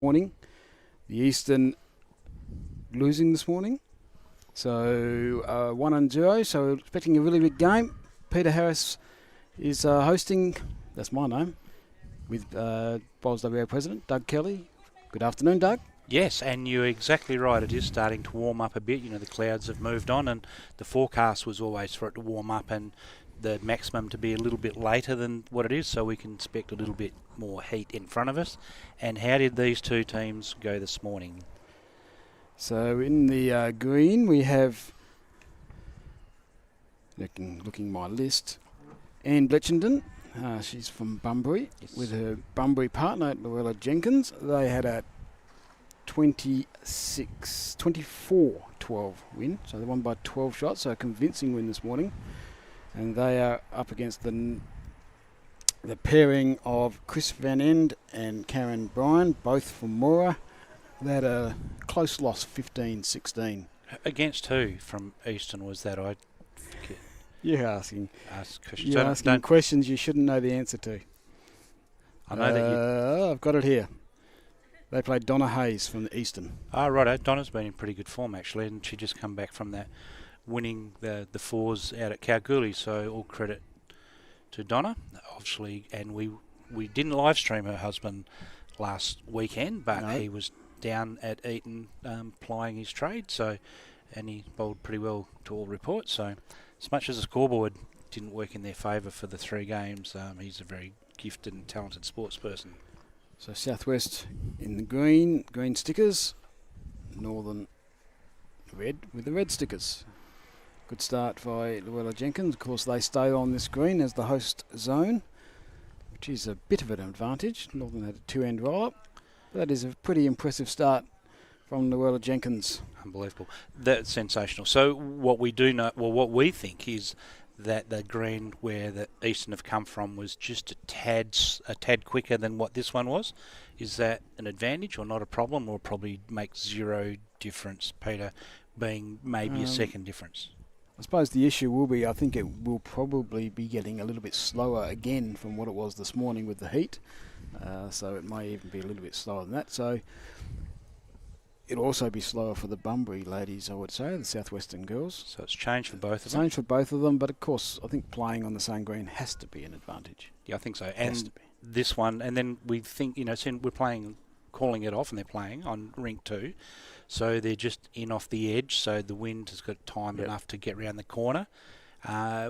morning. The Eastern losing this morning. So 1-0, so we're expecting a really big game. Peter Harris is hosting, that's my name, with Bowls WA President Doug Kelly. Good afternoon, Doug. Yes, and you're exactly right. It is starting to warm up a bit. You know, the clouds have moved on, and the forecast was always for it to warm up and the maximum to be a little bit later than what it is, so we can expect a little bit more heat in front of us. And how did these two teams go this morning? So in the green we have, looking my list, Anne Bletchenden. She's from Bunbury, yes, with her Bunbury partner, Luella Jenkins. They had a 24-12 win, so they won by 12 shots, so a convincing win this morning. And they are up against the pairing of Chris Van End and Karen Bryan, both from Moora. They had a close loss, 15-16. Against who from Easton was that? I forget. You're asking questions. Questions you shouldn't know the answer to. I know that I've got it here. They played Donna Hayes from the Eastern. Oh, righto. Donna's been in pretty good form, actually, and she just come back from that winning the fours out at Kalgoorlie, so all credit to Donna, obviously. And we didn't live stream her husband last weekend, but no, he was down at Eaton plying his trade, so, and he bowled pretty well to all reports. So as much as the scoreboard didn't work in their favour for the 3 games, he's a very gifted and talented sports person. So Southwest in the green stickers, Northern red with the red stickers. Good start by Luella Jenkins. Of course, they stay on this green as the host zone, which is a bit of an advantage. Northern had a 2-end roll-up. That is a pretty impressive start from Luella Jenkins. Unbelievable. That's sensational. So what we do know, well, what we think is that the green where the Eastern have come from was just a tad quicker than what this one was. Is that an advantage or not a problem, or probably makes zero difference, Peter, being maybe a second difference? I suppose the issue will be, I think it will probably be getting a little bit slower again from what it was this morning with the heat. So it may even be a little bit slower than that. So it'll also be slower for the Bunbury ladies, I would say, the Southwestern girls. So it's changed for both of them? Changed for both of them, but of course I think playing on the same green has to be an advantage. Yeah, I think so. And this one, and then we think, you know, we're calling it off, and they're playing on Rink 2. So they're just in off the edge, so the wind has got time enough to get round the corner.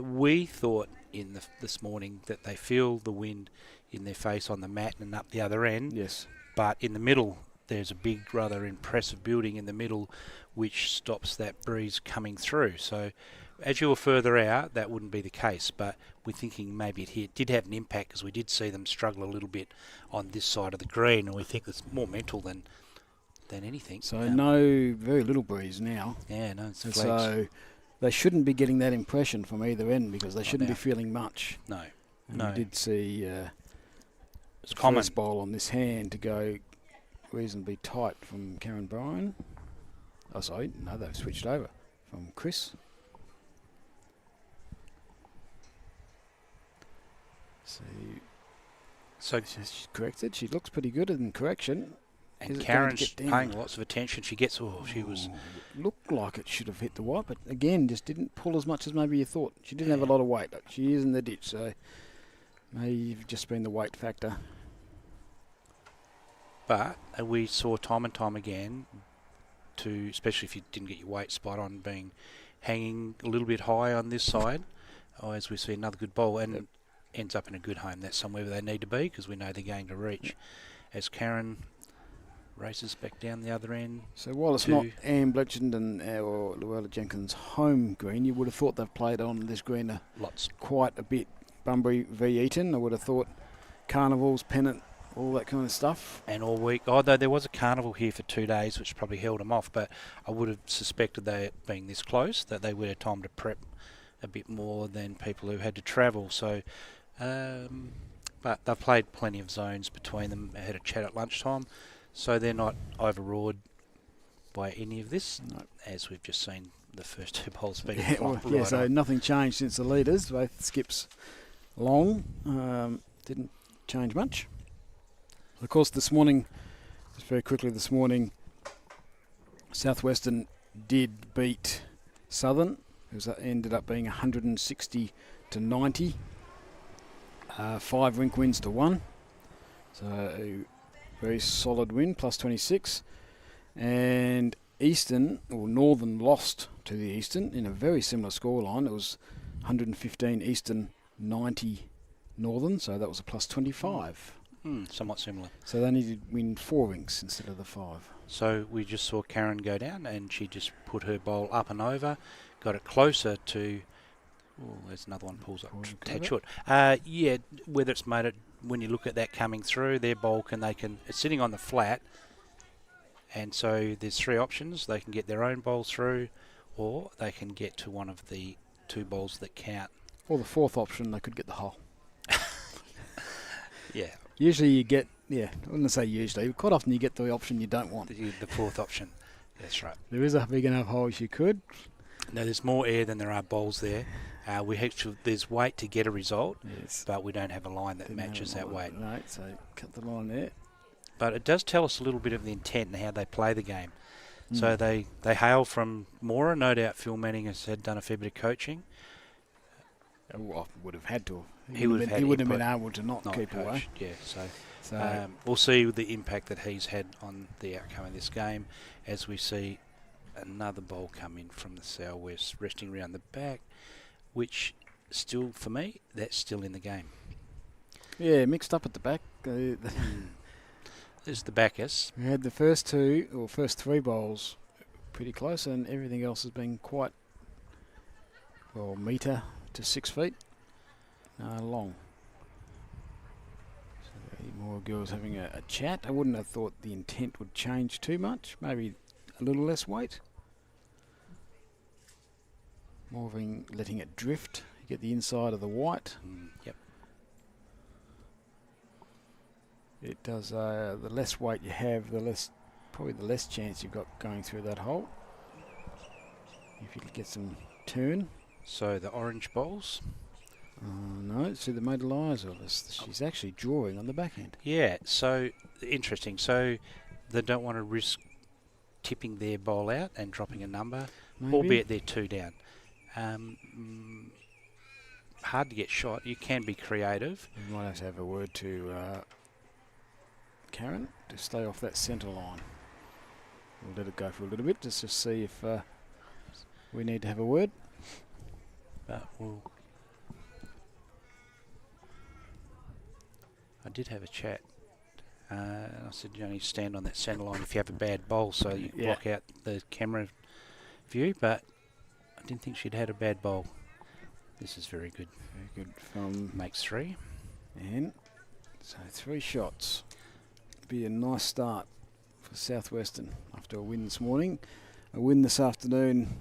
We thought this morning that they feel the wind in their face on the mat and up the other end. Yes. But in the middle, there's a big, rather impressive building in the middle which stops that breeze coming through. So as you were further out, that wouldn't be the case, but we're thinking maybe it did have an impact, because we did see them struggle a little bit on this side of the green, and we think it's more mental than anything. So very little breeze now. Yeah, no, it's flags. So they shouldn't be getting that impression from either end, because they shouldn't be feeling much. No. And we did see it's common. First bowl on this hand to go reasonably tight from Karen Bryan. Oh, sorry, no, they've switched over from Chris. So she's corrected. She looks pretty good in correction. And Karen's paying lots of attention. Looked like it should have hit the white, but again, just didn't pull as much as maybe you thought. She didn't have a lot of weight. She is in the ditch, so may have just been the weight factor. But we saw time and time again, especially if you didn't get your weight spot on, hanging a little bit high on this side, as we see another good bowl, and ends up in a good home. That's somewhere where they need to be, because we know they're going to reach. As Karen races back down the other end. So while it's not Anne Bletchenden or Luella Jenkins' home green, you would have thought they've played on this green quite a bit. Bunbury v Eaton, I would have thought carnivals, pennant, all that kind of stuff. And all week, although there was a carnival here for 2 days, which probably held them off, but I would have suspected they, being this close, that they would have time to prep a bit more than people who had to travel. So, but they've played plenty of zones between them. I had a chat at lunchtime. So they're not overawed by any of this, as we've just seen the first 2 bowls being so nothing changed since the leaders. Both skips long, didn't change much. Of course, this morning Just very quickly this morning, Southwestern did beat Southern. Ended up being 160 to 90. 5 Rink wins to 1. So a very solid win, plus 26. And Easton, or Northern, lost to the Eastern in a very similar scoreline. It was 115 Eastern, 90 Northern, so that was a plus 25. Somewhat similar. So they needed to win 4 rinks instead of the 5. So we just saw Karen go down, and she just put her bowl up and over, got it closer to... Oh, there's another one pulls up. Tad short. Yeah, whether it's made it, when you look at that coming through, their bowl it's sitting on the flat, and so there's 3 options. They can get their own bowl through, or they can get to one of the 2 bowls that count. Or the 4th option, they could get the hole. Yeah. Usually you get, I wouldn't say usually, quite often you get the option you don't want. The 4th option. That's right. There is a big enough hole as you could. No, there's more air than there are bowls there. There's weight to get a result, yes, but we don't have a line that matches that weight. Right, so cut the line there. But it does tell us a little bit of the intent and how they play the game. So they hail from Mora. No doubt Phil Manning has done a fair bit of coaching. Well, would have had to. He wouldn't have been able to not keep coach. away. Yeah, so we'll see the impact that he's had on the outcome of this game as we see another bowl come in from the southwest, resting around the back, which still, for me, that's still in the game. Yeah, mixed up at the back. There's the backers. We had the first 3 bowls pretty close, and everything else has been quite, metre to 6 feet long. So more girls having a chat. I wouldn't have thought the intent would change too much. Maybe a little less weight. More of letting it drift. You get the inside of the white. Yep. It does. The less weight you have, the less chance you've got going through that hole. If you could get some turn. So the orange bowls. No, see the made lies of us. She's actually drawing on the back end. Yeah, so interesting. So they don't want to risk tipping their bowl out and dropping a number, albeit they're 2 down. Hard to get shot. You can be creative. You might have to have a word to Karen to stay off that centre line. We'll let it go for a little bit just to see if we need to have a word. But I did have a chat. I said you only stand on that centre line if you have a bad bowl, so you block out the camera view. But I didn't think she'd had a bad bowl. This is very good. Very good from makes 3. And so 3 shots. Be a nice start for Southwestern after a win this morning. A win this afternoon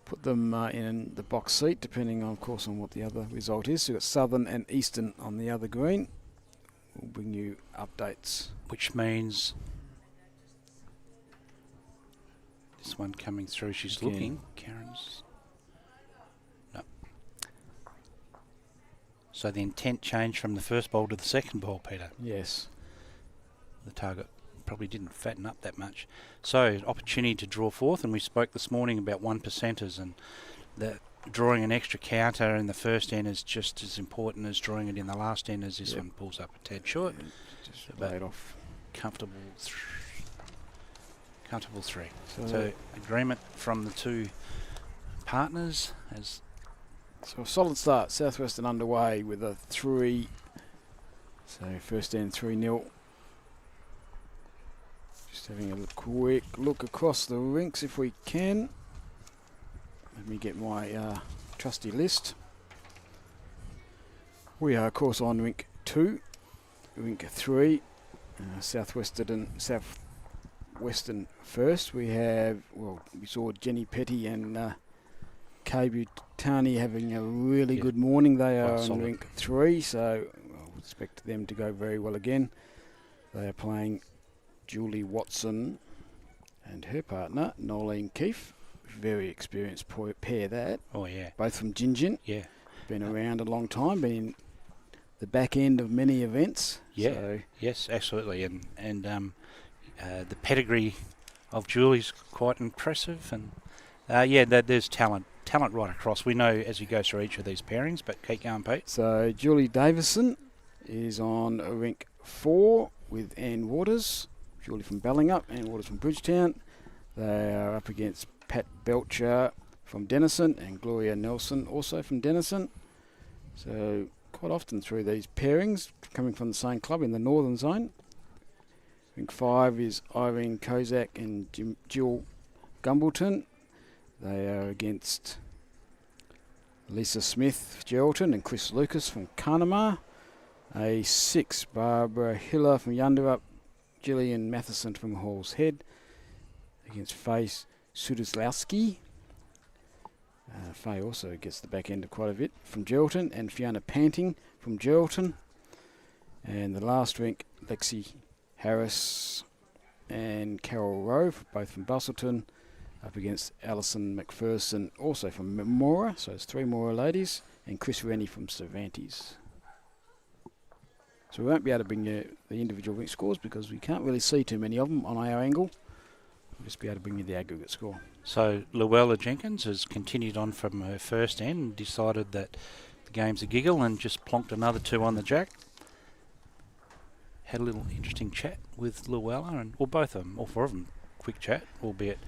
put them in the box seat, depending on, of course, on what the other result is. So we've got Southern and Eastern on the other green. We'll bring you updates. Which means this one coming through, she's looking. Karen's... No. So the intent changed from the first bowl to the second bowl, Peter. Yes. The target probably didn't fatten up that much. So opportunity to draw 4th, and we spoke this morning about 1%ers, and that drawing an extra counter in the first end is just as important as drawing it in the last end, as this one pulls up a tad short. Just laid off. Comfortable 3. So agreement from the 2 partners. So a solid start. Southwestern underway with a 3. So first end 3-0. Just having a quick look across the rinks if we can. Let me get my trusty list. We are, of course, on Rink 2, Rink 3, Southwestern first. We saw Jenny Petty and Kay Butani having a really good morning. They are on Rink 3, so I would expect them to go very well again. They are playing Julie Watson and her partner, Nolene Keefe. Very experienced pair that. Oh, yeah. Both from Gingin. Yeah. Been around a long time, been in the back end of many events. Yeah. So Yes, absolutely. And the pedigree of Julie's quite impressive. And there's talent right across. We know as you go through each of these pairings, but keep going, Pete. So Julie Davison is on Rink 4 with Ann Waters. Julie from Ballingup, Ann Waters from Bridgetown. They are up against Pat Belcher from Denison and Gloria Nelson also from Denison. So quite often through these pairings, coming from the same club in the northern zone. Rink 5 is Irene Kozak and Jill Gumbleton. They are against Lisa Smith, Geraldton, and Chris Lucas from Carnamah. A6, Barbara Hiller from Yunderup, Gillian Matheson from Hall's Head, against Faye Sudislawski. Faye also gets the back end of quite a bit from Geraldton, and Fiona Panting from Geraldton. And the last rink, Lexi Harris and Carol Rowe, both from Bustleton, up against Alison McPherson, also from Mora, so it's 3 Mora ladies, and Chris Rennie from Cervantes. So we won't be able to bring you the individual rink scores because we can't really see too many of them on our angle. We'll just be able to bring you the aggregate score. So Luella Jenkins has continued on from her first end and decided that the game's a giggle and just plonked another 2 on the jack. Had a little interesting chat with Luella, and both of them, all 4 of them, quick chat, albeit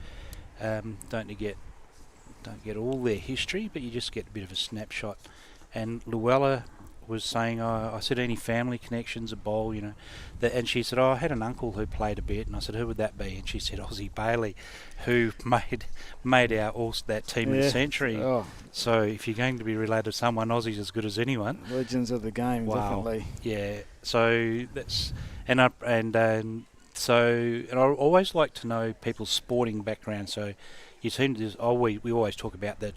don't get all their history, but you just get a bit of a snapshot. And Luella was saying, I said, any family connections, a bowl, and she said, I had an uncle who played a bit, and I said, who would that be? And she said, Ozzy Bailey, who made that team of the century. Oh. So So if you're going to be related to someone, Ozzy's as good as anyone. legends of the game, definitely. Yeah. So that's and I always like to know people's sporting background. So you seem to we always talk about the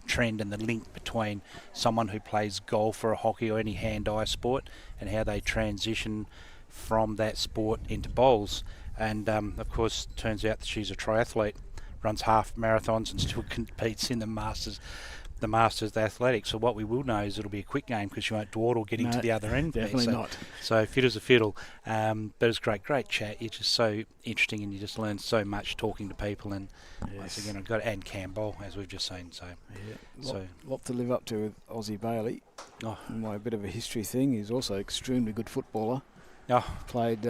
trend and the link between someone who plays golf or hockey or any hand-eye sport and how they transition from that sport into bowls. And of course, turns out that she's a triathlete, runs half marathons and still competes in the Masters Athletics. So what we will know is it'll be a quick game because she won't dawdle getting to the other end. Definitely not. So fit as a fiddle. But it's great chat. It's just so interesting, and you just learn so much talking to people. And once again, I've got and Campbell, as we've just seen. So lot to live up to with Ozzy Bailey. My bit of a history thing. He's also an extremely good footballer. Played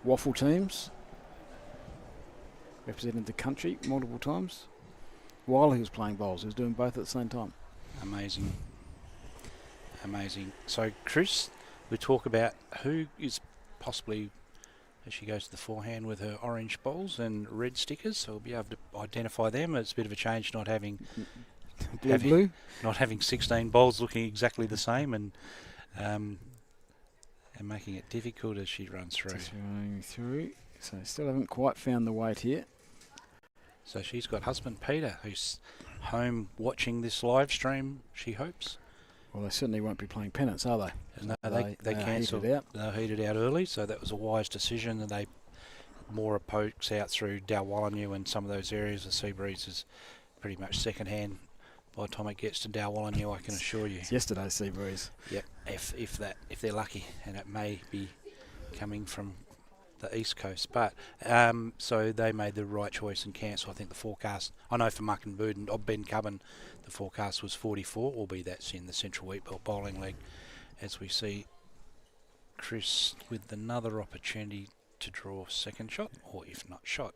waffle teams, represented the country multiple times. While he was playing bowls, he was doing both at the same time. Amazing. So, Chris, we talk about who is possibly, as she goes to the forehand with her orange bowls and red stickers, so we'll be able to identify them. It's a bit of a change not having blue. Not having 16 bowls looking exactly the same, and making it difficult as she runs through. Just running through. So still haven't quite found the weight here. So she's got husband Peter, who's home watching this live stream, she hopes. Well, they certainly won't be playing pennants, are they? No, they cancelled. They heated out early, so that was a wise decision. And they more pokes out through Dalwallinu and some of those areas. The Seabreeze is pretty much second hand by the time it gets to Dalwallinu, I can assure you. It's yesterday's Seabreeze. Yep, if they're lucky, and it may be coming from the east coast, but so they made the right choice and cancel. I think the forecast, I know for Muck and Bood and Ben Cubbon, the forecast was 44, albeit that's in the Central Wheatbelt Bowling League. As we see Chris with another opportunity to draw second shot, or if not shot.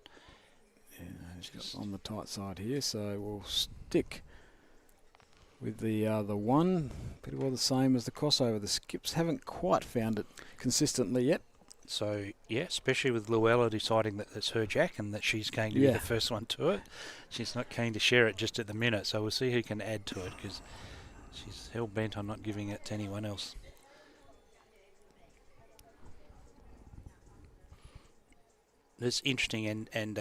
Yeah, he's on the tight side here, so we'll stick with the one. Pretty well the same as the crossover. The skips haven't quite found it consistently yet. So, yeah, especially with Luella deciding that it's her jack and that she's going to be the first one to it. She's not keen to share it just at the minute, so we'll see who can add to it because she's hell-bent on not giving it to anyone else. It's interesting, and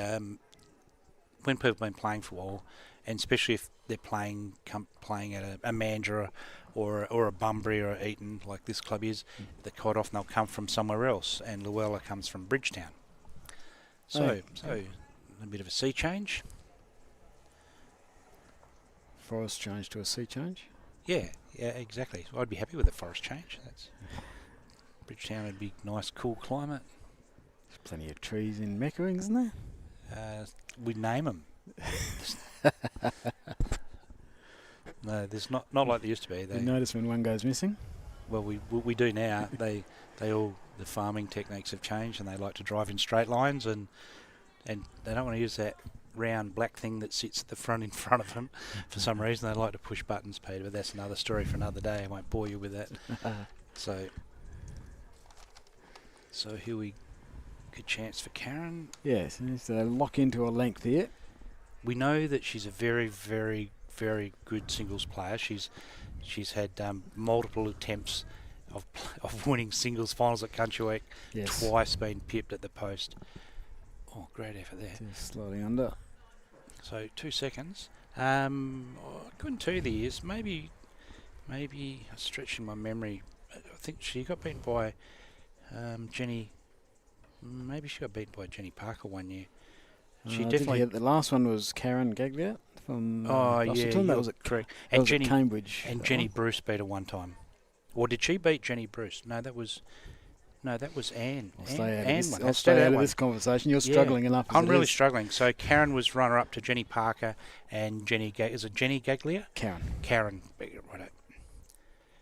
when people have been playing for a while, and especially if they're playing at a Mandurah or a Bunbury or a Eaton, like this club is, that quite often they'll come from somewhere else, and Luella comes from Bridgetown. So a bit of a sea change. Forest change to a sea change. Yeah, exactly. So I'd be happy with the forest change. That's Bridgetown would be nice, cool climate. There's plenty of trees in Meckering, isn't there? We name them. No, there's not like there used to be. You notice when one goes missing? Well, we do now. They all, the farming techniques have changed, and they like to drive in straight lines, and they don't want to use that round black thing that sits at the front in front of them. For some reason, they like to push buttons, Peter. But that's another story for another day. I won't bore you with that. So here we good chance for Karen. Yes, so lock into a length here. We know that she's a very, very, very good singles player. She's had multiple attempts of winning singles finals at Country Week. Yes. Twice been pipped at the post. Oh, great effort there. Just sliding under. So 2 seconds. I couldn't tell you the years. Maybe stretching my memory. I think she got beaten by Jenny. Maybe she got beaten by Jenny Parker one year. She definitely. The last one was Karen Gaglia from yeah, that was correct. And Jenny at Cambridge. And Jenny Bruce beat her one time. Or did she beat Jenny Bruce? No, that was Anne. I'll stay out of this conversation. You're struggling enough. I'm really struggling. So Karen was runner-up to Jenny Parker and is it Jenny Gaglia? Karen. Right.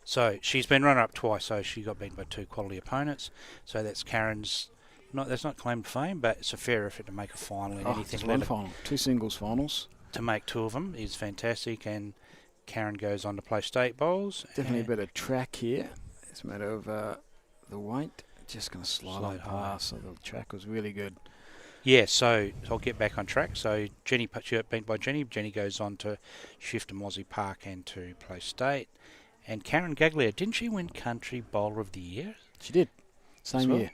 So she's been runner-up twice. So she got beaten by 2 quality opponents. So that's Karen's. That's not claim to fame, but it's a fair effort to make a final in anything. One final, 2 singles finals. To make 2 of them is fantastic, and Karen goes on to play state bowls. Definitely a bit of track here. It's a matter of the weight. Just going to slide on past, so the track was really good. Yeah, so I'll get back on track. So Jenny got beaten by Jenny. Jenny goes on to shift to Mozzie Park and to play state. And Karen Gaglia, didn't she win Country Bowler of the Year? She did. Same year.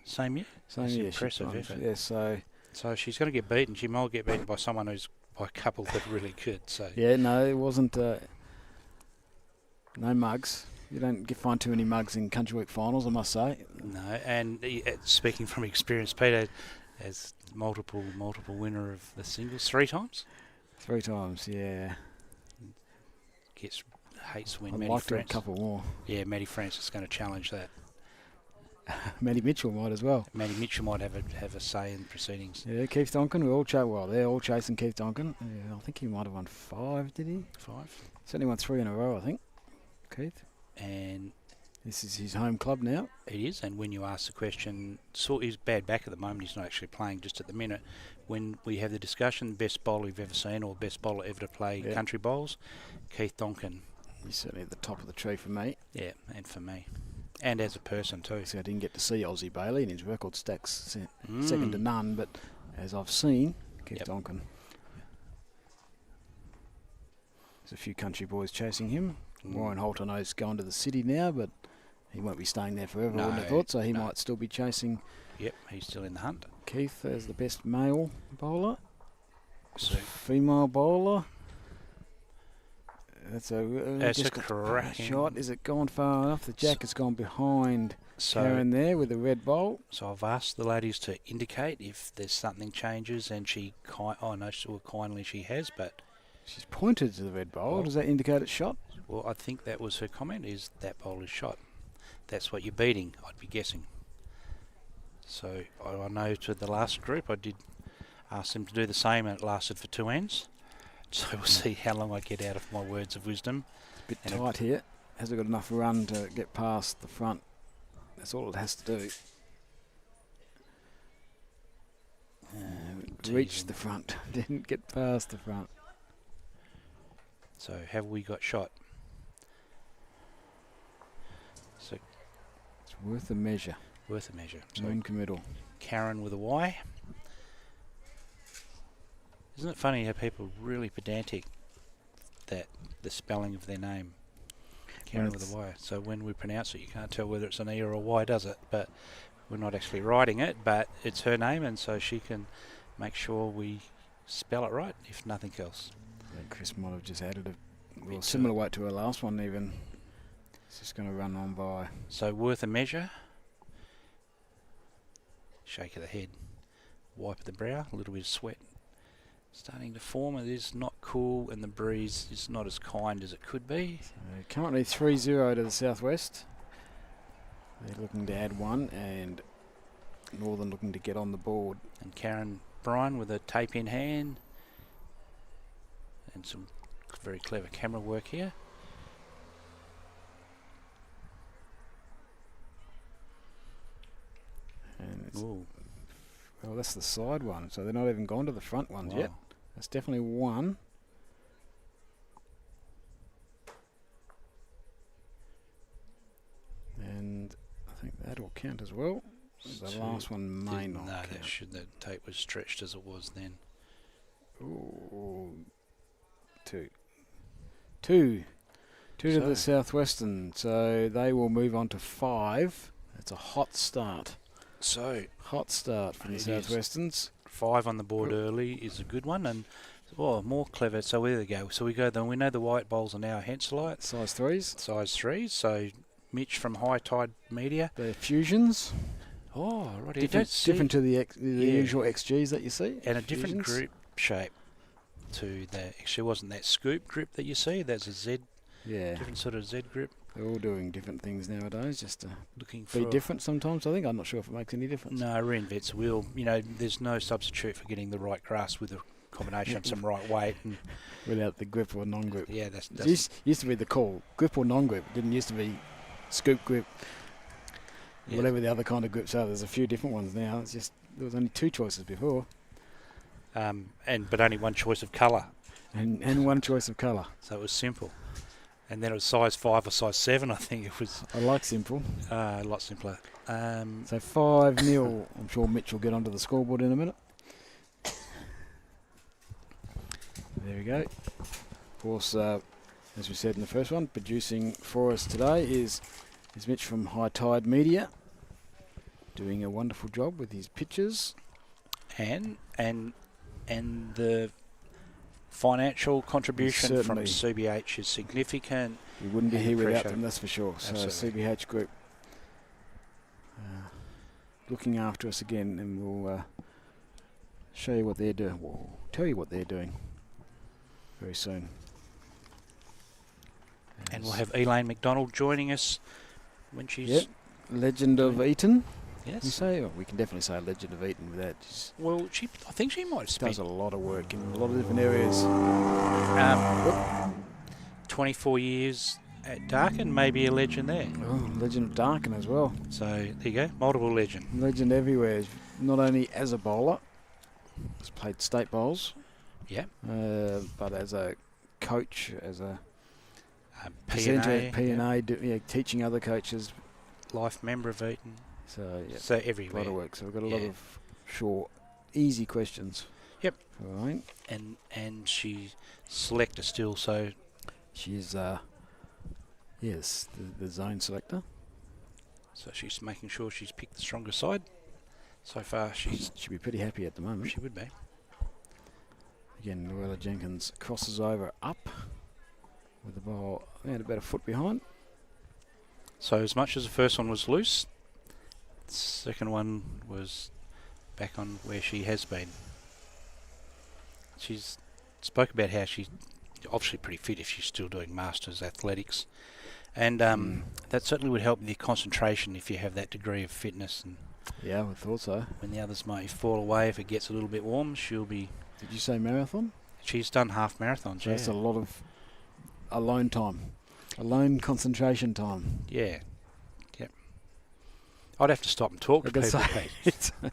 Impressive effort. Yeah, so she's going to get beaten. She might get beaten by someone who's by a couple that really good. So yeah, no, it wasn't. No mugs. You don't find too many mugs in Country Week finals, I must say. No, and speaking from experience, Peter, as multiple winner of the singles 3 times. 3 times, yeah. Hates when I'd Maddie like France. A couple more. Yeah, Maddie Francis is going to challenge that. Maddie Mitchell might as well. Maddie Mitchell might have a say in proceedings. Yeah, Keith Donkin. They're all chasing Keith Donkin. Yeah, I think he might have won 5, did he? 5. Certainly won 3 in a row, I think. Keith. And this is his home club now. It is, and when you ask the question, he's bad back at the moment. He's not actually playing just at the minute. When we have the discussion, best bowler you've ever seen or best bowler ever to play country bowls, Keith Donkin. He's certainly at the top of the tree for me. Yeah, and for me. And as a person too. See, I didn't get to see Aussie Bailey, and his record stacks second to none, but as I've seen, Keith Donkin. There's a few country boys chasing him. Warren Holt, I know, is going to the city now, but he won't be staying there forever, I wouldn't have thought, so he might still be chasing. Yep, he's still in the hunt. Keith as the best male bowler. So female bowler. That's a cracking shot. Is it gone far enough? The jack has gone behind Karen there with the red bowl. So I've asked the ladies to indicate if there's something changes, and kindly she has, but she's pointed to the red bowl. Does that indicate it's shot? Well, I think that was her comment, is that bowl is shot. That's what you're beating, I'd be guessing. So I know to the last group I did ask them to do the same, and it lasted for 2 ends. So we'll see how long I get out of my words of wisdom. It's a bit tight here. Has it got enough run to get past the front? That's all it has to do. Reached the front. Didn't get past the front. So have we got shot? So it's worth a measure. So non-committal. Karen with a Y. Isn't it funny how people are really pedantic that the spelling of their name, Karen with a Y. So when we pronounce it, you can't tell whether it's an E or a Y, does it? But we're not actually writing it, but it's her name, and so she can make sure we spell it right, if nothing else. Yeah, Chris might have just added a similar weight to her last one even. It's just going to run on by. So worth a measure. Shake of the head. Wipe of the brow. A little bit of sweat starting to form. It is not cool, and the breeze is not as kind as it could be. So currently 3-0 to the Southwest. They're looking to add one, and Northern looking to get on the board. And Karen Bryan with a tape in hand, and some very clever camera work here. And Ooh. well, that's the side one, so they're not even gone to the front ones Wow. yet. That's definitely one. And I think that'll count as well. The Two. last one may not No, count. that tape was stretched as it was then. Ooh, two. Two to the Southwestern, so they will move on to 5. It's a hot start. So Hot start from the It is. Southwesterns. 5 on the board early is a good one, and more clever. So there they go. So we go. Then we know the white bowls are now Henselite, Size 3s. size 3. So Mitch from High Tide Media. They're fusions. Oh, right. Different to the Yeah. usual XGs that you see. And a different Fusions. grip shape to the. Actually, wasn't that scoop grip that you see? That's a Z, Yeah. different sort of Z grip. They're all doing different things nowadays, just to Looking for be different sometimes. I think I'm not sure if it makes any difference. No, reinvents will. You know, there's no substitute for getting the right grass with a combination of some right weight. And Without the grip or non-grip. yeah, that's Used to be the call, grip or non-grip. It didn't used to be scoop grip, yeah. whatever the other kind of grips are. There's a few different ones now. It's just there was only 2 choices before, but only one choice of colour, and one choice of colour. so it was simple. And then it was size 5 or size 7. I think it was I like simple. a lot simpler. So 5-0. I'm sure Mitch will get onto the scoreboard in a minute. There we go. Of course, as we said in the first one, producing for us today is Mitch from High Tide Media, doing a wonderful job with his pictures. and the financial contribution from Certainly. CBH is significant. We wouldn't be And here without appreciate them, that's for sure. So Absolutely. CBH Group looking after us again, and we'll show you what they're doing. We'll tell you what they're doing very soon. And we'll have Elaine McDonald joining us when she's. Yep. Legend of Eaton. Yes. You say? Well, we can definitely say Legend of Eaton with that. She's Well, I think she might have spent does a lot of work in a lot of different areas. 24 years at Darkin, maybe a legend there. Oh, Legend of Darkin as well. So there you go, multiple legend. Legend everywhere. Not only as a bowler, has played state bowls, Yeah. but as a coach, as a P&A, P&A, teaching other coaches. life member of Eaton. So yeah, So a lot everywhere. of work. So we've got a lot Yeah. of short, easy questions. Yep. All right. And she's selector still, so She's yes, the zone selector. she's making sure she's picked the stronger side. So far, She'd be pretty happy at the moment. she would be. Again, Luella Jenkins crosses over up with the ball about a foot behind. So as much as the first one was loose, the second one was back on where she has been. She's spoke about how she's obviously pretty fit if she's still doing masters athletics, and that certainly would help with your concentration if you have that degree of fitness. And Yeah, I thought so. when the others may fall away if it gets a little bit warm, she'll be. Did you say marathon? She's done half marathons. So that's a Yeah, lot of alone time, alone concentration time. yeah, yep. I'd have to stop and talk to I could people. say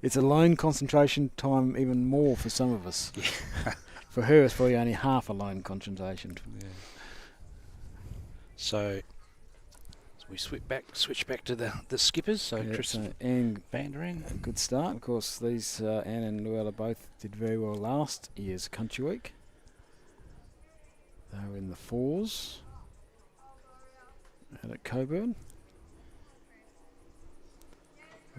it's alone concentration time even more for some of us. Yeah. For her, it's probably only half alone concentration. Yeah. So we switch back to the skippers. So Yeah, Tristan so Anne, van der Ende. a good start. Of course, these Anne and Luella both did very well last year's Country Week. They were in the 4s out at Coburn.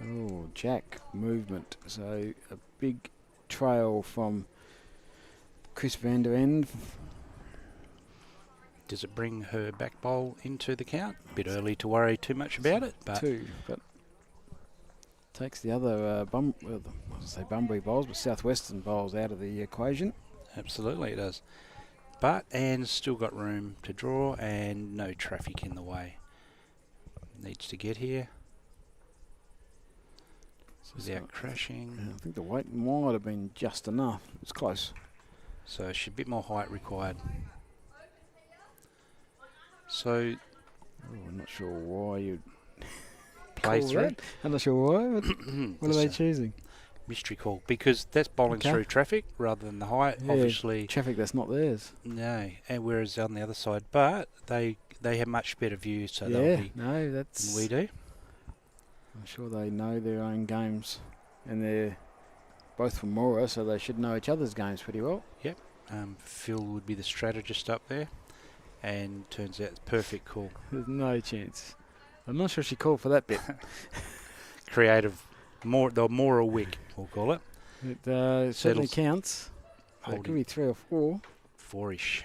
Oh, Jack movement. So a big trail from Chris van der Ende. Does it bring her back bowl into the count? A bit early to worry too much about it, but 2, but takes the other I say Bunbury bowls, but Southwestern bowls out of the equation. Absolutely, it does. But Anne's still got room to draw and no traffic in the way. Needs to get here without crashing. I think the weight might have been just enough. It's close. So a bit more height required. So I'm not sure why you'd play call through. that. I'm not sure why. But what are they choosing? Mystery call, because that's bowling through traffic rather than the height. Yeah, obviously, traffic that's not theirs. No, and whereas on the other side, but they have much better views, so they'll be that's than we do. I'm sure they know their own games, and they're both from Mora, so they should know each other's games pretty well. Yep. Phil would be the strategist up there, and turns out it's perfect call. There's no chance. I'm not sure she called for that bit. Creative, the Mora wick, we'll call it. It certainly counts. It could be 3 or 4. 4-ish.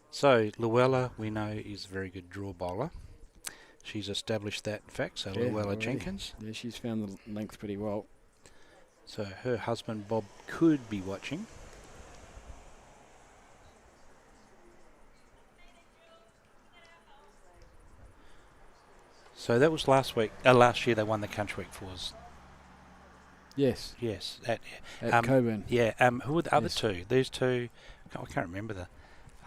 So Luella, we know, is a very good draw bowler. She's established that in fact. So Luella already. Jenkins. Yeah, she's found the length pretty well. So her husband Bob could be watching. So that was last week. Last year they won the Country Week Fours. Yes. Yes. At Coburn. Yeah. Who were the other two? These two. I can't remember the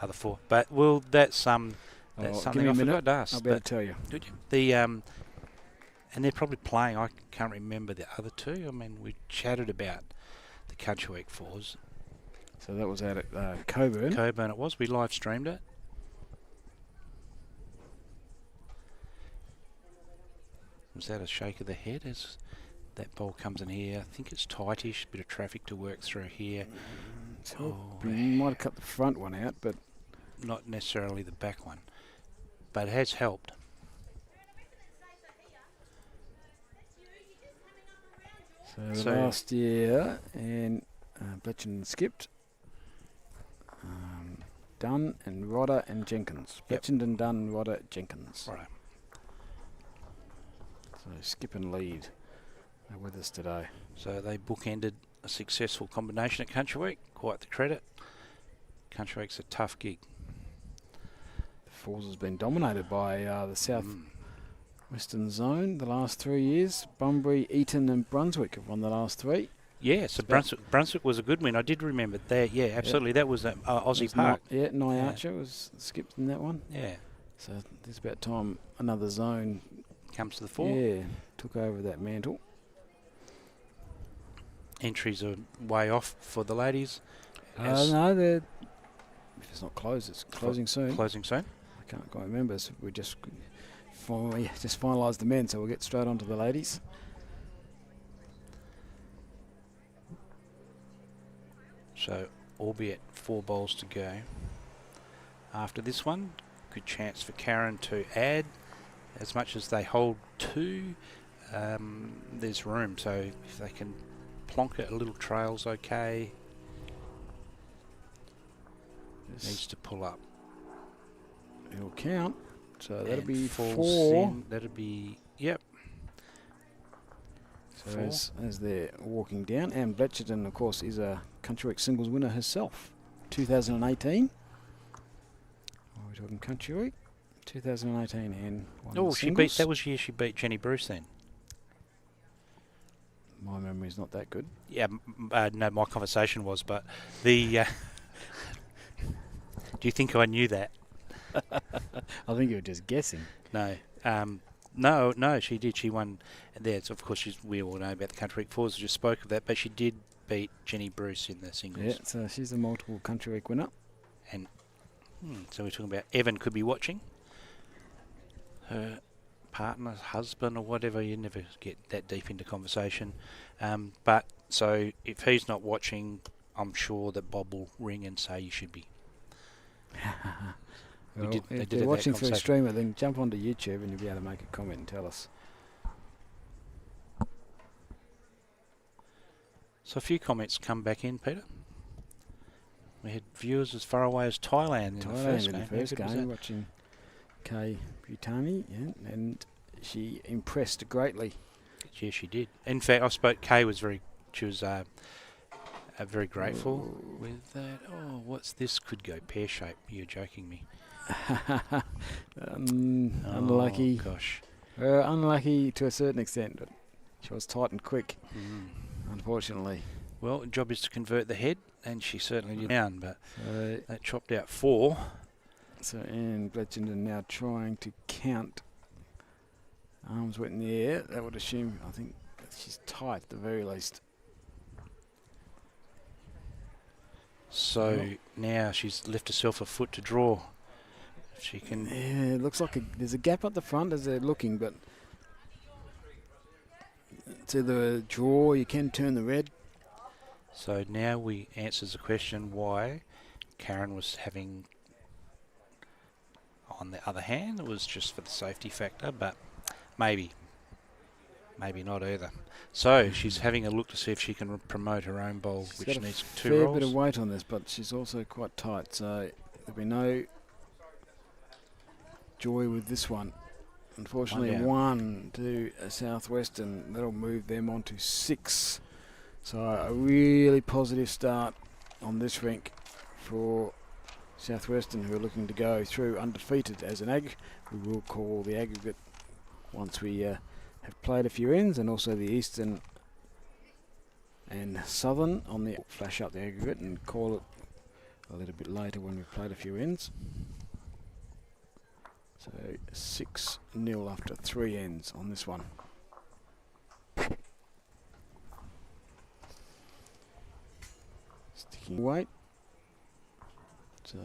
other 4. But that's something give I me a minute. forgot to ask. I'll be able to tell you. Did you? And they're probably playing. I can't remember the other 2. I mean, we chatted about the Country Week Fours. So that was out at Coburn. Coburn it was. We live streamed it. Was that a shake of the head as that ball comes in here? I think it's tightish, bit of traffic to work through here. You might have cut the front one out, but not necessarily the back one. But it has helped. So last year, and Bletchin skipped. Dunn and Rodder and Jenkins. Yep. Bletchin, Dunn, Rodder, Jenkins. Right. So skip and lead are with us today. So they bookended a successful combination at Country Week. Quite the credit. Country Week's a tough gig. The Fours has been dominated by the South Western Zone the last 3 years. Bunbury, Eaton and Brunswick have won the last 3. Yeah, so Brunswick was a good win. I did remember that. Yeah, absolutely. Yep. That was Aussie Park. Nye Archer was skipped in that one. Yeah. So it's about time another zone comes to the fore. Yeah, took over that mantle. Entries are way off for the ladies. No, if it's not closed, it's closing soon. Closing soon. I can't quite remember. So we just finalised the men, so we'll get straight on to the ladies. So, albeit 4 bowls to go. After this one, good chance for Karen to add. As much as they hold 2, there's room. So if they can plonk it, a little trail's okay. Needs to pull up. It'll count. So that'll and be falls 4. in. That'll be, yep. So as they're walking down, Anne Bletcherton, of course, is a Country Week singles winner herself. 2018. We're talking Country Week. 2018, Anne won the singles. That was the year she beat Jenny Bruce then. My memory's not that good. Yeah, no, my conversation was, but the... do you think I knew that? I think you were just guessing. No. No, she did. She won. There, of course, we all know about the Country Week Fours. I just spoke of that, but she did beat Jenny Bruce in the singles. Yeah, so she's a multiple Country Week winner. And so we're talking about Evan could be watching. Her partner, husband, or whatever. You never get that deep into conversation. But so if he's not watching, I'm sure that Bob will ring and say you should be. Well, if they're watching through streamer, then jump onto YouTube and you'll be able to make a comment and tell us. So a few comments come back in, Peter. We had viewers as far away as Thailand in the first game. Watching Kay Butani, and she impressed greatly. Yeah, she did. In fact, I spoke. Kay was very. She was very grateful with that. Oh, what's this? Could go pear shaped. You're joking me. Unlucky. Oh gosh. Unlucky to a certain extent, but she was tight and quick, Mm. unfortunately. Well, the job is to convert the head, and she certainly did down, but So, that chopped out 4. Anne Bletchenden now trying to count. Arms went in the air. That would assume, I think, she's tight at the very least. So now she's left herself a foot to draw. If she can. Yeah, it looks like there's a gap at the front as they're looking, but to the draw you can turn the red. So now we answers the question why Karen was having. On the other hand, it was just for the safety factor, but maybe not either. So she's having a look to see if she can promote her own bowl, She's which got needs a 2 fair rolls. bit of weight on this, but she's also quite tight, so there'll be no joy with this one. Unfortunately, One down. 1 to Southwestern. That'll move them on to 6. So a really positive start on this rink for Southwestern, who are looking to go through undefeated as an we will call the aggregate once we have played a few ends, and also the Eastern and Southern on the flash up the aggregate and call it a little bit later when we've played a few ends. So 6-0 after 3 ends on this one. Sticking weight. So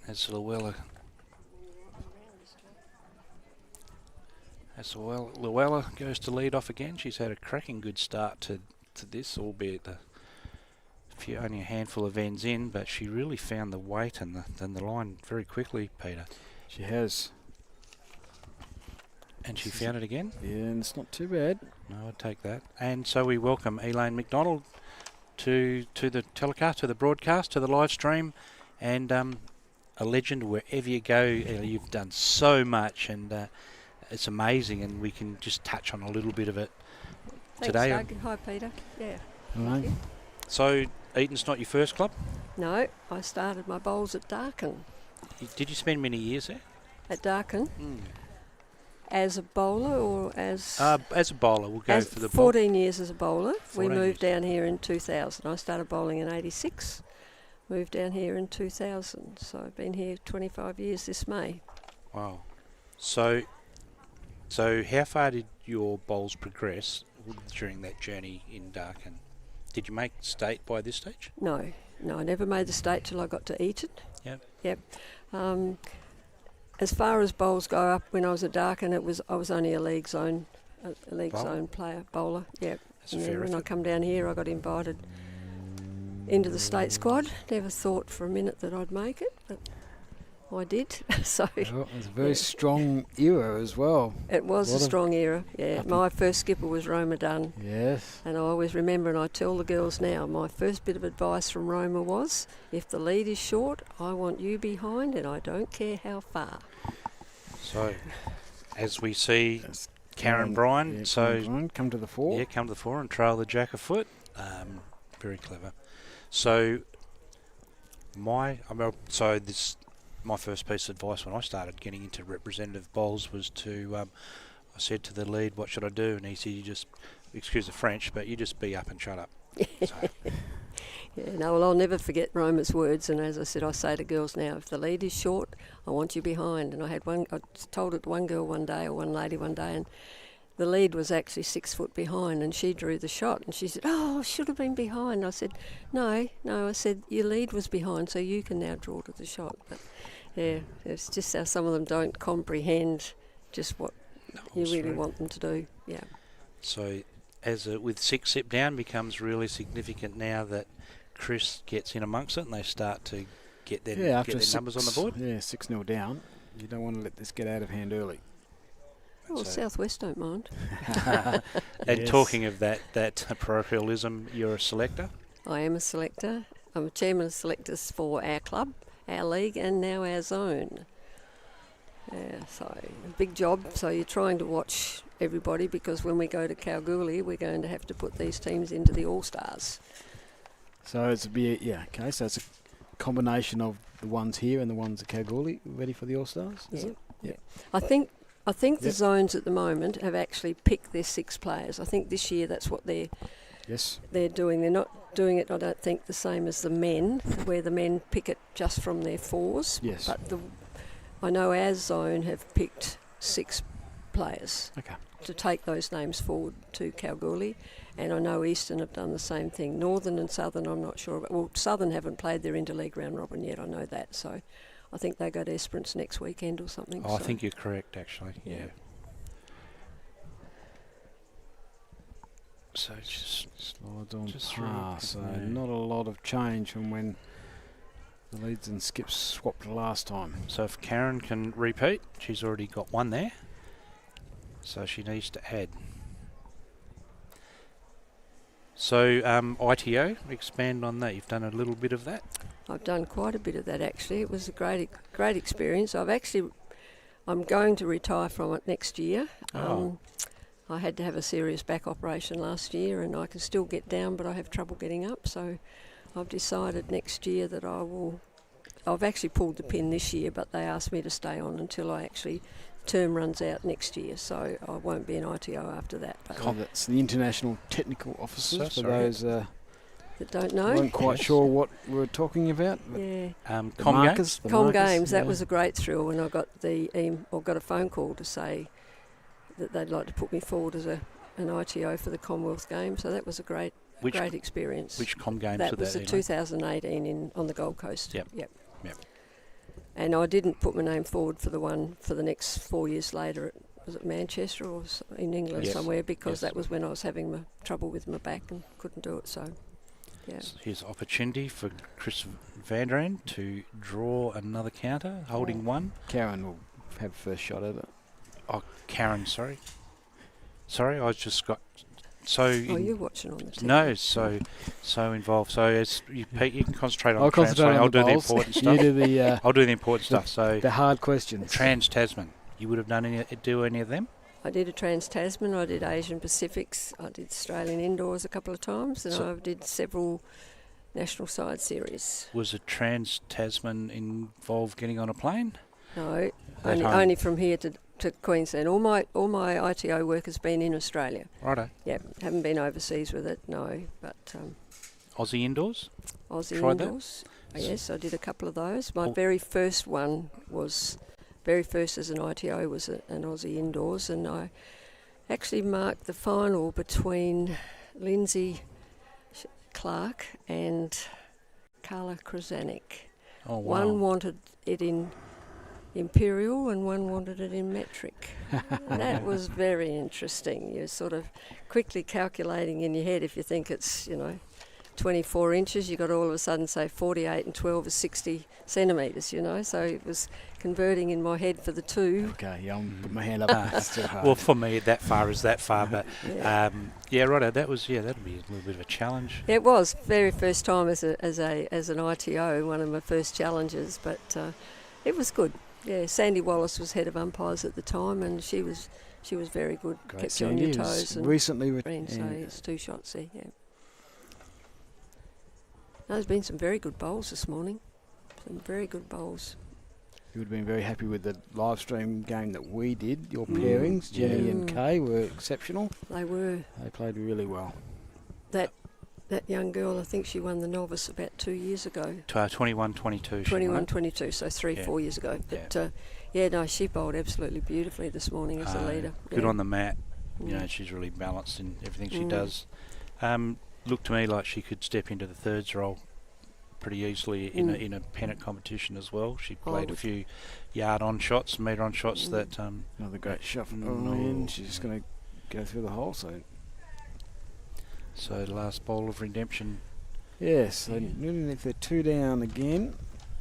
As Llewellyn goes to lead off again. She's had a cracking good start to this, albeit only a handful of ends in, but she really found the weight and the line very quickly, Peter. she has. And she found it again? Yeah, and it's not too bad. No, I'd take that. And so we welcome Elaine McDonald to the telecast, to the broadcast, to the live stream, and a legend wherever you go. You've done so much, and it's amazing, and we can just touch on a little bit of it today. Doug. Hi, Peter. Yeah. Hello. So, Eaton's not your first club? No, I started my bowls at Darkin. Did you spend many years there? At Darkin? As a bowler or as... as a bowler, we'll go for the 14 years as a bowler. We 14 moved down here in 2000. I started bowling in 86, moved down here in 2000. So I've been here 25 years this May. Wow. So how far did your bowls progress during that journey in Darkin? Did you make state by this stage? No, I never made the state till I got to Eaton. Yep. As far as bowls go up, when I was at Darkin, I was only a league zone player, bowler. Yep. That's and a fair then when I effort. come down here, I got invited into the state squad. Never thought for a minute that I'd make it, but I did. So Well, it was a very strong era as well. it was lot a of strong era. Yeah, up my first skipper was Roma Dunn. Yes. And I always remember, and I tell the girls now, my first bit of advice from Roma was, if the lead is short, I want you behind, and I don't care how far. So, as we see That's Karen Bryan, Karen so Bryan, come to the fore. yeah, come to the fore and trail the jack a foot. Very clever. So, my first piece of advice when I started getting into representative bowls was to, I said to the lead, what should I do? And he said, you just, excuse the French, but you just be up and shut up. So, Yeah, no, well, I'll never forget Roma's words, and as I said, I say to girls now, if the lead is short, I want you behind. And I told it to one girl one day, or one lady one day, and the lead was actually 6 foot behind, and she drew the shot, and she said, oh, I should have been behind. I said, no, I said, your lead was behind, so you can now draw to the shot. But yeah, it's just how some of them don't comprehend just what you really want them to do. Yeah. So, with 6 step down becomes really significant now that Chris gets in amongst it and they start to get their numbers on the board. Yeah, 6-0 down. You don't want to let this get out of hand early. Well, So- Southwest don't mind. And Yes. talking of that parochialism, you're a selector. I am a selector. I'm a chairman of selectors for our club, our league and now our zone. So a big job. So you're trying to watch everybody, because when we go to Kalgoorlie, we're going to have to put these teams into the All-Stars. So it's okay. So it's a combination of the ones here and the ones at Kalgoorlie ready for the All Stars. Is it? Yeah. I think the Yep. zones at the moment have actually picked their 6 players. I think this year that's what they're doing. They're not doing it, I don't think, the same as the men, where the men pick it just from their 4s. Yes. But I know our zone have picked 6 players. Okay. To take those names forward to Kalgoorlie, and I know Easton have done the same thing. Northern and Southern, I'm not sure about. Well, Southern haven't played their interleague round robin yet, I know that, so I think they go to Esperance next weekend or something. I think you're correct, actually. Yeah. So just Slides on just par, through, so yeah. not a lot of change from when the leads and skips swapped last time. So if Karen can repeat, she's already got one there. So she needs to add. So ITO, expand on that. You've done a little bit of that. I've done quite a bit of that, actually. It was a great experience. I'm going to retire from it next year. I had to have a serious back operation last year, and I can still get down, but I have trouble getting up. So I've decided next year that I've actually pulled the pin this year, but they asked me to stay on until term runs out next year, so I won't be an ITO after that. But That's the International Technical Officers, for those that don't know. weren't quite sure what we're talking about. Yeah. The Com markers, Games? the Com markers, Games, that yeah. was a great thrill when I got got a phone call to say that they'd like to put me forward as an ITO for the Commonwealth Games, so that was a great experience. Which Com Games That were was that? the 2018 on the Gold Coast. Yep. And I didn't put my name forward for the one for the next 4 years later. Was it Manchester or in England somewhere? Because that was when I was having trouble with my back and couldn't do it. So, yeah. So here's opportunity for Chris Vanderen to draw another counter, holding one. Karen will have first shot at it. Oh, Karen, sorry. Sorry, I just got... So you're watching on the TV. No, so involved. So as you can concentrate on I'll the translate. concentrate on I'll the do the bowls. important You stuff. do the I'll do the important stuff. So the hard questions. Trans-Tasman. You would have done any of them? I did a Trans-Tasman, I did Asian Pacifics, I did Australian Indoors a couple of times, and I did several national side series. Was a Trans-Tasman involved getting on a plane? No, only from here to Queensland. All my ITO work has been in Australia. Righto. Yeah, haven't been overseas with it, no. But Aussie Indoors? Aussie Tried Indoors. Yes, I did a couple of those. My very first as an ITO was an Aussie Indoors, and I actually marked the final between Lindsay Clark and Carla Krasanik. Oh, wow. One wanted it in imperial and one wanted it in metric. And that was very interesting. You're sort of quickly calculating in your head, if you think it's 24 inches, you got to all of a sudden say 48 and 12 is 60 centimetres, so it was converting in my head for the two. Okay, I'll put my hand up. That's too hard. Well, for me, that far is that far, but Yeah. righto. That'd be a little bit of a challenge. It was very first time as an ITO, one of my first challenges, but it was good. Yeah, Sandy Wallace was head of umpires at the time, and she was very good. Great. Kept you on your Sandy is toes. And recently so it's 2 shots there. Yeah. There's been some very good bowls this morning. Some very good bowls. You would have been very happy with the live stream game that we did. Your pairings, Jenny and Kay, were exceptional. They were. They played really well. That young girl, I think she won the novice about 2 years ago. 21-22. 21-22, so 4 years ago. But she bowled absolutely beautifully this morning as a leader. Good on the mat. She's really balanced in everything she does. Looked to me like she could step into the thirds role pretty easily in a pennant competition as well. She played a few yard-on shots, metre-on shots that... Another great shot from end. She's just going to go through the hole, So the last bowl of redemption. Yes, even if they're 2 down again.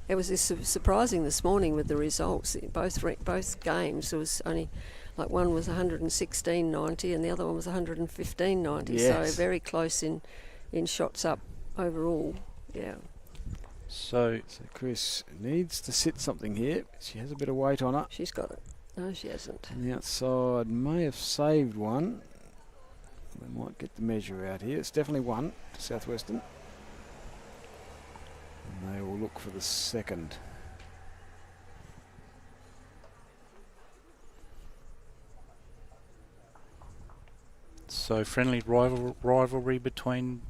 It was surprising this morning with the results. Both games, there was only... Like one was 116.90 and the other one was 115.90. Yes. So very close in shots up overall. Yeah. So So Chris needs to sit something here. She has a bit of weight on her. She's got it. No, she hasn't. And the outside may have saved one. We might get the measure out here. It's definitely one to Southwestern. And they will look for the second. So friendly rivalry between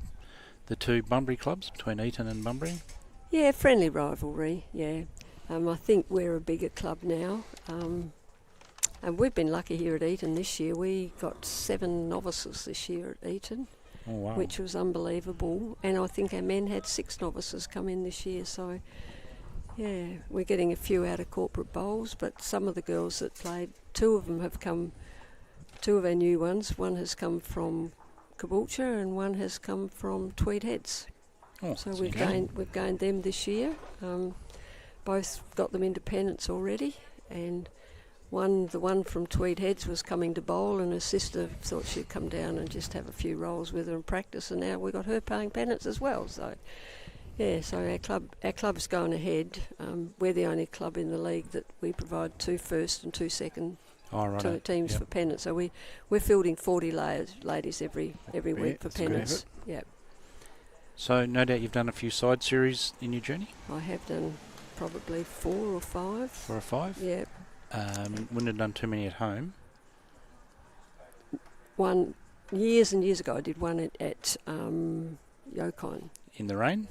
the two Bunbury clubs, between Eaton and Bunbury. Yeah, friendly rivalry, yeah. I think we're a bigger club now. And we've been lucky here at Eaton this year. We got 7 novices this year at Eaton, Oh wow! which was unbelievable. And I think our men had 6 novices come in this year. So, yeah, we're getting a few out of corporate bowls. But some of the girls that played, 2 of them have come, 2 of our new ones. One has come from Caboolture and one has come from Tweed Heads. Oh, So that's we've okay. gained them this year. Both got them independents already, and the one from Tweed Heads was coming to bowl, and her sister thought she'd come down and just have a few rolls with her and practice, and now we got her playing pennants as well. So yeah, so our club's going ahead. We're the only club in the league that we provide 2 first and 2 second Oh, right. teams for pennants. So we're fielding 40 ladies every week for That's a good pennants. effort. Yeah, So no doubt you've done a few side series in your journey. I have done probably 4 or 5. 4 or 5. Yeah. Wouldn't have done too many at home. One years and years ago, I did one at Yokine In the rain.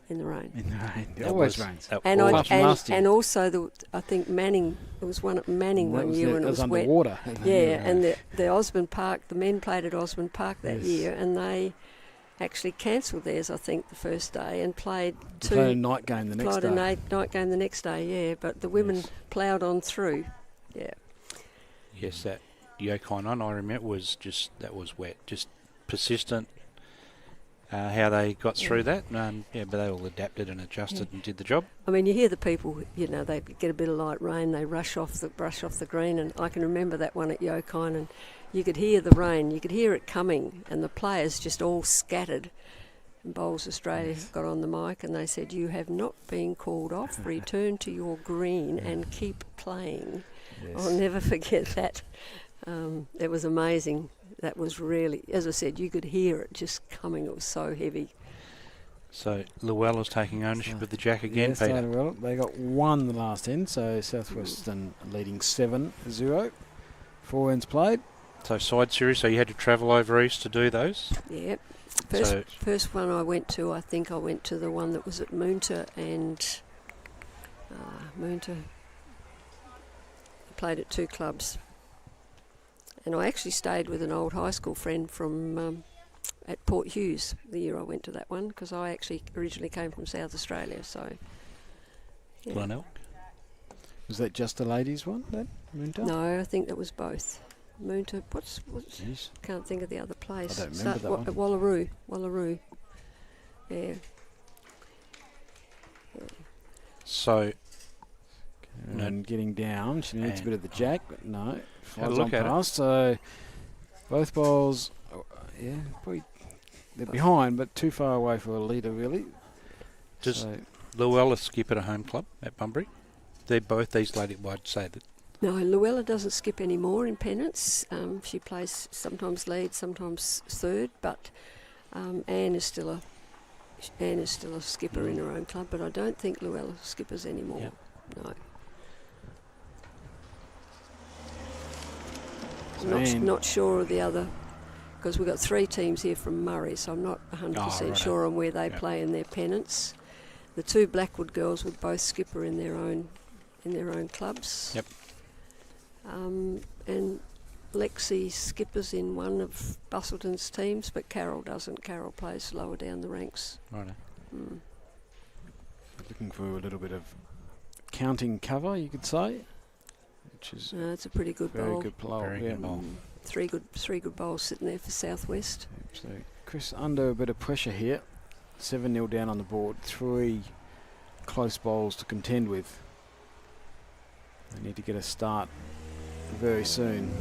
in the rain, In the rain. It That always was- rains. that and was- Apart from last year. and also I think Manning. There was one at Manning one year when it it was was wet. underwater. Yeah, and the Osborne Park, the men played at Osborne Park that Yes. year, and they actually cancelled theirs, I think, the first day and played They played a 2. night game the next Played a day. night game the next day. Yeah, but the women Yes. ploughed on through. Yeah. Yes, that Yokine one I remember was that was wet, just persistent. How they got through that, but they all adapted and adjusted and did the job. I mean, you hear the people, they get a bit of light rain, they brush off the green, and I can remember that one at Yokine, and you could hear the rain, you could hear it coming, and the players just all scattered. And Bowls Australia got on the mic and they said, "You have not been called off, return to your green and keep playing." Yes. I'll never forget that. It was amazing. That was really, as I said, you could hear it just coming. It was so heavy. So Llewellyn's taking ownership of the jack again, Yes, Peter. they got 1 the last end, so Southwestern leading 7-0. 4 ends played. So side series, so you had to travel over east to do those. Yeah. So First one I went to, I think I went to the one that was at Moonta, and Moonta. I played at 2 clubs. And I actually stayed with an old high school friend from at Port Hughes the year I went to that one, because I actually originally came from South Australia. So yeah. Glenelg. Was that just the ladies one then? Moonta? No, I think that was both. Moonta, what's Jeez. can't think of the other place. I don't remember that one. Wallaroo. Yeah. So And getting down, she needs a And- bit of the jack, but no, flies look on at it. past. So both bowls, probably they're behind, but too far away for a leader really. Does So Llewellyn skip at a home club at Bunbury? They're both these ladies. I'd say that. No, Llewellyn doesn't skip anymore in pennants. She plays sometimes lead, sometimes third, but Anne is still a skipper in her own club. But I don't think Llewellyn skippers anymore. Yep. No. And- Not sure of the other, because we've got 3 teams here from Murray, so I'm not 100% righto. sure on where they Yep. play in their pennants. The 2 Blackwood girls would both skipper in their own clubs. Yep. And Lexi skippers in one of Bustleton's teams, but Carol doesn't. Carol plays lower down the ranks. Right. looking for a little bit of counting cover, you could say, which is It's a pretty good very bowl. good blow. Very yeah. good bowl. Three good bowls sitting there for Southwest. So Chris under a bit of pressure here. 7-0 down on the board. 3 close bowls to contend with. They need to get a start very soon.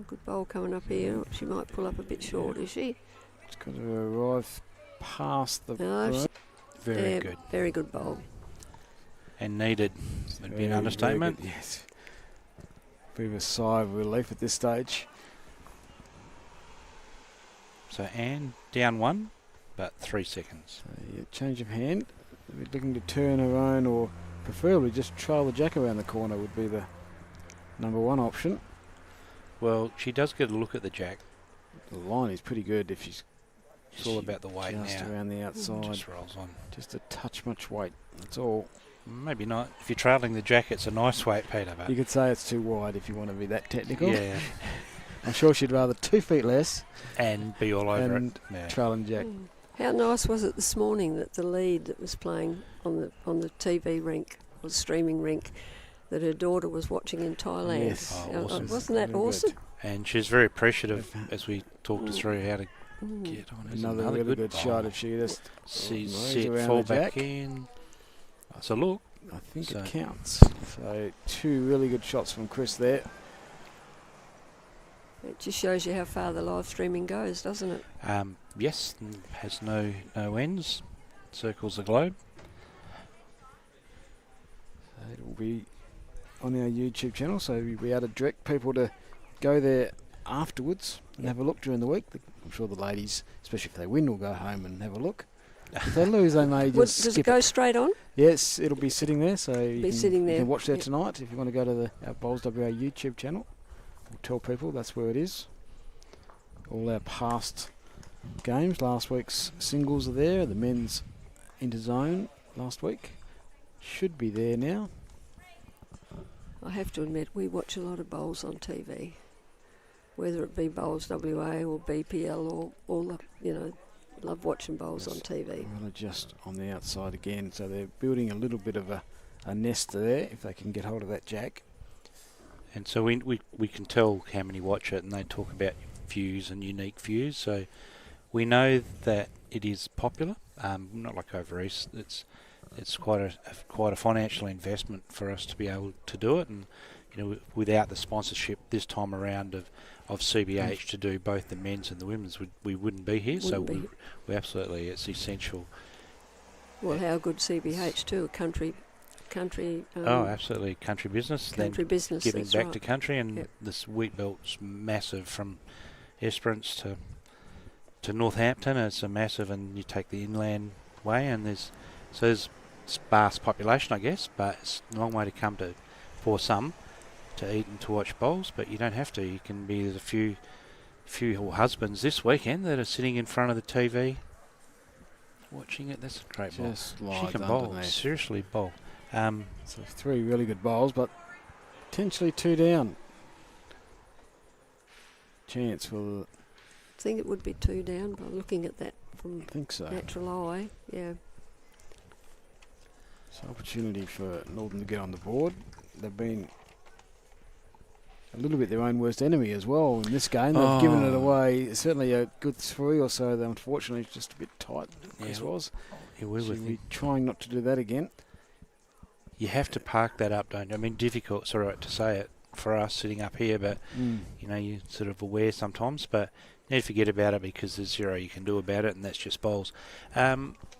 Good bowl coming up here. She might pull up a bit short, is she? It's got to arrive past the No, broom. Very good. Very good bowl. And needed. Would be an Very understatement. good, yes. Bit of a sigh of relief at this stage. So Anne down 1, but 3 seconds. So, yeah, change of hand. We're looking to turn her own, or preferably just trail the jack around the corner would be the number one option. Well, she does get a look at the jack. The line is pretty good if she's It's all about the weight just now. around the outside. Just rolls on. Just a touch much weight. That's all. Maybe not. If you're trailing the jack, it's a nice weight, Peter. But You could say it's too wide if you want to be that technical. yeah, I'm sure she'd rather 2 feet less and be all over and it. Yeah. trailing jack. How nice was it this morning that the lead that was playing on the TV rink, or streaming rink, that her daughter was watching in Thailand? Yes. Oh, awesome. Wasn't that Very good. awesome? And she's very appreciative as we talked her through how to Mm. get on. There's Another really good bowl. shot if she just She's nose set, around fall the back jack. in. That's a look. I think So- it counts. So 2 really good shots from Chris there. It just shows you how far the live streaming goes, doesn't it? Yes, has no ends. Circles the globe. So it will be on our YouTube channel, so we'll be able to direct people to go there afterwards and have a look during the week. I'm sure the ladies, especially if they win, will go home and have a look. If they lose, they may just Does it skip go straight on? Yes, it'll be sitting there, so you sitting there, can watch there yep. tonight. If you want to go to our Bowls WA YouTube channel, we'll tell people that's where it is. All our past games, last week's singles are there. The men's interzone last week should be there now. I have to admit, we watch a lot of bowls on TV, whether it be Bowls WA or BPL or all the, love watching bowls on TV. Well, just on the outside again, so they're building a little bit of a nest there if they can get hold of that jack. And so we can tell how many watch it, and they talk about views and unique views. So we know that it is popular. Not like over east. It's quite a financial investment for us to be able to do it, and without the sponsorship this time around of CBH to do both the men's and the women's, we wouldn't be here. We absolutely, it's essential. Well, how good CBH too, a country. Absolutely, country business. Country business. Giving that's back right. to country, and Yep. this wheat belt's massive from Esperance to Northampton. It's a massive, and you take the inland way, and there's sparse population, I guess, but it's a long way to come for some to eat and to watch bowls. But you don't have to. You can be, there's a few husbands this weekend that are sitting in front of the TV watching it. That's a great bowl. Just She slides can bowl, underneath. seriously bowl. So 3 really good bowls, but potentially 2 down. Chance for, I think it would be 2 down by looking at that from I think so. natural eye. Yeah. So opportunity for Northern to get on the board. They've been a little bit their own worst enemy as well in this game. They've given it away. Certainly a good 3 or so. Though unfortunately, it's just a bit tight. Chris was. It will So with we're you. trying not to do that again. You have to park that up, don't you? I mean, difficult, it's all right to say it for us sitting up here, but you're sort of aware sometimes, but you need to forget about it because there's zero you can do about it, and that's just bowls.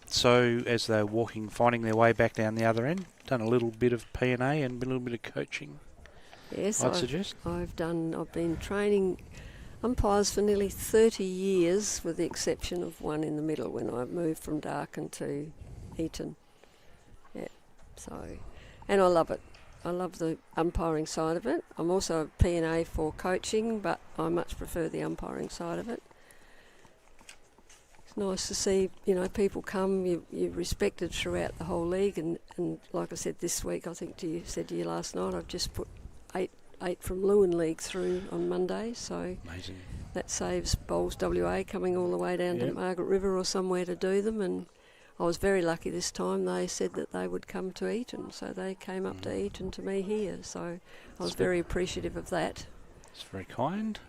So as they're walking, finding their way back down the other end, done a little bit of P&A and a little bit of coaching, Yes, I'd suggest. I've been training umpires for nearly 30 years, with the exception of one in the middle when I moved from Darkin to Eaton. Yeah, and I love it. I love the umpiring side of it. I'm also a P&A for coaching, but I much prefer the umpiring side of it. It's nice to see, people come, you're respected throughout the whole league, and like I said this week, I think said to you last night, I've just put eight from Lewin League through on Monday, so Amazing. that saves Bowls WA coming all the way down to Yep. Margaret River or somewhere to do them, and I was very lucky this time. They said that they would come to Eaton, so they came up to Eaton to me here, so I was very appreciative of that. It's very kind.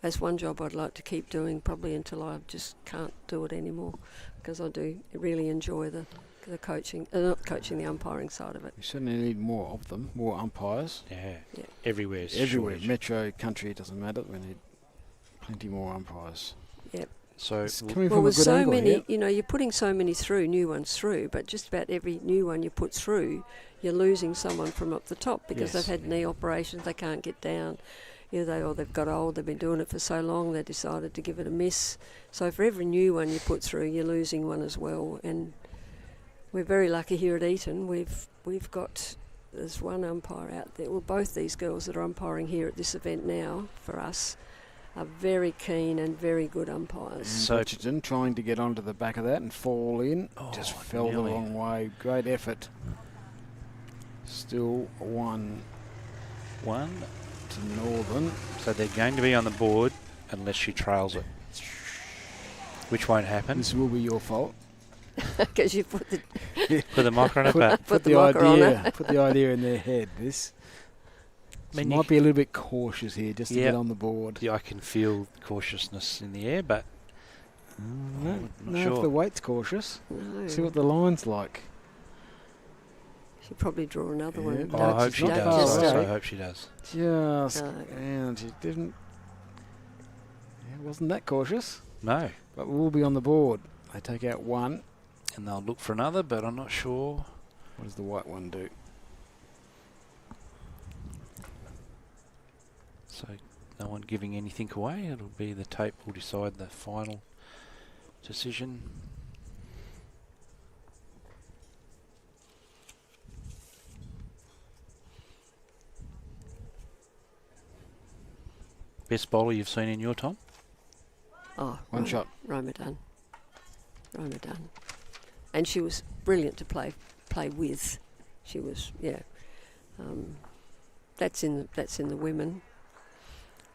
that's one job I'd like to keep doing probably until I just can't do it anymore, because I do really enjoy the coaching, not coaching, the umpiring side of it. We certainly need more of them, more umpires. Yeah. Yeah. Everywhere. Everywhere, Shortage. metro, country, it doesn't matter. We need plenty more umpires. Yep. So It's w- coming Well, from a with good so angle many, here. you're putting so many new ones through, but just about every new one you put through, you're losing someone from up the top because Yes. they've had knee operations, they can't get down. They've got old, they've been doing it for so long, they decided to give it a miss. So for every new one you put through, you're losing one as well. And we're very lucky here at Eaton. We've got, there's one umpire out there. Well, both these girls that are umpiring here at this event now for us are very keen and very good umpires. And So- Richardson trying to get onto the back of that and fall in. Just fell the nearly. wrong way. Great effort. Still 1 one. to Northern. So they're going to be on the board unless she trails it, which won't happen. This will be your fault. Because you put the Put the mic on it, but Put the marker on it. Put the idea in their head. This I mean, might be a little bit cautious here just to Yeah. get on the board. yeah, I can feel cautiousness in the air, but No, I'm not no, sure. if the weight's cautious. no, See what the line's like. she'll probably draw another one. Yeah, Oh, no, I hope she's she not does. far I Just, away. also hope she does. Just No. and she didn't. It wasn't that cautious, No, but we'll be on the board. They take out 1. and they'll look for another, but I'm not sure. What does the white one do? So no one giving anything away. It'll be the tape will decide the final decision. Best bowler you've seen in your time? Oh, One shot. Roma Dunn. And she was brilliant to play with. She was, yeah. That's in the women.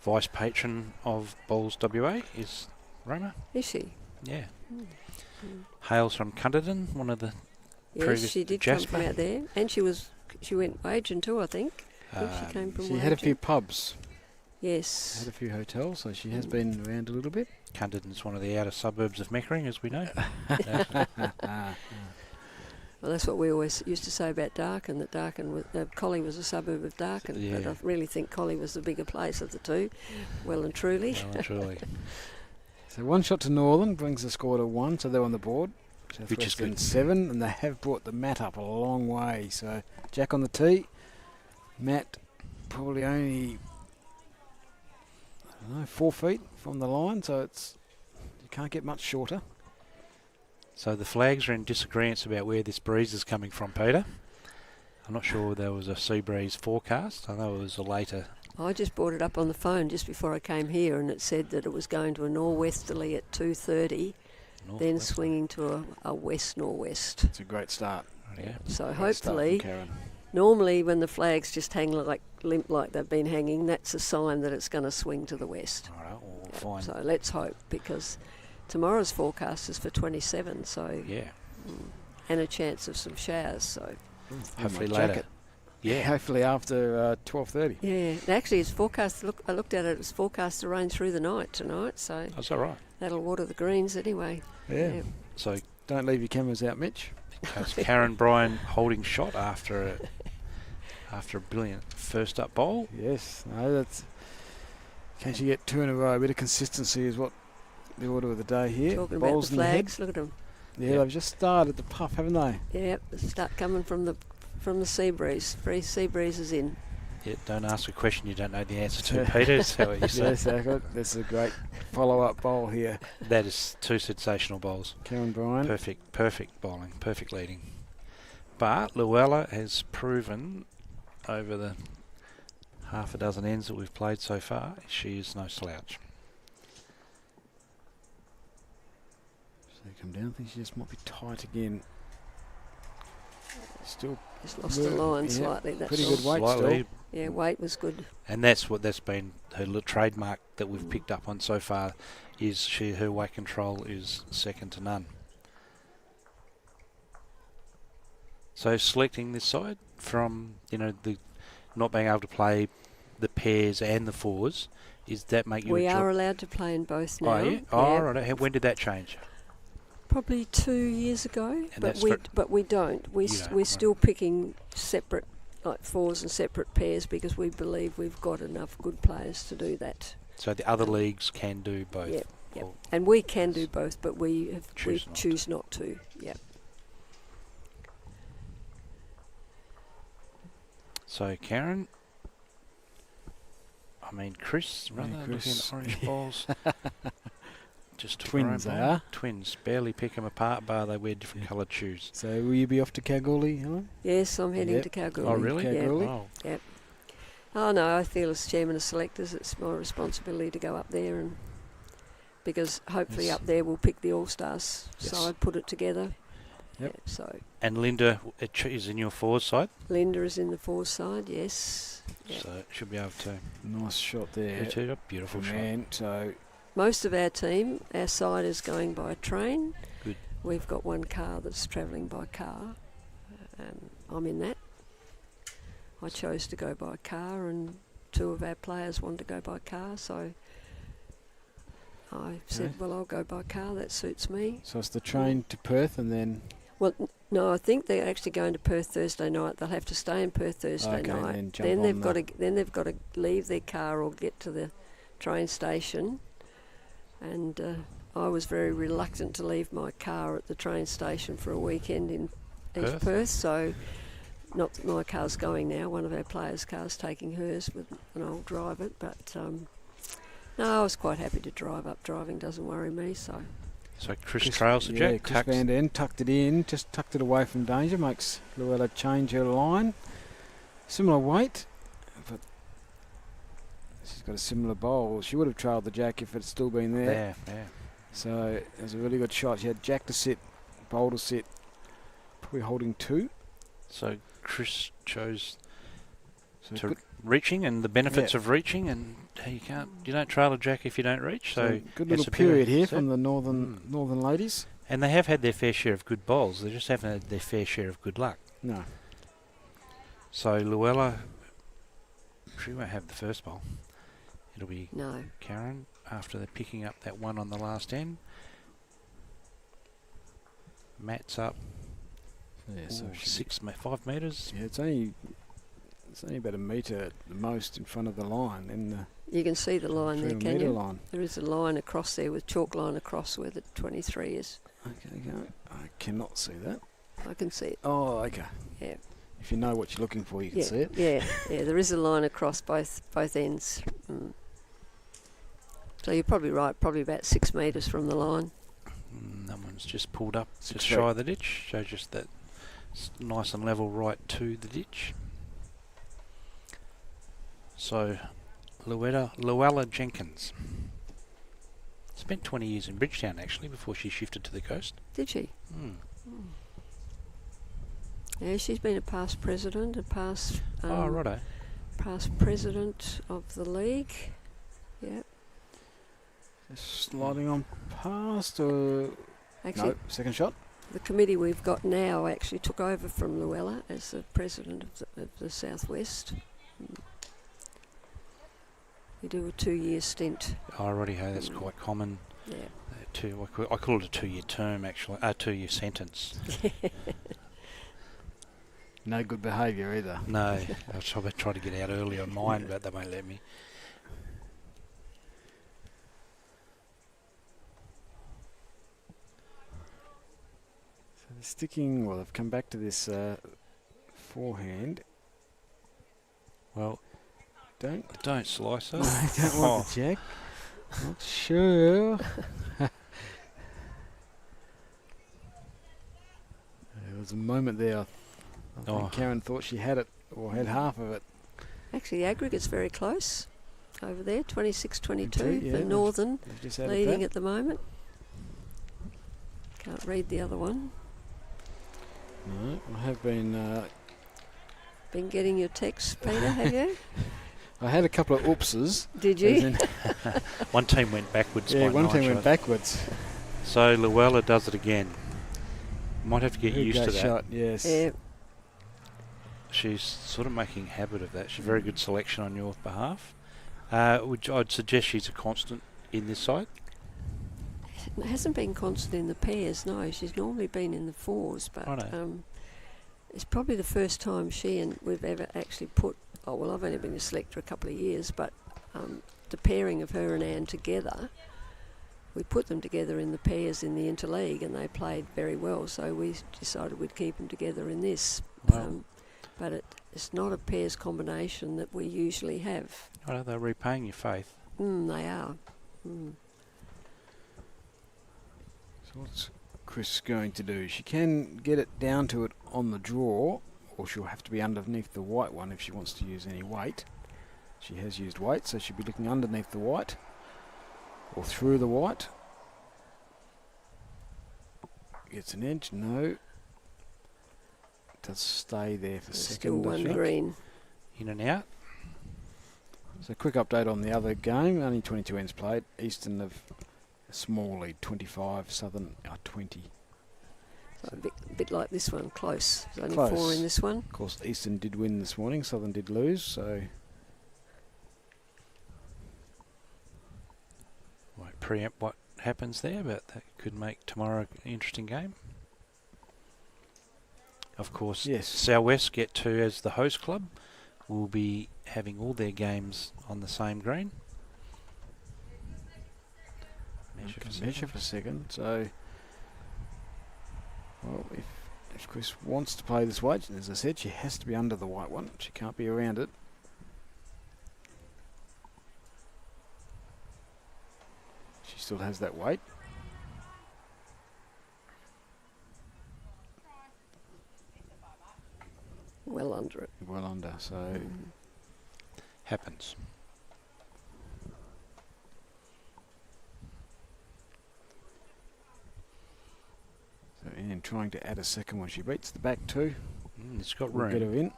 Vice patron of Bowls WA is Roma. Is she? Yeah. Mm. Hails from Cunderton, one of the Yes, Previous she did come from Jasper. out there, and she went Wagen too, I think. I think she came from She had a few Wagen. pubs, Yes. had a few hotels, so she has been around a little bit. Cunderton's one of the outer suburbs of Meckering, as we know. Well, that's what we always used to say about Darkin, that Collie was a suburb of Darkin, but Yeah. I really think Collie was the bigger place of the two, well and truly. Well and truly. So 1 shot to Northern brings the score to 1, so they're on the board. Which is Southwestern good. 7, and they have brought the mat up a long way. So Jack on the tee, Matt probably only, I don't know, 4 feet from the line, so you can't get much shorter. So the flags are in disagreement about where this breeze is coming from, Peter. I'm not sure there was a sea breeze forecast. I know it was a later. I just brought it up on the phone just before I came here, and it said that it was going to a nor'westerly at 2:30, then northwest. swinging to a west-nor'west. It's a great start. Yeah. So Great start from hopefully, Karen. normally when the flags just hang limp like they've been hanging, that's a sign that it's going to swing to the west. All right, well, Yeah, fine. So let's hope, because tomorrow's forecast is for 27, so Yeah, and a chance of some showers. So hopefully my later. jacket. Yeah, Hopefully after 12:30. yeah, actually it's forecast. I looked at it. It's forecast to rain through the night tonight, so that's all right. that'll water the greens anyway. Yeah. So Don't leave your cameras out, Mitch. it's Karen Bryan holding shot after a brilliant first up bowl. Yes. No, that's. Can she get 2 in a row? A bit of consistency is what the order of the day here. Talking about Bowls the in the head. flags, look at them. Yeah, Yep. they've just started the puff, haven't they? Yep, start coming from the sea breeze. Free sea breeze is in. Yeah, don't ask a question you don't know the answer to, Peter. Is that what you say? Yes, this is a great follow-up bowl here. That is 2 sensational bowls. Karen Bryan. Perfect bowling, perfect leading. But Luella has proven over the half a dozen ends that we've played so far, she is no slouch. So they come down. I think she just might be tight again. Still Just lost the line yeah, slightly. That's pretty all. good weight Slightly, still. Yeah, weight was good. and that's been her trademark that we've picked up on so far. Is her weight control is second to none. So selecting this side from the not being able to play the pairs and the fours, Is that make you We a are allowed to play in both now. Oh, yeah? Oh, right. When did that change? Probably 2 years ago, And but that's we don't. You don't, We're right. still picking separate, like fours and separate pairs, because we believe we've got enough good players to do that. So the other leagues can do both? Yep. Or- And we can do both, but we Choose not choose not to. Yep. So, Karen, I mean, Chris, rather, Chris. looking at orange balls. Just took Twins her own they ball. are. Twins. Barely pick them apart, bar they wear different coloured shoes. So will you be off to Kalgoorlie, Helen? Yes, I'm heading Yep. to Kalgoorlie. Oh, really? Yeah. Kalgoorlie? Oh, Oh no, I feel as chairman of selectors, it's my responsibility to go up there, and because hopefully Yes. up there we'll pick the All Stars Yes. side, put it together. Yep. Yeah, so and Linda is in your forward side, Linda is in the fours side, yes. Yep. so she'll be able to Nice shot there. beautiful shot. Man, so Most of our team, our side is going by train. Good. We've got one car that's travelling by car. I'm in that. I chose to go by car, and 2 of our players wanted to go by car, so I said, Okay. well, I'll go by car, that suits me. so it's the train to Perth and then No, I think they're actually going to Perth Thursday night. They'll have to stay in Perth Thursday Okay, night. and then jump Then on they've got to leave their car or get to the train station. And I was very reluctant to leave my car at the train station for a weekend in East Perth. So, not that my car's going now. One of our players' cars taking hers, and I'll drive it. But no, I was quite happy to drive up. Driving doesn't worry me. So. So Chris trails the yeah, jack, Chris tucks. Van Den tucked it in, just tucked it away from danger, makes Luella change her line. Similar weight, but she's got a similar bowl. She would have trailed the jack if it had still been there. Yeah. So it was a really good shot. She had jack to sit, bowl to sit, probably holding 2. So Chris chose So to good, reaching and the benefits Yeah. of reaching, and you don't trail a jack if you don't reach. So good it's little a period here set. from the northern ladies. And they have had their fair share of good bowls. They just haven't had their fair share of good luck. No, So Luella, she won't have the first bowl. It'll be No. Karen after they're picking up that one on the last end. Matt's up. yeah, so Ooh, 5 metres. yeah, it's only about a metre at the most in front of the line, in the You can see the line there, 3 can metre you? line. There is a line across there with chalk line across where the 23 is. Okay, go. I cannot see that. I can see it. Oh, okay. Yeah. If you know what you're looking for, you can Yeah, see it. yeah. There is a line across both ends. So you're probably right. Probably about 6 metres from the line. That one's just pulled up 6 just feet. shy of the ditch. So just that nice and level right to the ditch. So Luella Jenkins spent 20 years in Bridgetown actually before she shifted to the coast. Did she? Mm. Yeah, she's been a past president, past Righto. past president of the league. Yeah. Just sliding on past, or Actually, no, second shot. the committee we've got now actually took over from Luella as the president of the Southwest. We do a 2-year stint. Already, hey, that's quite common. Yeah. I call it a 2-year term actually, a 2-year sentence. No good behaviour either. No, I tried to get out early on mine, but they won't let me. So they're sticking. Well, they've come back to this forehand. Well, Don't slice her. No, I don't want the jack. Not sure. There was a moment there. I think Karen thought she had it, or had half of it. Actually, the aggregate's very close over there, 26-22 Indeed, yeah. for Northern, They've just added leading that. at the moment. Can't read the other one. No, I have been. Been getting your texts, Peter, have you? I had a couple of oopses. Did as you? in- One team went backwards. yeah, by one 9 team went shots. backwards. So Luella does it again. Might have to get Very used to great that. shot, yes. Yeah. She's sort of making habit of that. She's a very good selection on your behalf. Which I'd suggest she's a constant in this side. It hasn't been constant in the pairs, no. She's normally been in the fours, but it's probably the first time we've ever actually put. Oh well, I've only been a selector a couple of years, but the pairing of her and Anne together, we put them together in the pairs in the interleague, and they played very well. So we decided we'd keep them together in this. Wow. But it's not a pairs combination that we usually have. Oh, they're repaying your faith. They are. So what's Chris going to do? She can get it down to it on the draw, or she'll have to be underneath the white one if she wants to use any weight. She has used weight, so she'll be looking underneath the white, or through the white. Gets an edge, no. Does stay there for a second. Still one green. In and out. So quick update on the other game. Only 22 ends played. Easton have a small lead, 25. Southern are 20. So a bit like this one, close. There's only Close. 4 in this one. Of course, Easton did win this morning. Southern did lose. So Won't preempt what happens there, but that could make tomorrow an interesting game. Of course, yes, Southwest get to, as the host club, will be having all their games on the same green. Measure for a second. So, well, if Chris wants to play this weight, as I said, she has to be under the white one. She can't be around it. She still has that weight. Well under it. Well under, so Happens. Anne trying to add a second one. She beats the back two. It's got We'll get room. her in.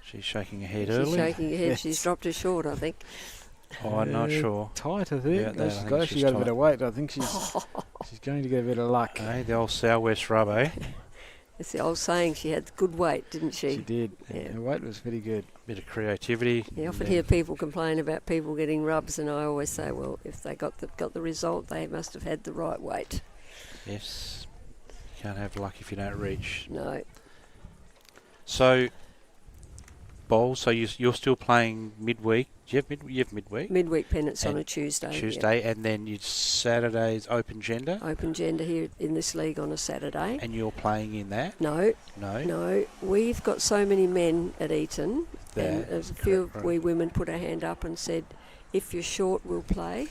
She's shaking her head She's early. shaking her head. Yes. She's dropped her short, I think. Oh, I'm not sure. Tight, I think. Yeah, that, I She's think got she's actually got a tight. bit of weight. I think she's going to get a bit of luck. Hey, the old Southwest rub, eh? It's the old saying, she had good weight, didn't she? She did. Yeah. Her weight was pretty good. Bit of creativity. You often hear people complain about people getting rubs, and I always say, well, if they got the result, they must have had the right weight. Yes. You can't have luck if you don't reach. No. So, Bowl, so you're still playing midweek. Do you have midweek? Midweek pennants on And a Tuesday. Tuesday, and then you Saturday's open gender. Open gender here in this league on a Saturday. And you're playing in that? No. No. No. We've got so many men at Eaton, and there's a few of we women put our hand up and said, if you're short, we'll play,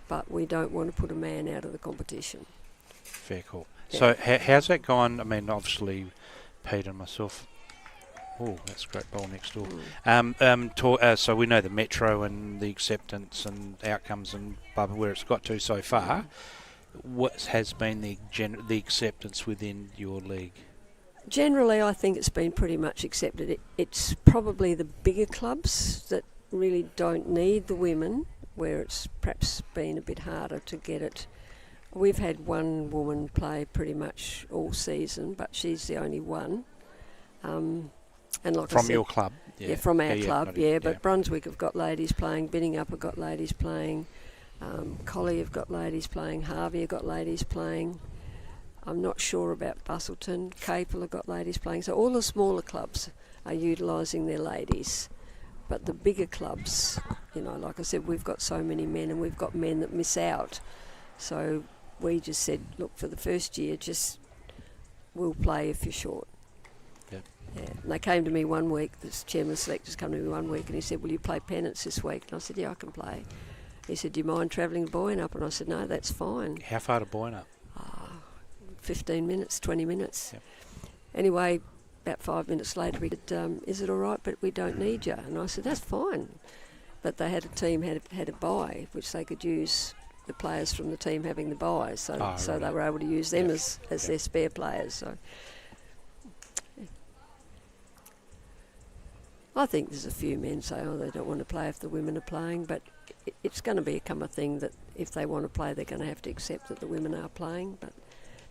but we don't want to put a man out of the competition. Fair call. Yeah. So how's that gone? I mean, obviously, Pete and myself. Oh, that's a great bowl next door. So we know the metro and the acceptance and outcomes and where it's got to so far. What has been the acceptance within your league? Generally, I think it's been pretty much accepted. It's probably the bigger clubs that really don't need the women, where it's perhaps been a bit harder to get it. We've had one woman play pretty much all season, but she's the only one. And like From I said, your club? Yeah, from our club, but yeah. Brunswick have got ladies playing, Binningup have got ladies playing, Collie have got ladies playing, Harvey have got ladies playing. I'm not sure about Bustleton, Capel have got ladies playing. So all the smaller clubs are utilising their ladies. But the bigger clubs, like I said, we've got so many men and we've got men that miss out. So we just said, look, for the first year, we'll play if you're short. Yep. Yeah. And they came to me one week, this chairman of selectors came to me one week and he said, will you play pennants this week? And I said, yeah, I can play. He said, do you mind travelling to Boyne-up? And I said, no, that's fine. How far to Boyne-up? 15 minutes, 20 minutes. Yep. Anyway, about 5 minutes later, he said, is it all right, but we don't need you? And I said, that's fine. But they had a team had a bye, which they could use the players from the team having the bye. So right. they were able to use them as their spare players. So I think there's a few men say, they don't want to play if the women are playing, but it's going to become a thing that if they want to play, they're going to have to accept that the women are playing. But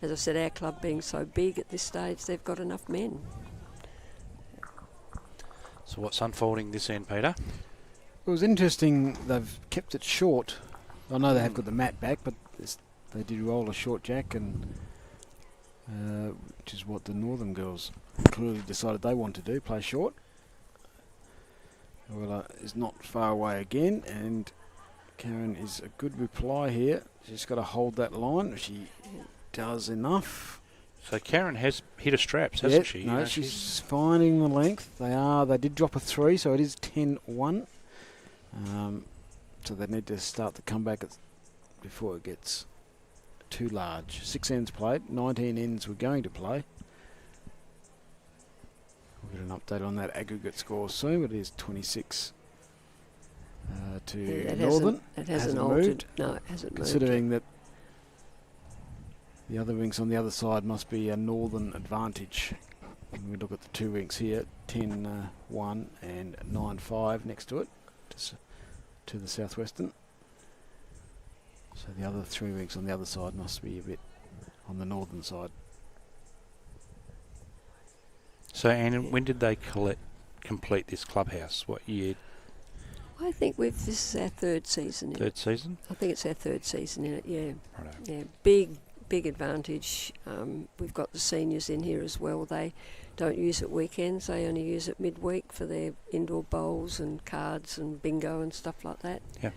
as I said, our club being so big at this stage, they've got enough men. So what's unfolding this end, Peter? It was interesting. They've kept it short. I know they have got the mat back, but they did roll a short jack, and which is what the Northern girls clearly decided they want to do, play short. Well, is not far away again, and Karen is a good reply here. She's got to hold that line. She does enough. So Karen has hit her straps, hasn't she? No, she's finding the length. They did drop a 3, so it is 10-1. So they need to start the comeback before it gets too large. 6 ends played, 19 ends we're going to play. We'll get an update on that aggregate score soon, but it is 26 to Northern. It hasn't altered. No, it hasn't moved. Considering that the other rinks on the other side must be a Northern advantage. When we look at the 2 rinks here, 10-1 and 9-5 next to it, to the Southwestern. So the other 3 rinks on the other side must be a bit on the Northern side. So, Anne, when did they complete this clubhouse? What year? I think this is our 3rd season. Third season? I think it's our 3rd season in it. Yeah. Righto. Yeah. Big advantage. We've got the seniors in here as well. They don't use it weekends. They only use it midweek for their indoor bowls and cards and bingo and stuff like that. Yeah.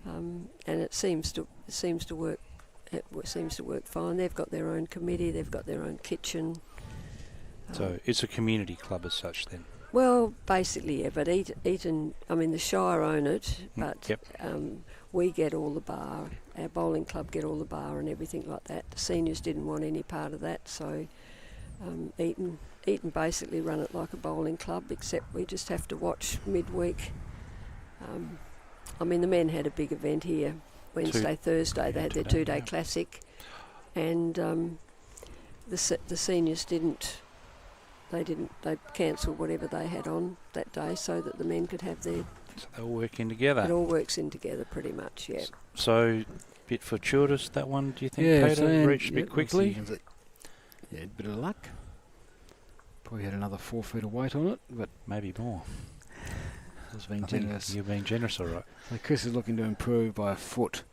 And it seems to work. It seems to work fine. They've got their own committee. They've got their own kitchen. So it's a community club as such then? Well, basically, yeah. But Eaton, I mean, the Shire own it, but Yep. we get all the bar. Our bowling club get all the bar and everything like that. The seniors didn't want any part of that, so Eaton basically run it like a bowling club, except we just have to watch midweek. I mean, the men had a big event here Wednesday, Thursday. They had their 2-day classic, and the seniors didn't. They cancelled whatever they had on that day so that the men could have their. So they all work in together. It all works in together pretty much, yeah. So, bit fortuitous that one, do you think, Yeah, Peter? Reached a bit quickly? Yeah, a bit of luck. Probably had another 4 feet of weight on it, but Maybe more. I was being I think generous. you're being generous, all right. So Chris is looking to improve by a foot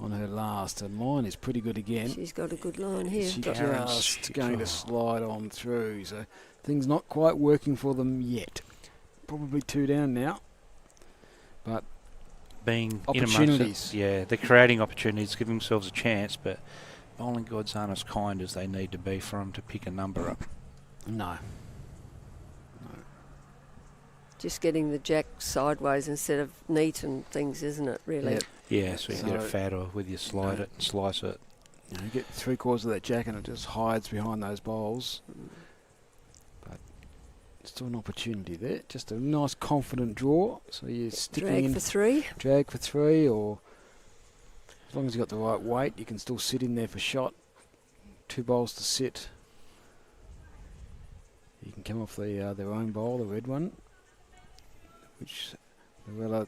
on her last. Her line is pretty good again. She's got a good line here. She's Karen's just going to slide on through. So things not quite working for them yet. Probably 2 down now. But Being opportunities. In amongst it, they're creating opportunities, giving themselves a chance, but bowling gods aren't as kind as they need to be for them to pick a number up. no. Just getting the jack sideways instead of neat and things, isn't it, really? Yep. Yeah, so you get it So- fatter with you slide it and slice it. You get 3/4 of that jack and it just hides behind those bowls. But still an opportunity there. Just a nice confident draw. So you're sticking Drag in. for 3. Drag for 3, or as long as you've got the right weight, you can still sit in there for shot. 2 bowls to sit. You can come off their own bowl, the red one, which Luella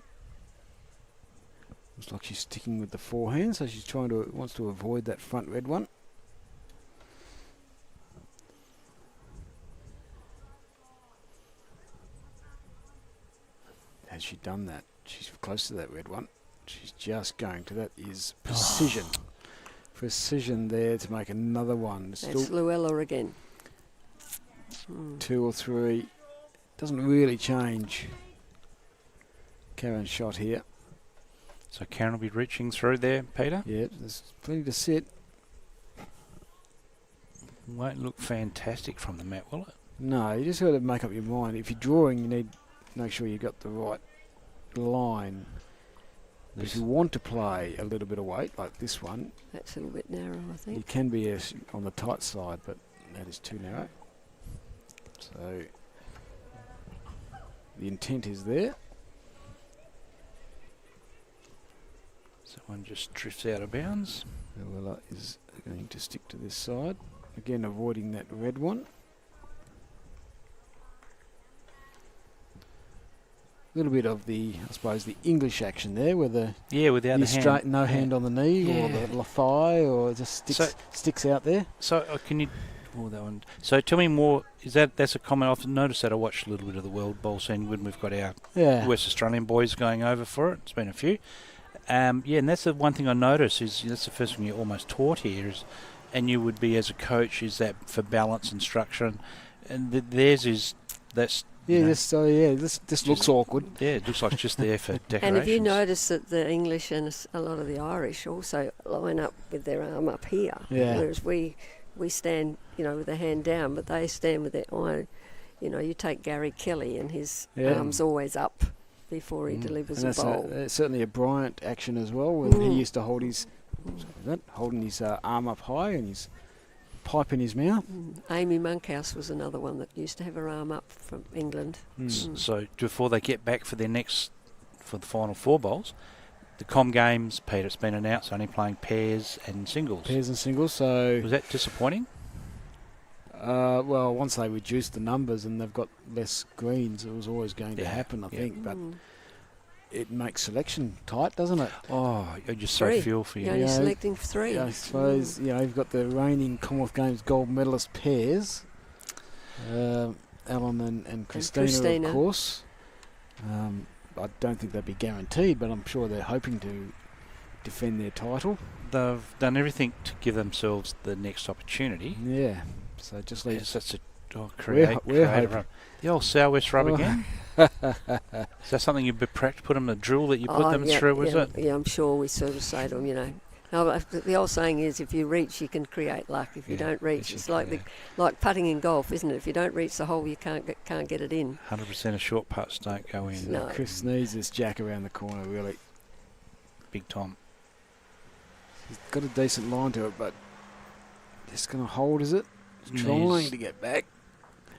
looks like she's sticking with the forehand, so she's wants to avoid that front red one. Has she done that? She's close to that red one. She's just going to that. Is precision. Precision there to make another one. That's Still Luella again. 2 or 3. Doesn't really change Karen's shot here. So Karen will be reaching through there, Peter. Yeah, there's plenty to sit. Won't look fantastic from the mat, will it? No, you just got to make up your mind. If you're drawing, you need to make sure you've got the right line. But if you want to play a little bit of weight, like this one, That's a little bit narrow, I you think. can be on the tight side, but that is too narrow. So the intent is there. So one just drifts out of bounds. Luella is going to stick to this side. Again, avoiding that red one. A little bit of the, I suppose, the English action there, where the Without you the hand. straight, no hand on the knee, or Yeah. the thigh, or it just sticks out there. So Oh, that one. So tell me more. That's a comment I've noticed that I watched a little bit of the World Bowl scene when we've got our West Australian boys going over for it. It's been a few. And that's the one thing I noticed is that's the first thing you're almost taught here is, and you would be as a coach is that for balance and structure, and theirs is that's. This looks awkward. Yeah, it looks like it's just there for decorations. And have you noticed that the English and a lot of the Irish also line up with their arm up here, whereas we stand, with a hand down, but they stand with their eye. You take Gary Kelly and his arm's always up before he delivers a bowl. That's certainly a Bryant action as well, when he used to hold his holding his arm up high and his pipe in his mouth. Amy Monkhouse was another one that used to have her arm up from England. So before they get back for the final 4 bowls, the Com Games, Peter, it's been announced only playing pairs and singles. So was that disappointing? Well, once they reduced the numbers and they've got less greens, it was always going to happen, I think. But it makes selection tight, doesn't it? Oh, I just so feel for you. You're selecting 3. I suppose you've got the reigning Commonwealth Games gold medalist pairs, Alan and Christina, of course. I don't think they'd be guaranteed, but I'm sure they're hoping to defend their title. They've done everything to give themselves the next opportunity. Yeah, so just leaves. That's we're hoping. The old Southwest rub again. Is that something you put them the drill that you put them through? Was it? Yeah, I'm sure we sort of say to them, No, the old saying is, if you reach, you can create luck. If you don't reach, it's like putting in golf, isn't it? If you don't reach the hole, you can't get it in. 100% of short putts don't go in. No. Chris needs this jack around the corner, really. Big Tom. He's got a decent line to it, but just going to hold, is it? He's trying to get back.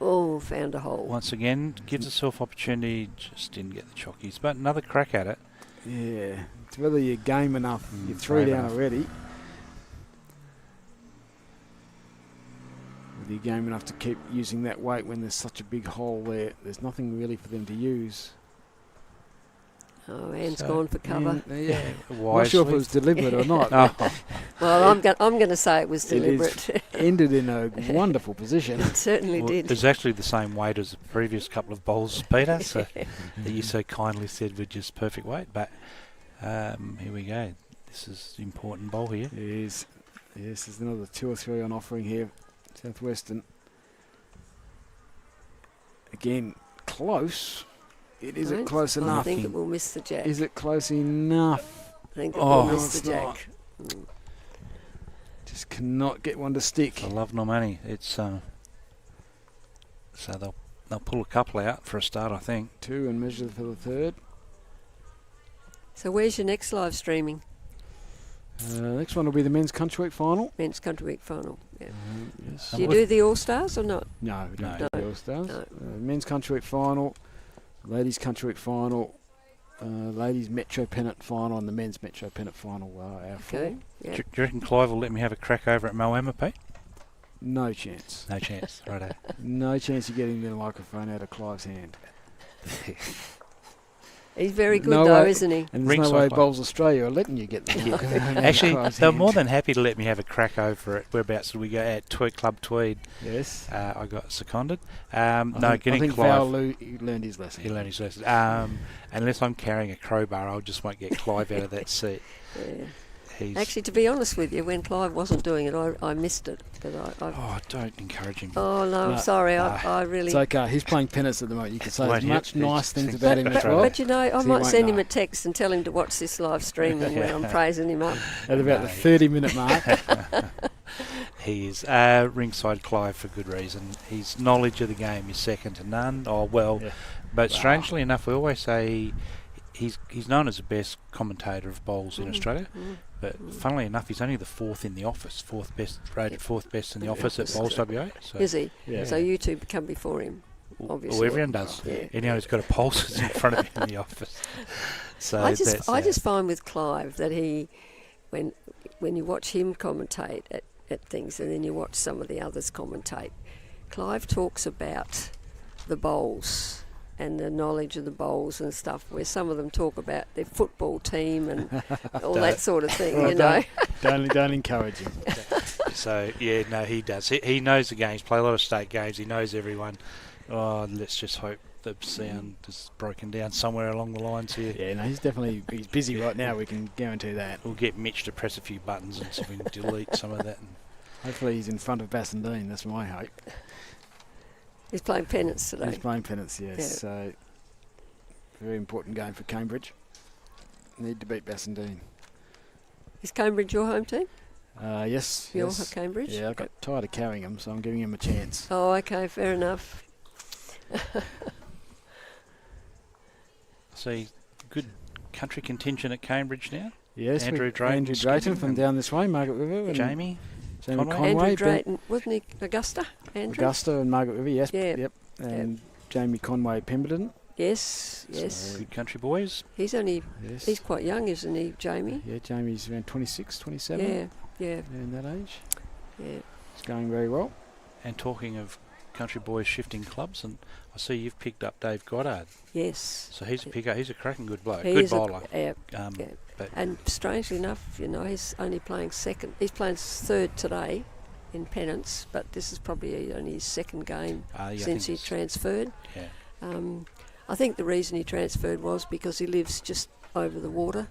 Oh, found a hole. Once again, gives herself opportunity, just didn't get the chockies. But another crack at it. Yeah, it's whether you're game enough. You're 3 down already. Whether you're game enough to keep using that weight when there's such a big hole there. There's nothing really for them to use. Oh, Anne's gone for cover. Not sure if it was deliberate or not. Well, I'm going to say it was deliberate. It ended in a wonderful position. It certainly did. It's actually the same weight as the previous couple of bowls, Peter, so that you so kindly said were just perfect weight. But here we go. This is an important bowl here. It is. Yes, there's another 2 or 3 on offering here. Southwestern. Again, close. Is it close enough? I think it will miss the jack. Is it close enough? I think it will miss the jack. Just cannot get one to stick. For love nor money. It's so they'll pull a couple out for a start, I think. 2 and measure for the 3rd. So where's your next live streaming? Next one will be the men's country week final. Men's country week final. Yeah. Yes. Do you do the All Stars or not? No, we don't do the All Stars. No. Men's country week final. Ladies' country week final, ladies' Metro Pennant final, and the men's Metro Pennant final our 4. Yeah. Do you reckon Clive will let me have a crack over at Moama, Pete? No chance. No chance, righto. No chance of getting the microphone out of Clive's hand. He's very good though, isn't he? And there's no way Bowls Australia are letting you get the microphone. Actually, they're more than happy to let me have a crack over it. Whereabouts did we go at Club Tweed? Yes. I got seconded. I think Clive. learned his lesson. He learned his lesson. Unless I'm carrying a crowbar, I just won't get Clive out of that seat. Yeah. Actually, to be honest with you, when Clive wasn't doing it, I missed it. Don't encourage him. Oh, no, I'm sorry. I really... It's okay. He's playing pennants at the moment. You can say as much nice things but, about him as well. But, I might send him a text and tell him to watch this live streaming when I'm praising him up. At about the 30-minute mark. He is ringside Clive for good reason. His knowledge of the game is second to none. But strangely enough, we always say he's known as the best commentator of bowls in Australia. But funnily enough, he's only the 4th in the office, rated 4th best in the office at Bowls WA. So is he? Yeah. So you two come before him, obviously. Well, everyone does. Yeah. Anyone who's got a pulse is in front of him in the office. So I just find with Clive that he, when you watch him commentate at things and then you watch some of the others commentate, Clive talks about the bowls and the knowledge of the bowls and stuff, where some of them talk about their football team and all that sort of thing, Don't encourage him. So, yeah, no, he does. He knows the games, play a lot of state games. He knows everyone. Oh, let's just hope the sound is broken down somewhere along the lines here. Yeah, no, he's busy right now, we can guarantee that. We'll get Mitch to press a few buttons and see if we can delete some of that. Hopefully he's in front of Bassendean, that's my hope. He's playing pennants today. He's playing pennants, yes. Yeah. So, very important game for Cambridge. Need to beat Bassendean. Is Cambridge your home team? Yes. You're yes. Cambridge? Yeah, I got tired of carrying him, so I'm giving him a chance. Oh, okay, fair enough. See, good country contingent at Cambridge now. Yes, Andrew Drayton, Andrew Drayton from down this way, Margaret River. And Jamie Conway. Andrew Drayton, wasn't he Augusta? Andrew? Augusta and Margaret River, yes. Yeah. Yep. And Jamie Conway Pemberton. Yes, yes. So- good country boys. He's Yes. he's quite young, isn't he, Jamie? Yeah, Jamie's around 26, 27. Yeah, yeah, In that age. yeah. It's going very well. And talking of country boys shifting clubs, and I see you've picked up Dave Goddard. Yes. So he's a picker. He's a cracking good bloke. He Good is bowler. yeah. But And strangely enough, he's only playing second. He's playing third today in pennants, but this is probably only his second game yeah, I since think he transferred. Yeah. I think the reason he transferred was because he lives just over the water.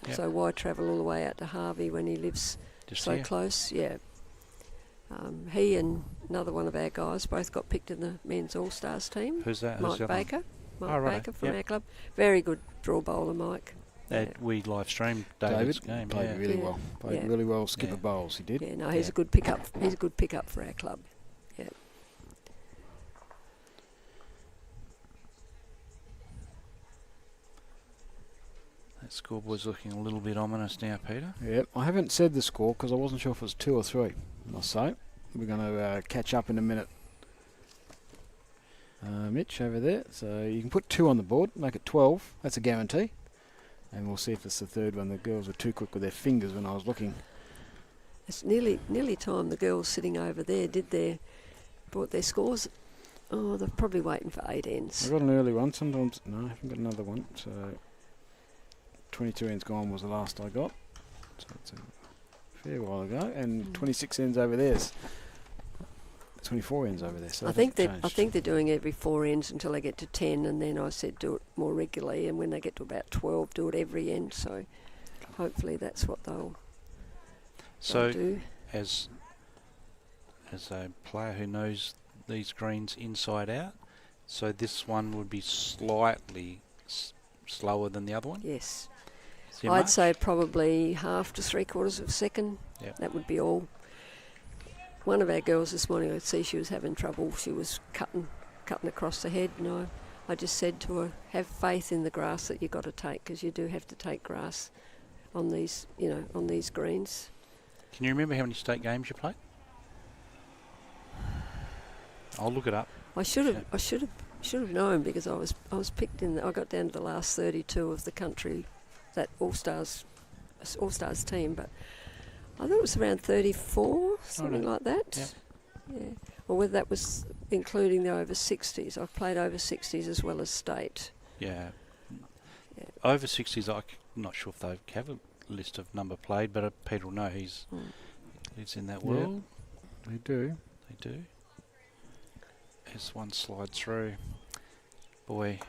Yep. So why travel all the way out to Harvey when he lives Just so here. close? Yeah. He and another one of our guys both got picked in the men's All-Stars team. Who's that? Who's Mike the other one? Baker. Mike Oh, right. Baker from Yep. our club. Very good draw bowler, Mike. We live streamed David's game. played Yeah. really Yeah. well. Played Yeah. really well. Skipper Yeah. bowls, he did. Yeah, no, he's Yeah. a good pickup. He's a good pickup for our club. Yeah. That scoreboard's looking a little bit ominous now, Peter. Yep. I haven't said the score because I wasn't sure if it was 2 or 3. I'll say. We're going to catch up in a minute. Mitch over there. So you can put 2 on the board, make it 12. That's a guarantee. And we'll see if it's the third one. The girls were too quick with their fingers when I was looking. It's nearly time the girls sitting over there brought their scores. Oh, they're probably waiting for 8 ends. I got an early one. Sometimes, no, I haven't got another one. So 22 ends gone was the last I got. So it's a fair while ago. And 26 ends over there. 24 ends over there. So I think they're doing every 4 ends until they get to 10, and then I said do it more regularly, and when they get to about 12, do it every end. So hopefully that's what they'll do. As a player who knows these greens inside out, so this one would be slightly slower than the other one? Yes. Is there I'd much? say probably half to 3/4 of a second. Yep. That would be all. One of our girls this morning, I could see she was having trouble. She was cutting across the head, and I just said to her, have faith in the grass that you've got to take, because you do have to take grass on these, on these greens. Can you remember how many state games you played? I'll look it up. I should have known, because I was picked in. I got down to the last 32 of the country, that All-Stars team, but I thought it was around 34, something like that. Yep. Yeah. Or whether that was including the over 60s. I've played over 60s as well as state. Yeah. Yeah. Over 60s, I'm not sure if they have a list of number played, but Peter will know he's in that Yeah. world. They do. They do. As one slide through. Boy.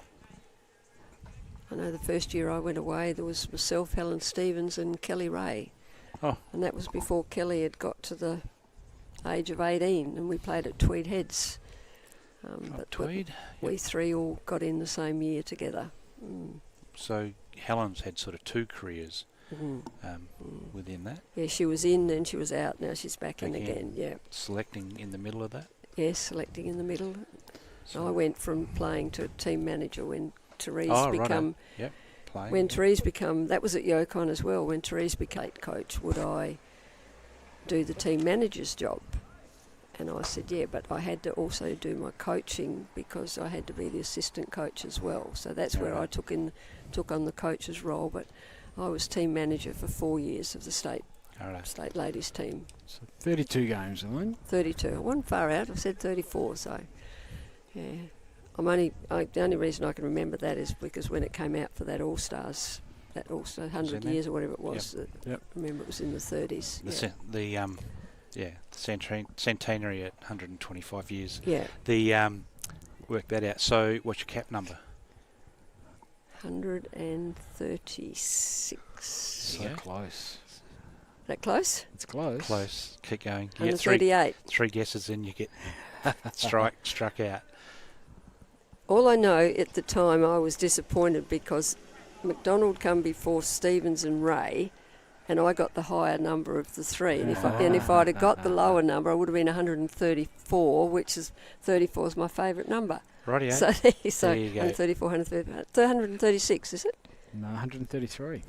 I know the first year I went away, there was myself, Helen Stevens and Kelly Ray. Oh. And that was before Kelly had got to the age of 18, and we played at Tweed Heads. But Tweed. we three all got in the same year together. So Helen's had sort of 2 careers within that. Yeah, she was in, then she was out, now she's back in Back in. again. Yeah. Selecting in the middle of that. Yes, selecting in the middle. So I went from playing to team manager when Therese playing. When Therese that was at Yukon as well. When Therese became coach, would I do the team manager's job? And I said, yeah, but I had to also do my coaching, because I had to be the assistant coach as well. So that's where I took on the coach's role. But I was team manager for 4 years of the state ladies team. So 32 games, Elaine. 32. I wasn't far out. I said 34. So, yeah. The only reason I can remember that is because when it came out for that All-Stars, 100 years or whatever it was, Yep. I remember it was in the 30s. The Yeah, centenary at 125 years. Yeah, The work that out. So, what's your cap number? 136. So Yeah. close. That close? It's close. Close. Keep going. You get 138. three guesses, and you get struck out. All I know at the time, I was disappointed because McDonald come before Stevens and Ray, and I got the higher number of the three. And if I'd have got the lower number, I would have been 134, which is 34 is my favourite number. Rightio. So There you go. 134, 136, is it? No, 133.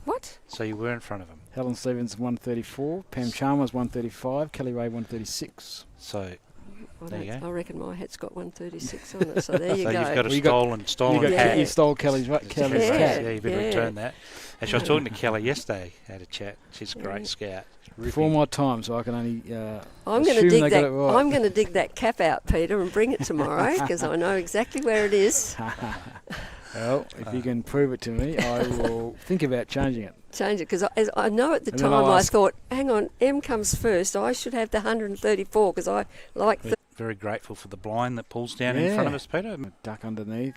What? So you were in front of him. Helen Stevens 134. Pam Chalmers 135. Kelly Ray 136. So there you go. I reckon my hat's got 136 on it, so there you so go. you've got a You stolen you, hat. you stole Kelly's Yeah, cat. you better return that. And she was talking to Kelly yesterday. Had a chat. She's a great scout. Before my time, so I can only I'm going to assume dig they got it right. I'm going to dig that cap out, Peter, and bring it tomorrow because I know exactly where it is. Well, if you can prove it to me, I will think about changing it. Change it because I know at the And then time I'll I ask- thought, hang on, M comes first. I should have the 134 because I like the. Very grateful for the blind that pulls down in front of Yeah. us, Peter. A duck underneath.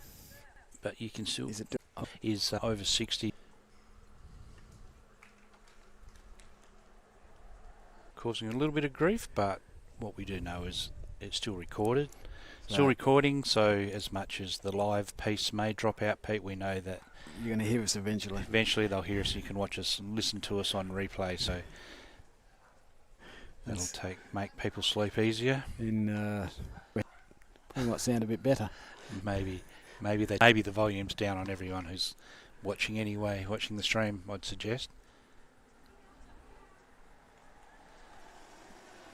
But you can still Is it? is over 60. Causing a little bit of grief, but what we do know is it's still recorded. Still Right. recording, so as much as the live piece may drop out, Pete, we know that You're going to hear us eventually. eventually they'll hear us. You can watch us and listen to us on replay, so that'll That's- make people sleep easier. It might sound a bit better. Maybe the volume's down on everyone who's watching anyway, watching the stream, I'd suggest.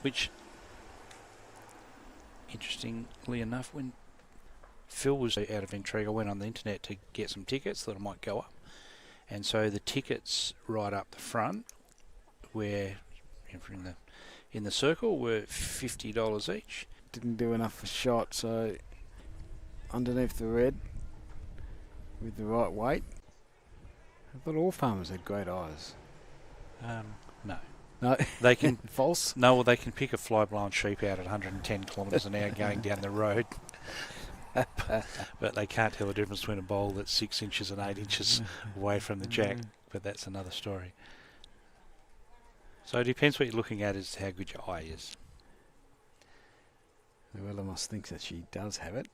Which, interestingly enough, when Phil was out of intrigue, I went on the internet to get some tickets that I might go up. And so the tickets right up the front, where in the circle, were $50 each. Didn't do enough for shot, so underneath the red with the right weight. I thought all farmers had great eyes. No. No, They can false. No, well, they can pick a fly-blown sheep out at 110 kilometres an hour going down the road. But they can't tell the difference between a bowl that's 6 inches and 8 inches away from the jack. But that's another story. So it depends what you're looking at as to how good your eye is. Luella must think that she does have it.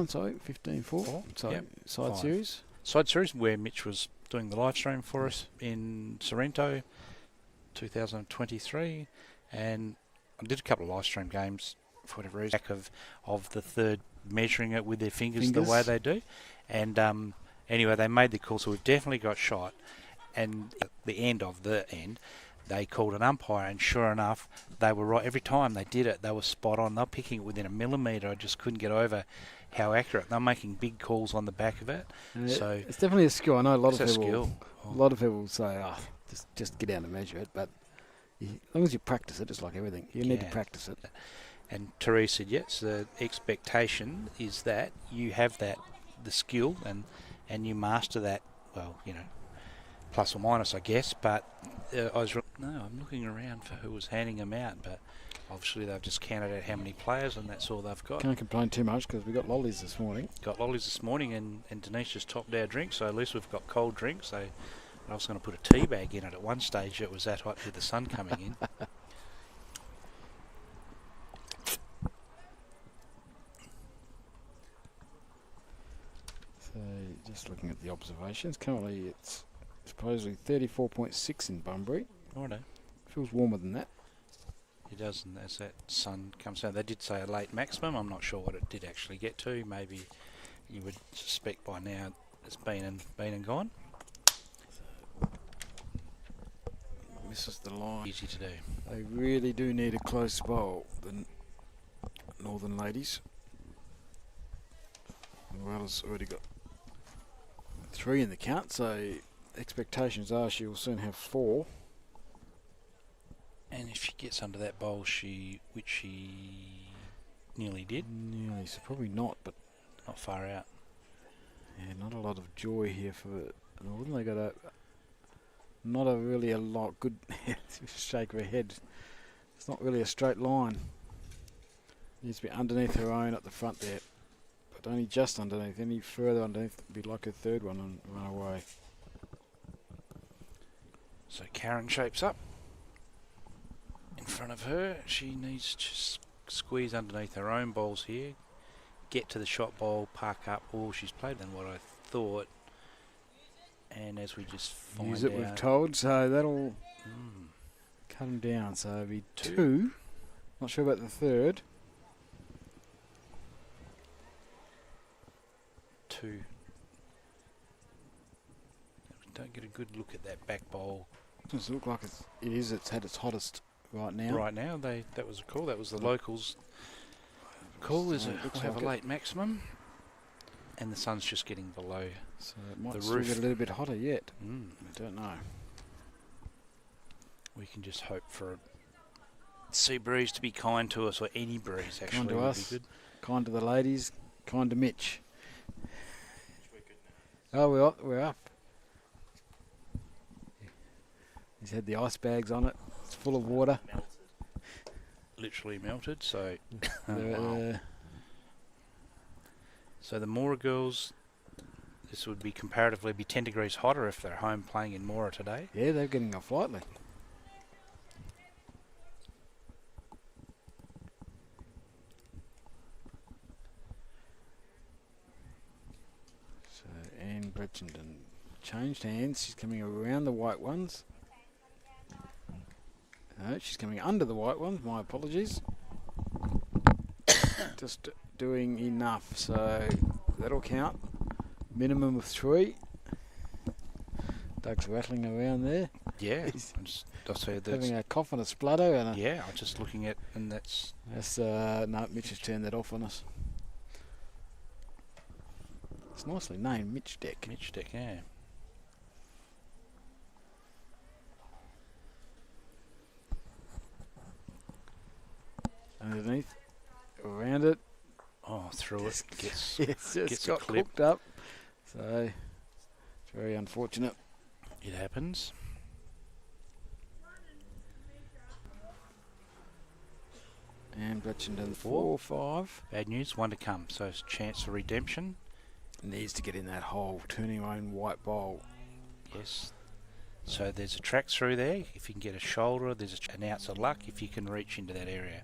So 15-4. So Yep. side 5. series. Side series where Mitch was doing the live stream for us in Sorrento 2023, and I did a couple of live stream games for whatever reason, back of the third measuring it with their fingers the way they do, and anyway they made the call, so we've definitely got shot. And at the end they called an umpire, and sure enough they were right every time they did it. They were spot on. They're picking it within a millimetre. I just couldn't get over how accurate. They're making big calls on the back of it. So it's definitely a skill. I know a lot it's of a people. skill. A lot of people say, "Oh, just get down and measure it." But as long as you practice it, just like everything, you need to Yeah. practice it. And Therese said, yes, the expectation is that you have the skill and you master that, well, plus or minus, I guess. But I'm looking around for who was handing them out, but obviously they've just counted out how many players, and that's all they've got. Can't complain too much because we got lollies this morning. Got lollies this morning, and Denise just topped our drink, so at least we've got cold drinks. So I was going to put a tea bag in it at one stage. It was that hot with the sun coming in. So just looking at the observations, currently it's supposedly 34.6 in Bunbury. Righto. Feels warmer than that. It does, and as that sun comes down, they did say a late maximum. I'm not sure what it did actually get to. Maybe you would suspect by now it's been and gone. Misses the line. Easy to do. They really do need a close bowl, the Northern ladies. Luella's already got 3 in the count, so expectations are she will soon have 4. And if she gets under that bowl, which she nearly did, Nearly, so probably not, but not far out. yeah, not a lot of joy here for Northern. They got not a really a lot good shake of her head. It's not really a straight line. Needs to be underneath her own at the front there, but only just underneath. Any further underneath would be like her third one and run away. So Karen shapes up in front of her. She needs to squeeze underneath her own bowls here, get to the shot bowl, park up. Oh, she's played than what I thought. And as we just find Use it, out, we've told, so that'll cut him down. So it'll be two. Not sure about the third. Two. We don't get a good look at that back bowl. Doesn't look like it's had its hottest right now. Right now, that was a call. That was the locals' call. So We'll have a late maximum, and the sun's just getting below So it might the still roof. get a little bit hotter yet. Mm. I don't know. We can just hope for a sea breeze to be kind to us, or any breeze actually Kind to would us. be good. Kind to the ladies, kind to Mitch. Oh, we're up. He's had the ice bags on it. It's full of water. Literally melted. So, They're, so the Moora girls, this would be comparatively 10 degrees hotter if they're home playing in Moora today. yeah, they're getting off lightly. So Anne Bretchenden changed hands. She's coming around the white ones. No, she's coming under the white ones. My apologies. Just doing enough, so that'll count. Minimum of 3. Doug's rattling around there. Yeah, He's I'll say that's. having a cough and a splutter. And Yeah, I'm just looking at, and that's. no, Mitch has turned that off on us. It's nicely named, Mitch Deck. Mitch Deck, yeah. Underneath, around it. Oh, through it. Gets Yes, gets it's a got clip. cooked up. So, it's very unfortunate. It happens. And Bletchendon 4-5. Bad news, one to come. So it's a chance for redemption. Needs to get in that hole, turning her own white bowl. Yes. So there's a track through there. If you can get a shoulder, there's an ounce of luck if you can reach into that area.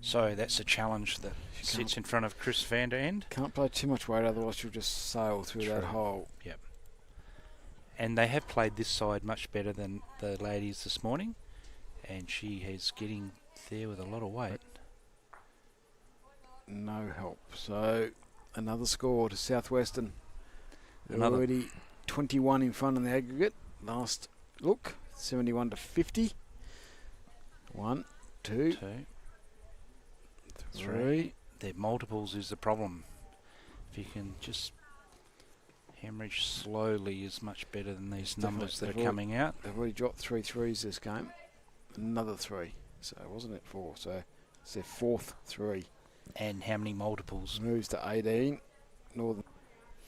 So that's a challenge that sits in front of Chris van der End. Can't play too much weight, otherwise she'll just sail through that True. hole. Yep. And they have played this side much better than the ladies this morning. And she is getting there with a lot of weight. No help. So, another score to Southwestern. They're Another. already 21 in front on the aggregate. Last look, 71 to 50. 1, 2, Two. 3. Their multiples is the problem. If you can just hemorrhage slowly is much better than these Definitely. numbers that They've are all- coming out. They've already dropped 3 threes this game. Another 3. So, wasn't it 4? So, it's their 4th 3. And how many multiples? Moves to 18. Northern.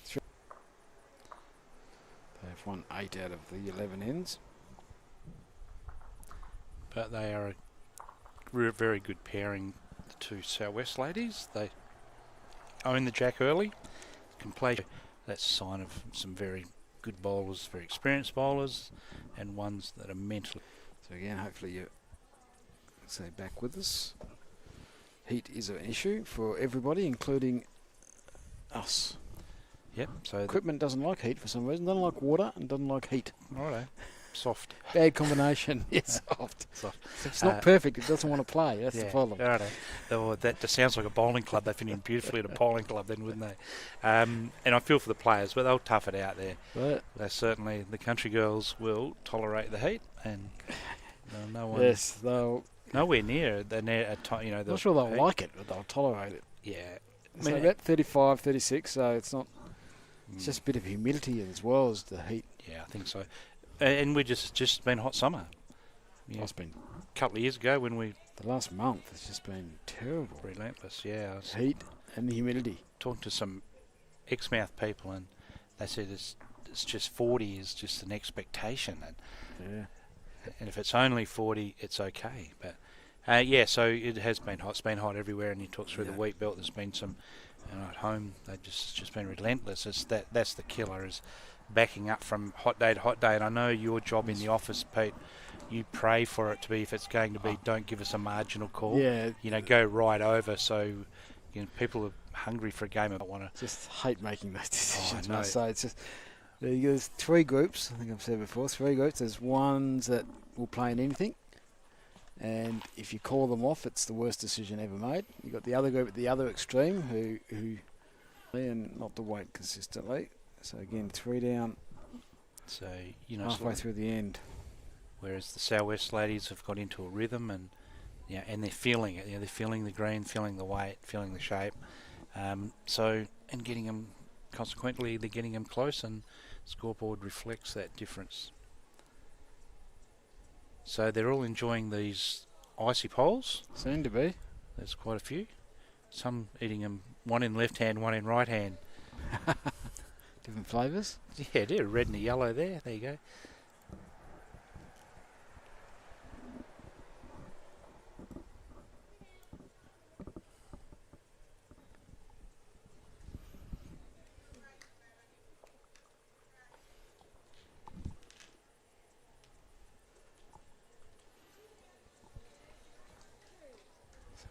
3. They've won 8 out of the 11 ends. But they are a very good pairing, the two Southwest ladies. They own the jack early, can play. That's a sign of some very good bowlers, very experienced bowlers, and ones that are mentally. So again, hopefully you stay back with us. Heat is an issue for everybody, including us. Yep. So Equipment doesn't like heat for some reason. Doesn't like water and doesn't like heat. righto, soft. Bad combination. It's soft. Soft. It's not perfect. It doesn't want to play. That's the problem. Righto. Oh, that just sounds like a bowling club. They fit in beautifully at a bowling club, then, wouldn't they? And I feel for the players, but they'll tough it out there. But They certainly, the country girls will tolerate the heat, and no one. yes, they'll. Nowhere near the I'm not sure they'll like it, but they'll tolerate it. Yeah. So about 35, 36. So it's not. It's just a bit of humidity as well as the heat. Yeah, I think so. And we just been hot summer. Yeah, It's been a couple of years ago when we the last month. It's just been terrible. relentless. Yeah, I was Heat and the humidity. talking to some Exmouth people, and they said it's it's just 40 is just an expectation, Yeah. and if it's only 40, it's okay. But so it has been hot. It's been hot everywhere, and you talk through the wheat belt. There's been some, at home they've just been relentless. That's the killer, is backing up from hot day to hot day. And I know your job in the office, Pete, you pray for it to be, if it's going to be, don't give us a marginal call. Yeah. Go right over. So people are hungry for a game. I want to Just hate making those decisions. I know. So it's just there's three groups. I think I've said before, three groups. There's ones that will play in anything, and if you call them off, it's the worst decision ever made. You've got the other group at the other extreme who and not to wait consistently. So again, 3 down. So halfway through the end. Whereas the Southwest ladies have got into a rhythm, and and they're feeling it. They're feeling the green, feeling the weight, feeling the shape. And getting them, consequently, they're getting them close, and scoreboard reflects that difference. So they're all enjoying these icy poles. Seem to be. There's quite a few. Some eating them, one in left hand, one in right hand. Different flavours. Yeah, they're red and a yellow there. There you go.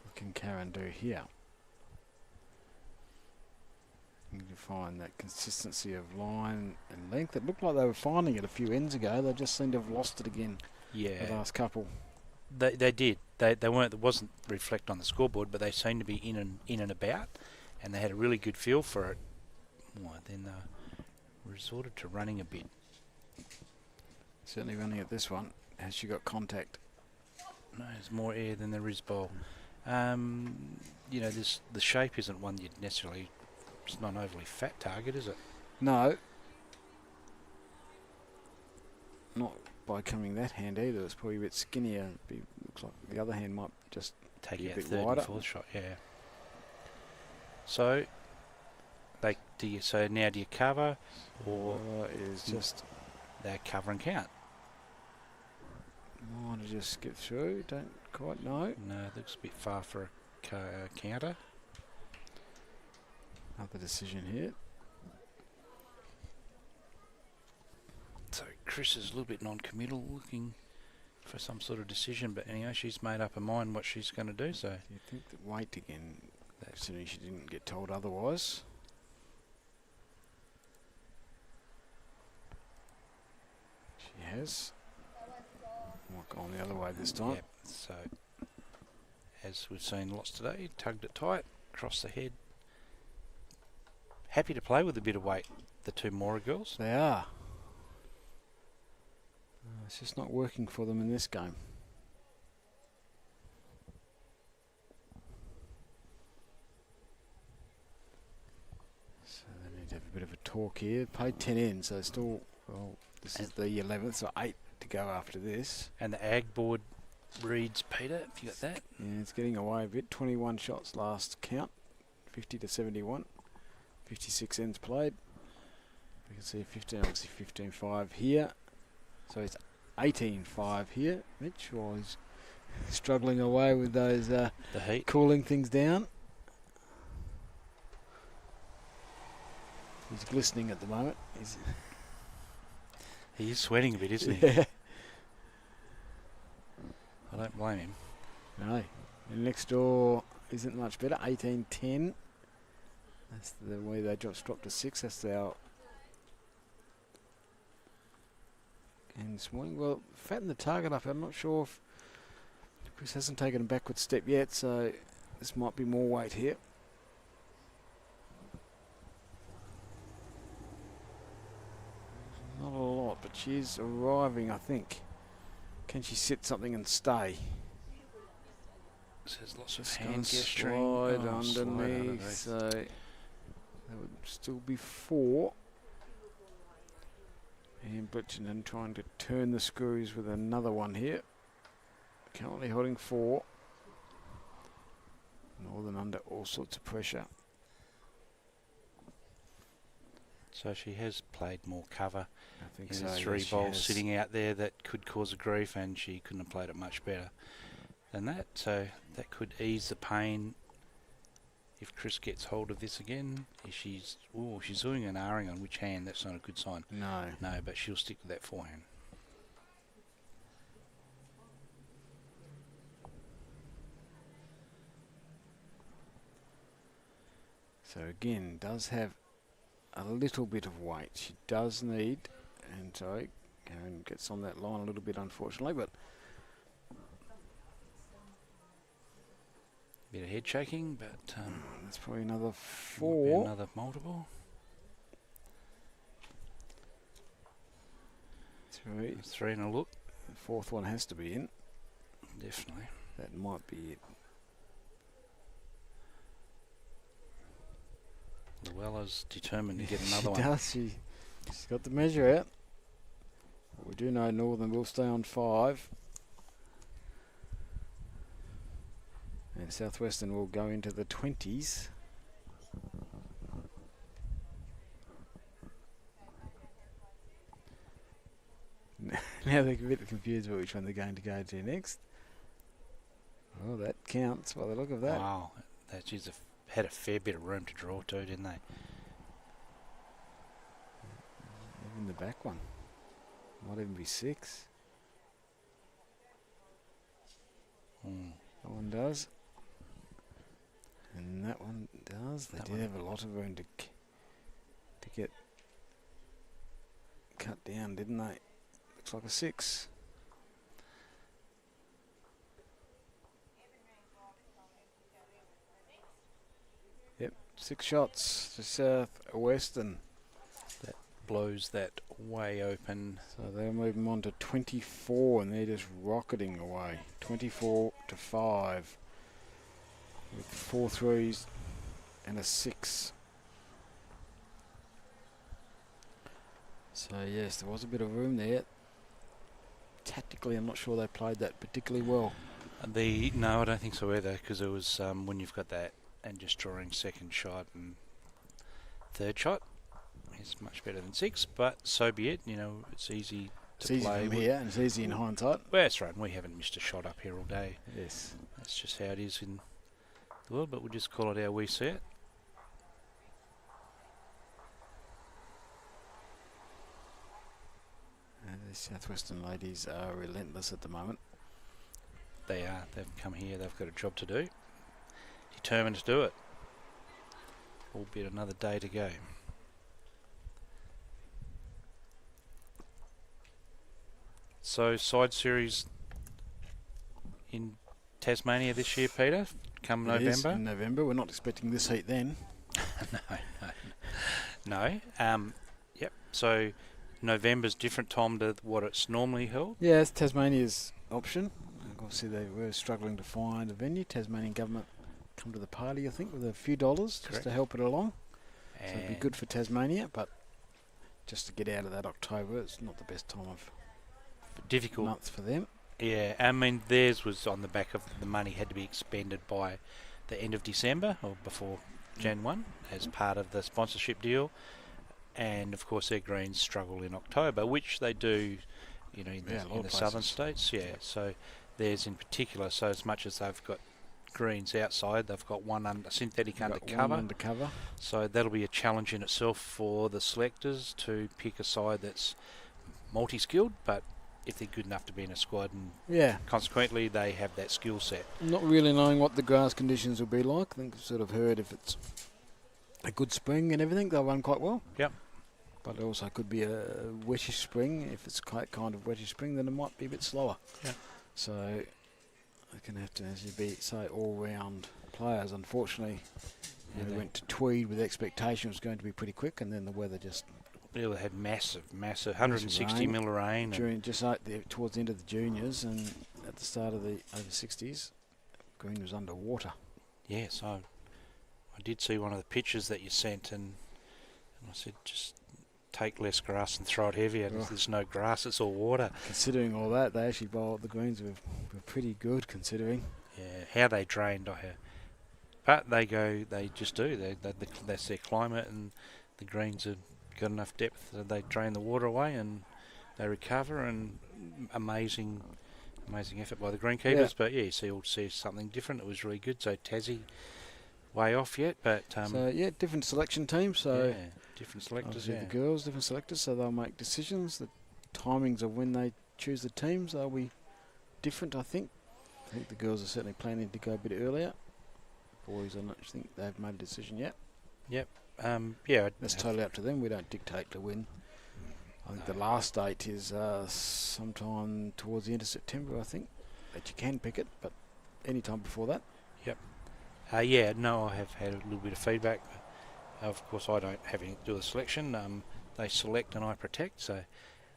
What can Karen do here? You need to find that consistency of line and length. It looked like they were finding it a few ends ago. They just seem to have lost it again. Yeah. The last couple. They did. They weren't. It wasn't reflect on the scoreboard, but they seemed to be in and about, and they had a really good feel for it. Well, then resorted to running a bit. Certainly running at this one. Has she got contact? No, there's more air than there is bowl. The shape isn't one you'd necessarily. It's not an overly fat target, is it? No. Not by coming that hand either. It's probably a bit skinnier. Looks like the other hand might just take be a out bit third wider. and fourth shot. Yeah. So, now do you cover, or is just they cover and count? Want to just skip through? Don't quite know. No, it looks a bit far for a counter. Another decision here. So Chris is a little bit non-committal, looking for some sort of decision. But anyway, she's made up her mind what she's going to do. So Do you think that wait again? Considering she didn't get told otherwise. She has. Might go on the other way this time. Yep. So as we've seen lots today, tugged it tight, across the head. Happy to play with a bit of weight, the two Mora girls. They are. It's just not working for them in this game. So they need to have a bit of a talk here. Paid 10 in, so still, this is the 11th, so 8 to go after this. And the ag board reads, Peter, if you got that. Yeah, it's getting away a bit. 21 shots last count, 50 to 71. 56 ends played. We can see 15, obviously 15-5 here. So it's 18-5 here. Mitch was struggling away with those The heat. cooling things down. He's glistening at the moment. He is sweating a bit, isn't he? Yeah. I don't blame him. No. And next door isn't much better. 18-10. That's the way they dropped to 6. That's our and this morning. Well, fatten the target up. I'm not sure if Chris hasn't taken a backward step yet, so this might be more weight here. Not a lot, but she is arriving, I think. Can she sit something and stay? There's lots of Just hand gonna gesturing. slide Oh, slide underneath, so there would still be 4. And Bletchingham trying to turn the screws with another one here. Currently holding 4. Northern under all sorts of pressure. So she has played more cover. I think There's so. 3 yes, she bowls has. sitting out there that could cause a grief, and she couldn't have played it much better than that. So that could ease the pain if Chris gets hold of this again. If she's doing an R-ing on which hand. That's not a good sign. No. No, but she'll stick with that forehand. So again, does have a little bit of weight. She does need, and sorry, Karen gets on that line a little bit, unfortunately, but Bit of head shaking, but that's probably another might be 4. another multiple. 3. 3 and a look. The 4th one has to be in. Definitely. That might be it. Llewellyn's determined to get another She one. does. She's got the measure out. We do know Northern will stay on 5. And Southwestern will go into the 20s. Now they're a bit confused about which one they're going to go to next. Oh, that counts by the look of that. Wow, that is had a fair bit of room to draw to, didn't they? Even the back one. Might even be 6. That one does. And that one does. They That did one. have a lot of room to get cut down, didn't they? Looks like a 6. Yep, 6 shots to Southwestern. Blows that way open. So they're moving on to 24, and they're just rocketing away. 24 to 5 with 4 threes and a 6. So yes, there was a bit of room there. Tactically, I'm not sure they played that particularly well. No, I don't think so either, because it was when you've got that and just drawing second shot and third shot is much better than 6, but so be it. You know, it's easy It's to easy play. from here, and it's easy in hindsight. Well, that's right. We haven't missed a shot up here all day. Yes. That's just how it is in the world, but we'll just call it how we see it. The Southwestern ladies are relentless at the moment. They are. They've come here. They've got a job to do. Determined to do it. Albeit another day to go. So, side series in Tasmania this year, Peter, come It is November? in November. We're not expecting this heat then. No. Yep. So, November's different time to what it's normally held. Yeah, it's Tasmania's option. Obviously, they were struggling to find a venue. Tasmanian government come to the party, I think, with a few dollars just to help it along. So it'd be good for Tasmania, but just to get out of that October, it's not the best time of difficult month for them. Yeah, I mean, theirs was on the back of the money had to be expended by the end of December or before Jan 1 as part of the sponsorship deal. And, of course, their greens struggle in October, which they do, you know, in the southern states. Yeah, so theirs in particular. So as much as they've got greens outside, they've got one synthetic undercover. So that'll be a challenge in itself for the selectors to pick a side that's multi-skilled, but if they're good enough to be in a squad, and consequently they have that skill set. Not really knowing what the grass conditions will be like. I think I've sort of heard if it's a good spring and everything, they'll run quite well. Yep. But it also could be a wettish spring. If it's quite kind of wettish spring, then it might be a bit slower. Yeah. So they're going to have to actually be, say, all-round players. Unfortunately, they went to Tweed with expectation it was going to be pretty quick, and then the weather just... They had massive, 160 mil of rain. During just towards the end of the juniors and at the start of the over 60s, green was underwater. Yes, I did see one of the pictures that you sent, and I said just take less grass and throw it heavier. Oh. There's no grass, it's all water. Considering all that, they actually bowled the greens were pretty good considering. Yeah, how they drained, but they just do. That's their climate, and the greens are got enough depth that they drain the water away and they recover, and amazing effort by the greenkeepers. Yeah. But yeah, you see something different. It was really good. So Tassie way off yet, but So yeah, different selection teams. So yeah, different selectors. obviously Yeah, the girls, different selectors. So they'll make decisions. The timings of when they choose the teams, they'll be different. I think the girls are certainly planning to go a bit earlier. Boys, I don't think they've made a decision yet. yeah. That's totally up to them. We don't dictate to when. I think the last date is sometime towards the end of September, I think, that you can pick it, but any time before that. I have had a little bit of feedback. Of course, I don't have anything to do with the selection. They select and I protect, so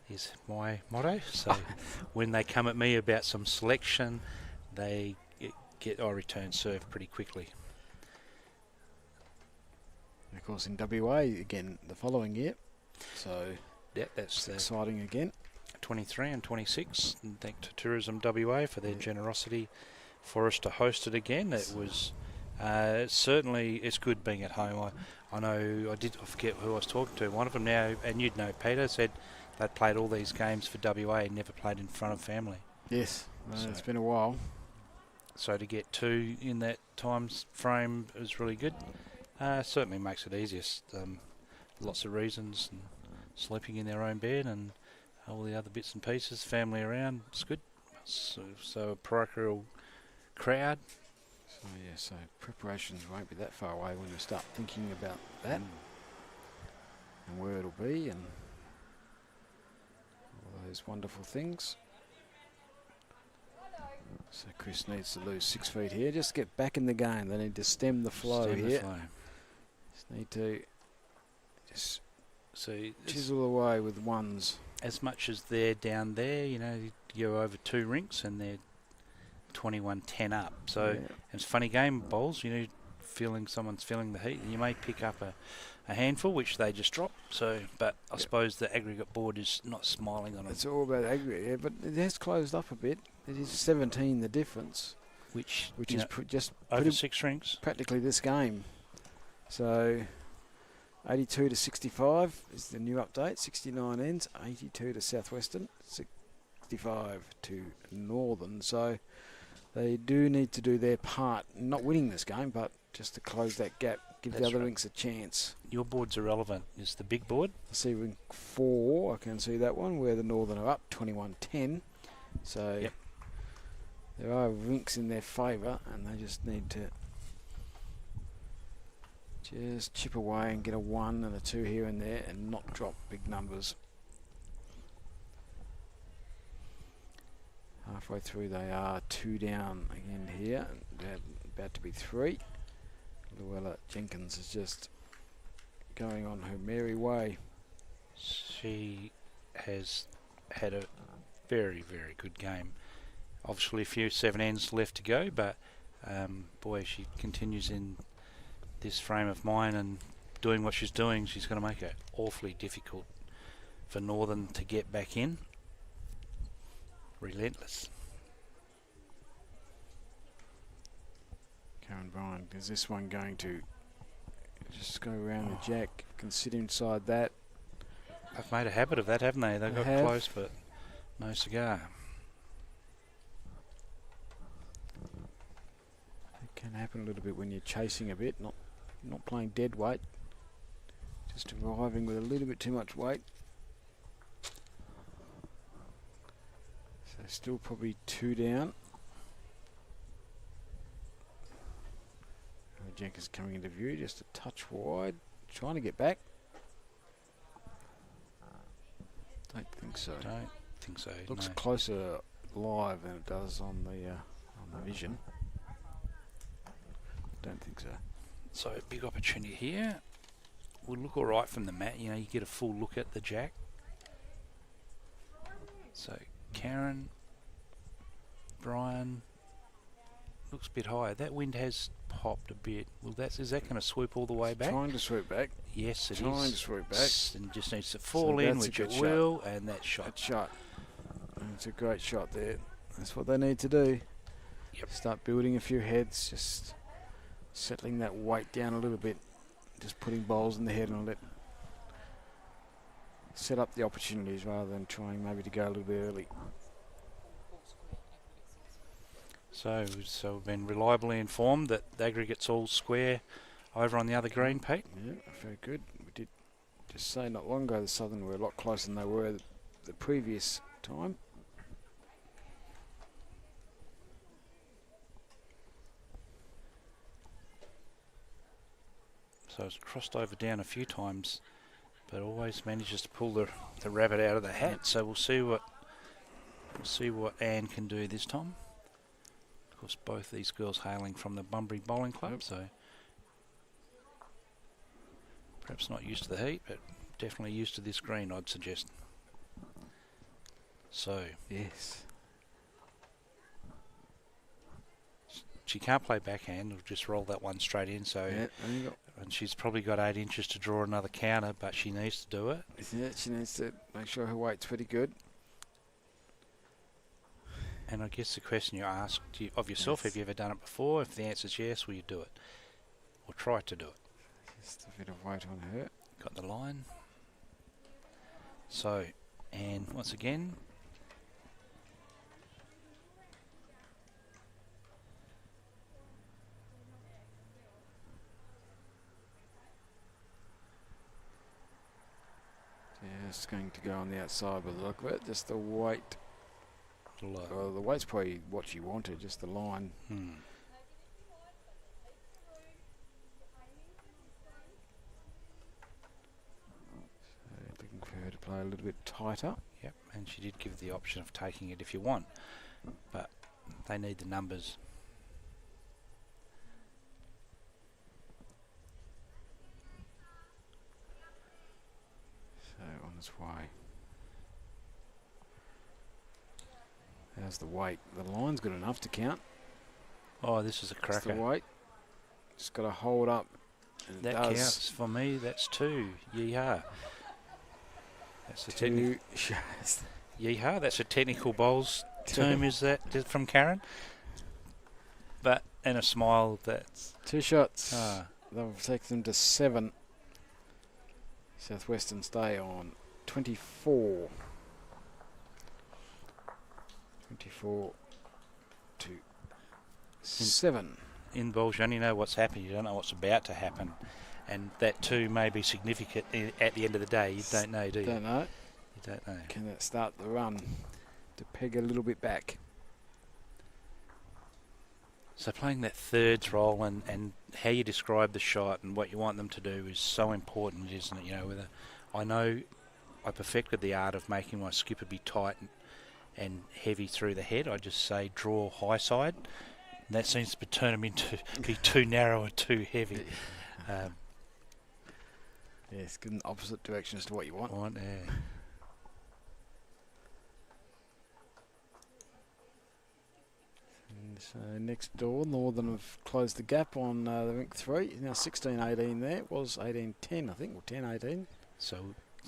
is my motto. So when they come at me about some selection, I return serve pretty quickly. And of course, in WA again the following year, so That's the exciting again. 23 and 26. And thanks to Tourism WA for their generosity for us to host it again. It was certainly, it's good being at home. I know I forget who I was talking to. One of them now, and you'd know Peter, said they'd played all these games for WA and never played in front of family. Yes, So- it's been a while. So to get 2 in that time frame is really good. Certainly makes it easier. Lots of reasons, and sleeping in their own bed and all the other bits and pieces, family around, it's good. So a parochial crowd. So yeah, so preparations won't be that far away when you start thinking about that and where it'll be and all those wonderful things. So Chris needs to lose 6 feet here. Just get back in the game. They need to stem the flow Stem the here. flow. Just need to just So chisel away with ones. as much as they're down there, you go over 2 rinks and they're 21-10 up. So Yeah. it's a funny game, bowls. Someone's feeling the heat. You may pick up a handful, which they just drop. So, but I suppose the aggregate board is not smiling on it. It's all about aggregate, yeah, but it has closed up a bit. It is 17 the difference, Which is just over pretty 6 rinks. practically this game. So 82 to 65 is the new update. 69 ends, 82 to Southwestern, 65 to Northern. So they do need to do their part, not winning this game, but just to close that gap, give That's the other right. rinks a chance. Your board's irrelevant. Is the big board? I see rink 4, I can see that one, where the Northern are up, 21-10. So Yep. there are rinks in their favour, and they just need to just chip away and get a 1 and a 2 here and there and not drop big numbers. Halfway through they are 2 down again here, and they're about to be 3. Luella Jenkins is just going on her merry way. She has had a very, very good game. Obviously a few 7 ends left to go, but boy, she continues in this frame of mind and doing what she's doing. She's going to make it awfully difficult for Northern to get back in. Relentless. Karen Bryan, is this one going to just go around the jack, can sit inside that? They've made a habit of that, haven't they? They got have. close, but no cigar. It can happen a little bit when you're chasing a bit, not playing dead weight, just arriving with a little bit too much weight. So still probably 2 down. Jenkins coming into view, just a touch wide, trying to get back. Don't think so. Don't think so. Looks no. closer live than it does on the vision. Don't think so. So big opportunity here. Would look all right from the mat. You get a full look at the jack. So Karen, Brian, looks a bit higher. That wind has popped a bit. Well, is that going to swoop all the way back? Trying to swoop back. Yes, it is. Trying to swoop back. And just needs to fall in, that's a which good it shot. will, and that shot. That shot. And it's a great shot there. That's what they need to do. Yep. Start building a few heads, just settling that weight down a little bit. Just putting bowls in the head and let set up the opportunities rather than trying maybe to go a little bit early. So we've been reliably informed that the aggregate's all square over on the other green, Pete. Yeah, very good. We did just say not long ago the Southern were a lot closer than they were the previous time. So it's crossed over down a few times, but always manages to pull the rabbit out of the hat. So we'll see what Anne can do this time. Of course, both these girls hailing from the Bunbury Bowling Club, so perhaps not used to the heat, but definitely used to this green, I'd suggest. So Yes. she can't play backhand, we'll just roll that one straight in. So Yeah, and you got, and she's probably got 8 inches to draw another counter, but she needs to do it. yeah, she needs to make sure her weight's pretty good. And I guess the question you asked of yourself, Yes. have you ever done it before? If the answer is yes, will you do it? Or try to do it? Just a bit of weight on her. Got the line. So, and once again, Just going to go on the outside with a look of it. Just the weight. low. Well, the weight's probably what she wanted, just the line. Looking for her to play a little bit tighter. Yep, and she did give the option of taking it if you want, but they need the numbers. So on its way. How's the weight? The line's good enough to count. Oh, this is a That's the cracker. weight. Just got to hold up. And it That does. counts for me. That's 2. Yeehaw. That's a Two technical. shots. Yeehaw. That's a technical bowls term. Is that from Karen? But and a smile. That's 2 shots. ah. They'll take them to 7. Southwestern stay on 24. 24 to 7. In bowls, you only know what's happened. You don't know what's about to happen, and that too may be significant at the end of the day. You don't know, do you? Don't know. You don't know. Can that start the run to peg a little bit back? So playing that thirds role and how you describe the shot and what you want them to do is so important, isn't it? You know, I know I perfected the art of making my skipper be tight and heavy through the head. I just say draw high side. And that seems to turn them into be too narrow and too heavy. Yes, good in the opposite direction as to what you want. Yeah. And so next door, Northern have closed the gap on the Rink 3. Now 16-18 there. It was 18-10, I think, or 10-18. So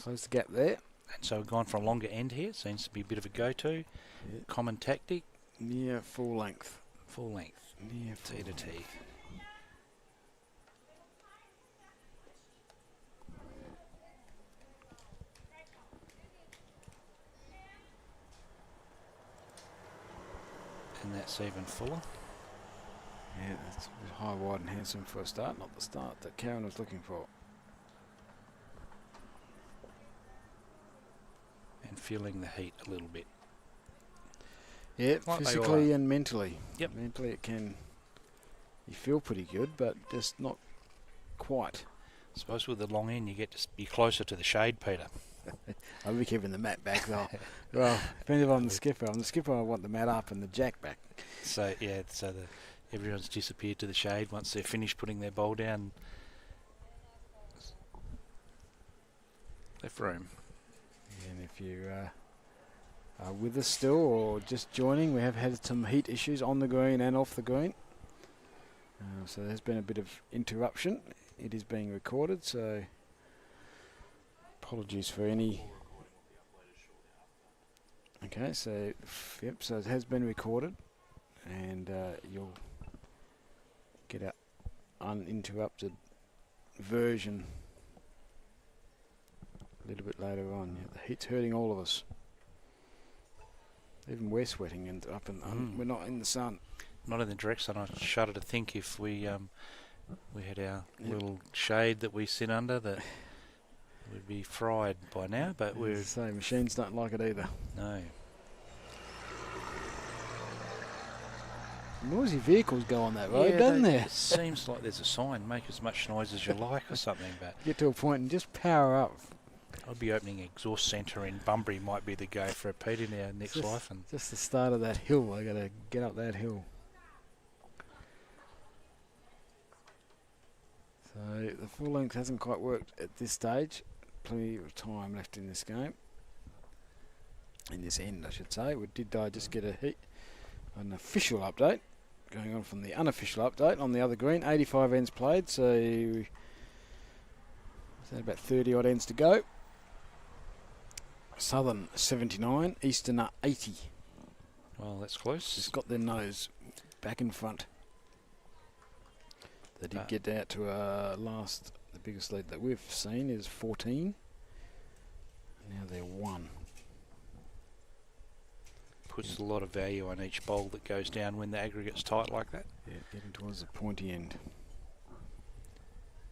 Closed the gap there. and so we've gone for a longer end here. Seems to be a bit of a go-to. Yeah. Common tactic. Near full length. Full length. Near full T to T. length. And that's even fuller. Yeah, that's high, wide and handsome for a start, not the start that Karen was looking for. And feeling the heat a little bit. Yeah, Like they physically are. and mentally. Yep. Mentally it can, you feel pretty good, but just not quite. I suppose with the long end you get to be closer to the shade, Peter. I'll be keeping the mat back though. Well, depending on the skipper. On the skipper I want the mat up and the jack back. So yeah, so everyone's disappeared to the shade once they're finished putting their bowl down. Left room. And if you are with us still or just joining, we have had some heat issues on the green and off the green. So there's been a bit of interruption. It is being recorded, so apologies for any. Okay, so yep, so it has been recorded, and you'll get an uninterrupted version a little bit later on. Yeah, the heat's hurting all of us. Even we're sweating and up and we're not in the sun. Not in the direct sun. I shudder to think if we had our little shade that we sit under, that we'd be fried by now. But we're so machines don't like it either. no. Noisy vehicles go on that road, doesn't there? It seems like there's a sign: make as much noise as you like, or something. But Get to a point and just power up. I'll be opening an exhaust centre in Bunbury. Might be the go for a Pete in our next life. And Just the start of that hill. I got to get up that hill. So the full length hasn't quite worked at this stage. Plenty of time left in this game. In this end, I should say. We did just get an official update. Going on from the unofficial update on the other green. 85 ends played, so about 30 odd ends to go. Southern 79, Eastern are 80. well, that's close. Just got their nose back in front. They did get out to the biggest lead that we've seen is 14. Now they're 1. Puts a lot of value on each bowl that goes down when the aggregate's tight like that. Yeah, getting towards the pointy end.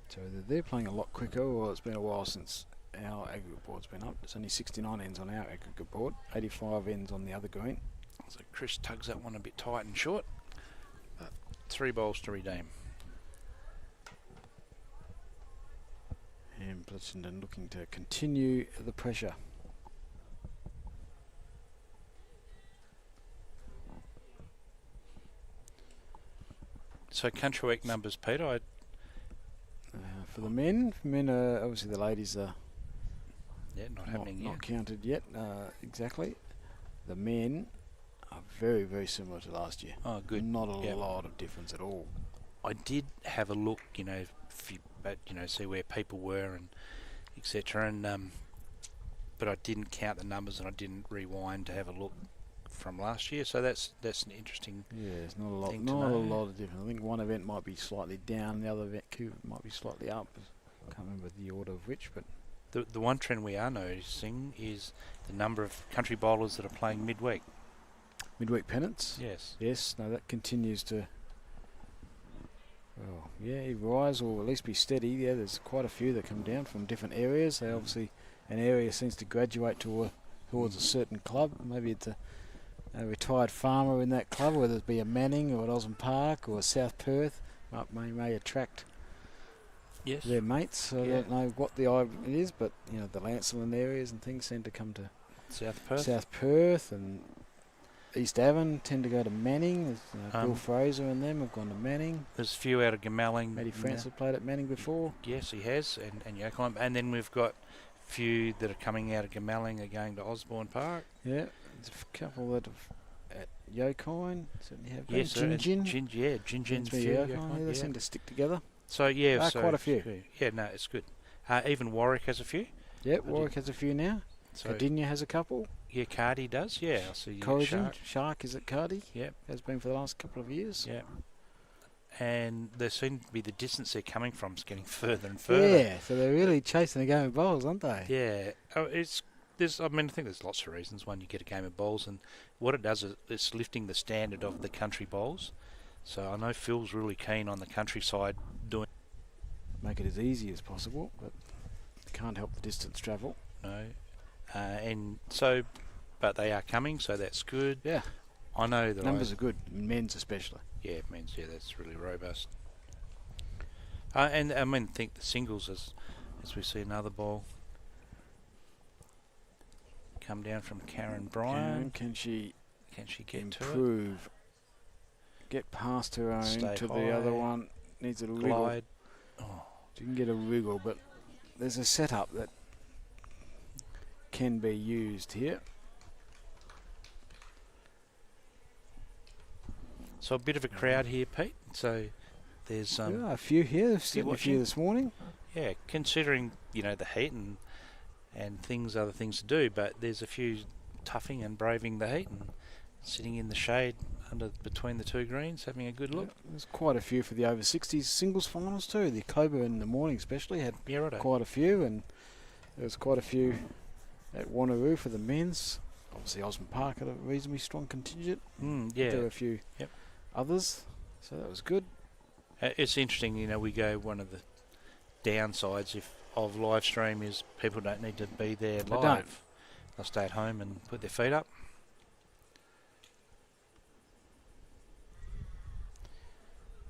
So either they're playing a lot quicker, or it's been a while since our aggregate board's been up. There's only 69 ends on our aggregate board, 85 ends on the other green. So Chris tugs that one a bit tight and short. 3 bowls to redeem. And Blitzenden looking to continue the pressure. So country week numbers, Peter. For the men, obviously the ladies are Not happening yet. not counted yet. Exactly. The men are very, very similar to last year. Oh, good. Not a lot of difference at all. I did have a look, see where people were and etc. And but I didn't count the numbers and I didn't rewind to have a look from last year. So that's an interesting. Yeah, it's not a lot. thing to Not a know. lot of difference. I think one event might be slightly down, the other event might be slightly up. I can't remember the order of which, but The one trend we are noticing is the number of country bowlers that are playing midweek. midweek pennants. Yes. Yes, no, that continues to. Well, yeah, rise or at least be steady. Yeah, there's quite a few that come down from different areas. They obviously, an area seems to graduate towards a certain club. Maybe it's a retired farmer in that club, whether it be a Manning or an Osmond Park or a South Perth, may attract Yes. their mates. I don't know what it is, but the Lancelin areas and things seem to come to South Perth. and East Avon tend to go to Manning. There's, Bill Fraser and them have gone to Manning. There's a few out of Gamelling. Matty France have played at Manning before. Yes, he has, and Yokohama. And then we've got a few that are coming out of Gamelling are going to Osborne Park. Yeah, there's a couple that have at Yokine certainly have. Yes, Gin. Gingin's They few. Yokine, they seem to stick together. So yeah, quite a few. Yeah, no, it's good. Even Warwick has a few. Yep, Warwick has a few now. So Cardinia has a couple. yeah, Cardi does. Yeah, I see. Corrigan, Shark is at Cardi. Yep. Has been for the last couple of years. Yeah. And there seem to be the distance they're coming from is getting further and further. Yeah, so they're really chasing the game of bowls, aren't they? Yeah. Oh, I think there's lots of reasons. One, you get a game of bowls, and what it does is it's lifting the standard of the country bowls. So I know Phil's really keen on the countryside doing. Make it as easy as possible, but can't help the distance travel. No. And so, but they are coming, so that's good. Yeah, I know that numbers are good, men's especially. Yeah, men's. Yeah, that's really robust. And I think the singles as we see another ball come down from Karen Bryan. Can she get to it? improve? Get past her own Stay to high. the other one. Needs a wriggle. Glide. Oh, She can get a wriggle, but there's a setup that can be used here. so a bit of a crowd here, Pete. So there's Yeah, a few here. There's still a watching? few this morning. yeah, considering the heat and other things to do, but there's a few toughing and braving the heat and sitting in the shade between the two greens, having a good look. Yeah, there's quite a few for the over 60s singles finals too. The Cobra in the morning especially had Yeah, right. quite a few, and There was quite a few at Wanneroo for the men's. Obviously, Osmond Park had a reasonably strong contingent. Yeah. There were a few others, so that was good. It's interesting, we go one of the downsides of live stream is people don't need to be there They live. don't. They'll stay at home and put their feet up.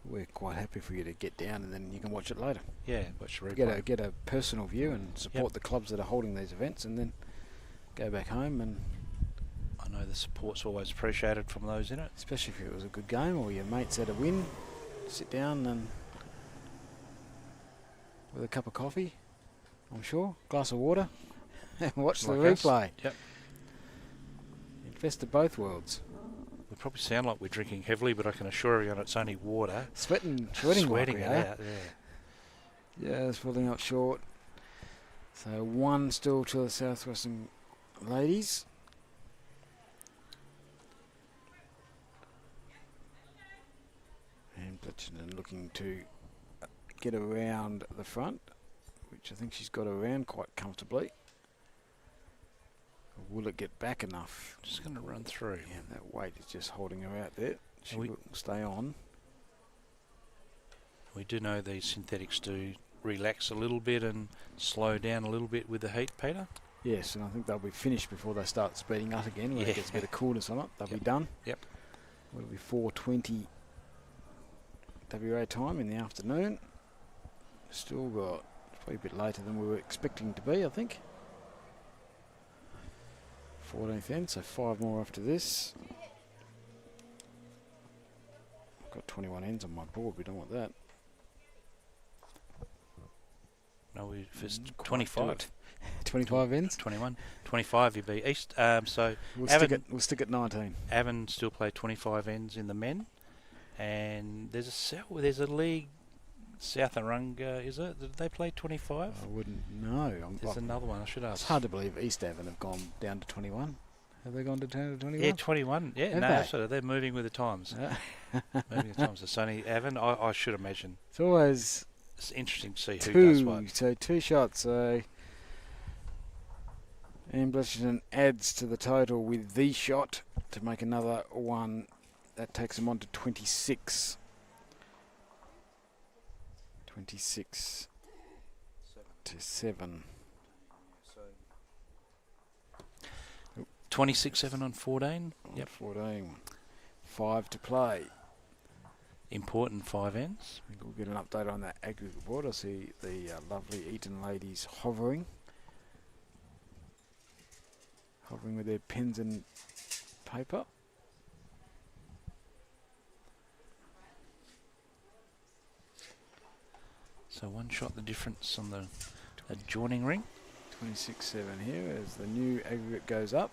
We're quite happy for you to get down and then you can watch it later. Yeah, watch the replay. Get a personal view and support the clubs that are holding these events, and then go back home. And I know the support's always appreciated from those in it. especially if it was a good game or your mates had a win, sit down and with a cup of coffee, I'm sure, glass of water, and watch the Like us. replay. Yep. Best of both worlds. We probably sound like we're drinking heavily, but I can assure you it's only water. Sweating Sweating like it we are. out, yeah. Yeah, it's falling up short. So one still to the Southwestern ladies. And Bletchley looking to get around the front, which I think she's got around quite comfortably. Will it get back enough? Just going to run through. Yeah, that weight is just holding her out there. She We- will stay on. We do know these synthetics do relax a little bit and slow down a little bit with the heat, Peter. Yes, and I think they'll be finished before they start speeding up again. When Yeah. it gets a bit of coolness on it, they'll be Yep. done. Yep. It'll be 4:20 WA time in the afternoon. Still got probably a bit later than we were expecting to be, I think. 14th end, so 5 more after this. I've got 21 ends on my board. We don't want that. No, if it's Quite 25. good. 25 ends. 21. 25 you be East. So We'll Avon- stick at 19. Avon still play 25 ends in the men. And there's a league, South Arunga, is it? Did they play 25? I wouldn't know. There's another one I should ask. It's hard to believe East Avon have gone down to 21. Have they gone down to 21? Yeah, 21. Yeah, Have no, they? so they're moving with the times. Moving with the times. It's only Avon. I should imagine. It's always It's interesting to see who does what. so 2 shots. So Anne Bletchley adds to the total with the shot to make another one. That takes them on to 26. 26 to 7. 26-7 on 14. Yep. 14. 5 to play. Important 5 ends. I think we'll get an update on that aggregate board. I see the lovely Eaton ladies hovering with their pens and paper. So one shot the difference on the adjoining ring. 26-7 here as the new aggregate goes up.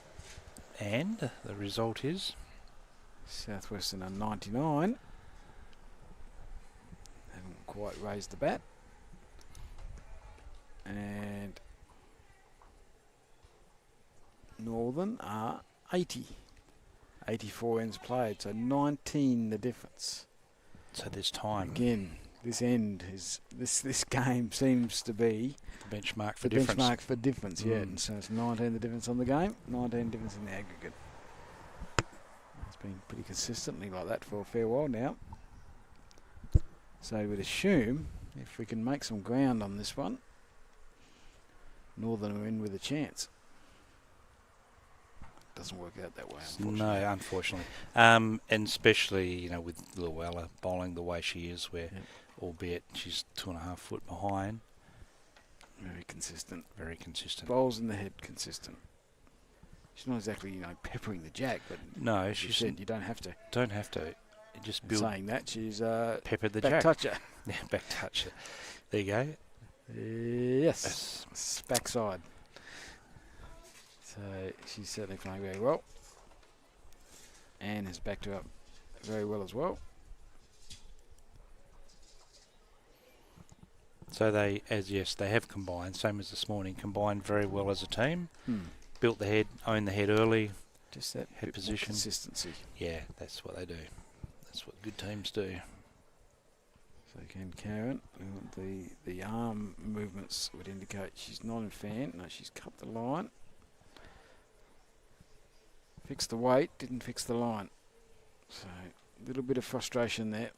And the result is Southwestern are 99. Haven't quite raised the bat. And Northern are 80. 84 ends played, so 19 the difference. so there's time. Again, this end is this game seems to be The benchmark for the difference. benchmark for difference. Yeah, Mm. and so it's 19 the difference on the game, 19 difference in the aggregate. It's been pretty consistently like that for a fair while now. So we'd assume if we can make some ground on this one, Northern are in with a chance. Doesn't work out that way, unfortunately. No, unfortunately. And especially, with Llewellyn bowling the way she is, where, albeit she's 2.5 foot behind, Very consistent. very consistent. Bowls in the head consistent. She's not exactly, peppering the jack, but No, as you she said, you don't have to. don't have to. You just In build saying that, she's peppered the back jack. toucher. Yeah, back touch. There you go. Yes. It's backside. So she's certainly playing very well. Anne has backed her up very well as well. So they have combined, same as this morning, combined very well as a team. Built the head, owned the head early. Just that Head bit more position. consistency. Yeah, that's what they do. That's what good teams do. So can Karen. The arm movements would indicate she's not in fan. No, she's cut the line. Fixed the weight, didn't fix the line. So a little bit of frustration there,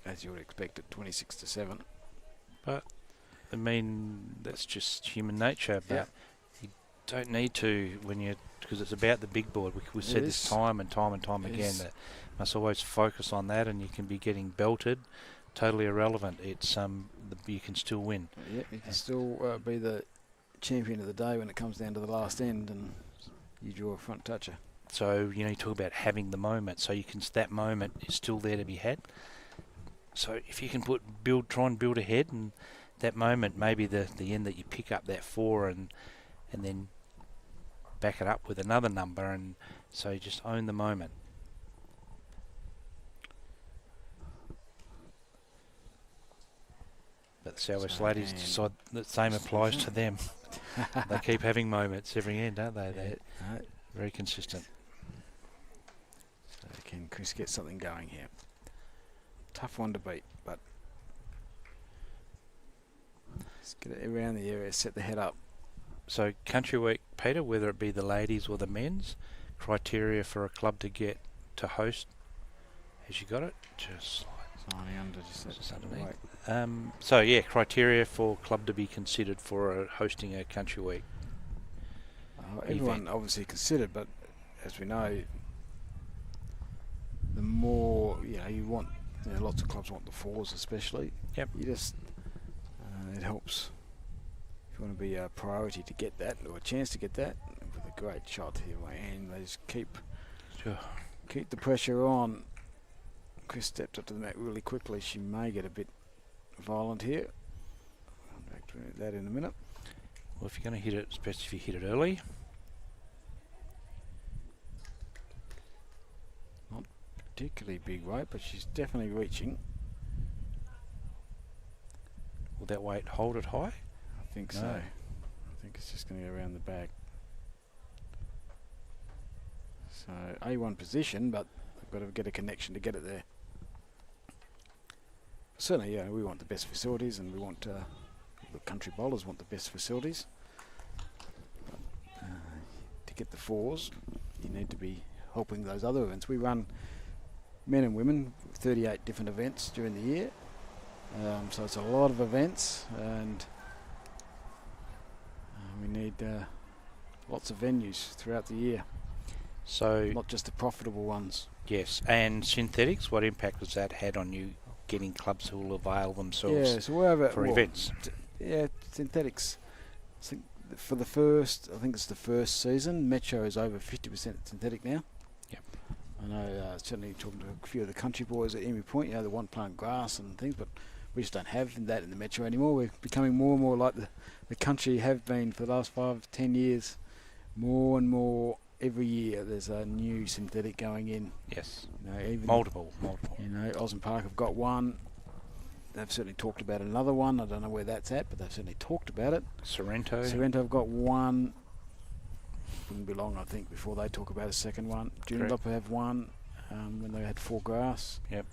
as you would expect at 26-7. But I mean, that's just human nature. But Yeah. you don't need to when you, because it's about the big board. We said It this is. time and time and time It again is. that must always focus on that, and you can be getting belted. Totally irrelevant. It's you can still win. Yeah, you can still be the champion of the day when it comes down to the last end, and you draw a front toucher. So you talk about having the moment. So you can that moment is still there to be had. So if you can try and build ahead, and that moment, maybe the end that you pick up that 4 and then back it up with another number, and so you just own the moment. But the Southwest So ladies and decide the same applies to them. They keep having moments every end, don't they? They're No, very consistent. so can Chris get something going here? Tough one to beat, but let's get it around the area, set the head up. So Country Week, Peter, whether it be the ladies or the men's, criteria for a club to host. Has you got it? Just Signing under, just underneath. underneath. So yeah, criteria for club to be considered for hosting a Country Week. Everyone obviously considered, but as we know, the more you want, lots of clubs want the 4s, especially. Yep. You just it helps if you want to be a priority to get that, or a chance to get that. With a great shot here, and they just keep the pressure on. Chris stepped up to the mat really quickly. She may get a bit violent here. I'll back to that in a minute. Well, if you're going to hit it, especially if you hit it early. Not particularly big weight, but she's definitely reaching. Will that weight hold it high? I think No. so. I think it's just going to go around the back. So A1 position, but they've got to get a connection to get it there. Certainly, we want the best facilities, and we want the country bowlers want the best facilities. But, to get the 4s, you need to be helping those other events. We run men and women 38 different events during the year, so it's a lot of events, and we need lots of venues throughout the year, So not just the profitable ones. yes, and synthetics. What impact has that had on you getting clubs who will avail themselves So wherever for events? Synthetics. For the first, I think it's the first season, Metro is over 50% synthetic now. Yep. I know, certainly talking to a few of the country boys at Emu Point, they want plant grass and things, but we just don't have that in the Metro anymore. We're becoming more and more like the country have been for the last 5-10 years. More and more every year there's a new synthetic going in. Yes, Even multiple. Osmond Park have got one. They've certainly talked about another one. I don't know where that's at, but they've certainly talked about it. Sorrento. Sorrento have got one. Wouldn't be long, I think, before they talk about a second one. Joondalup have one when they had 4 grass. Yep.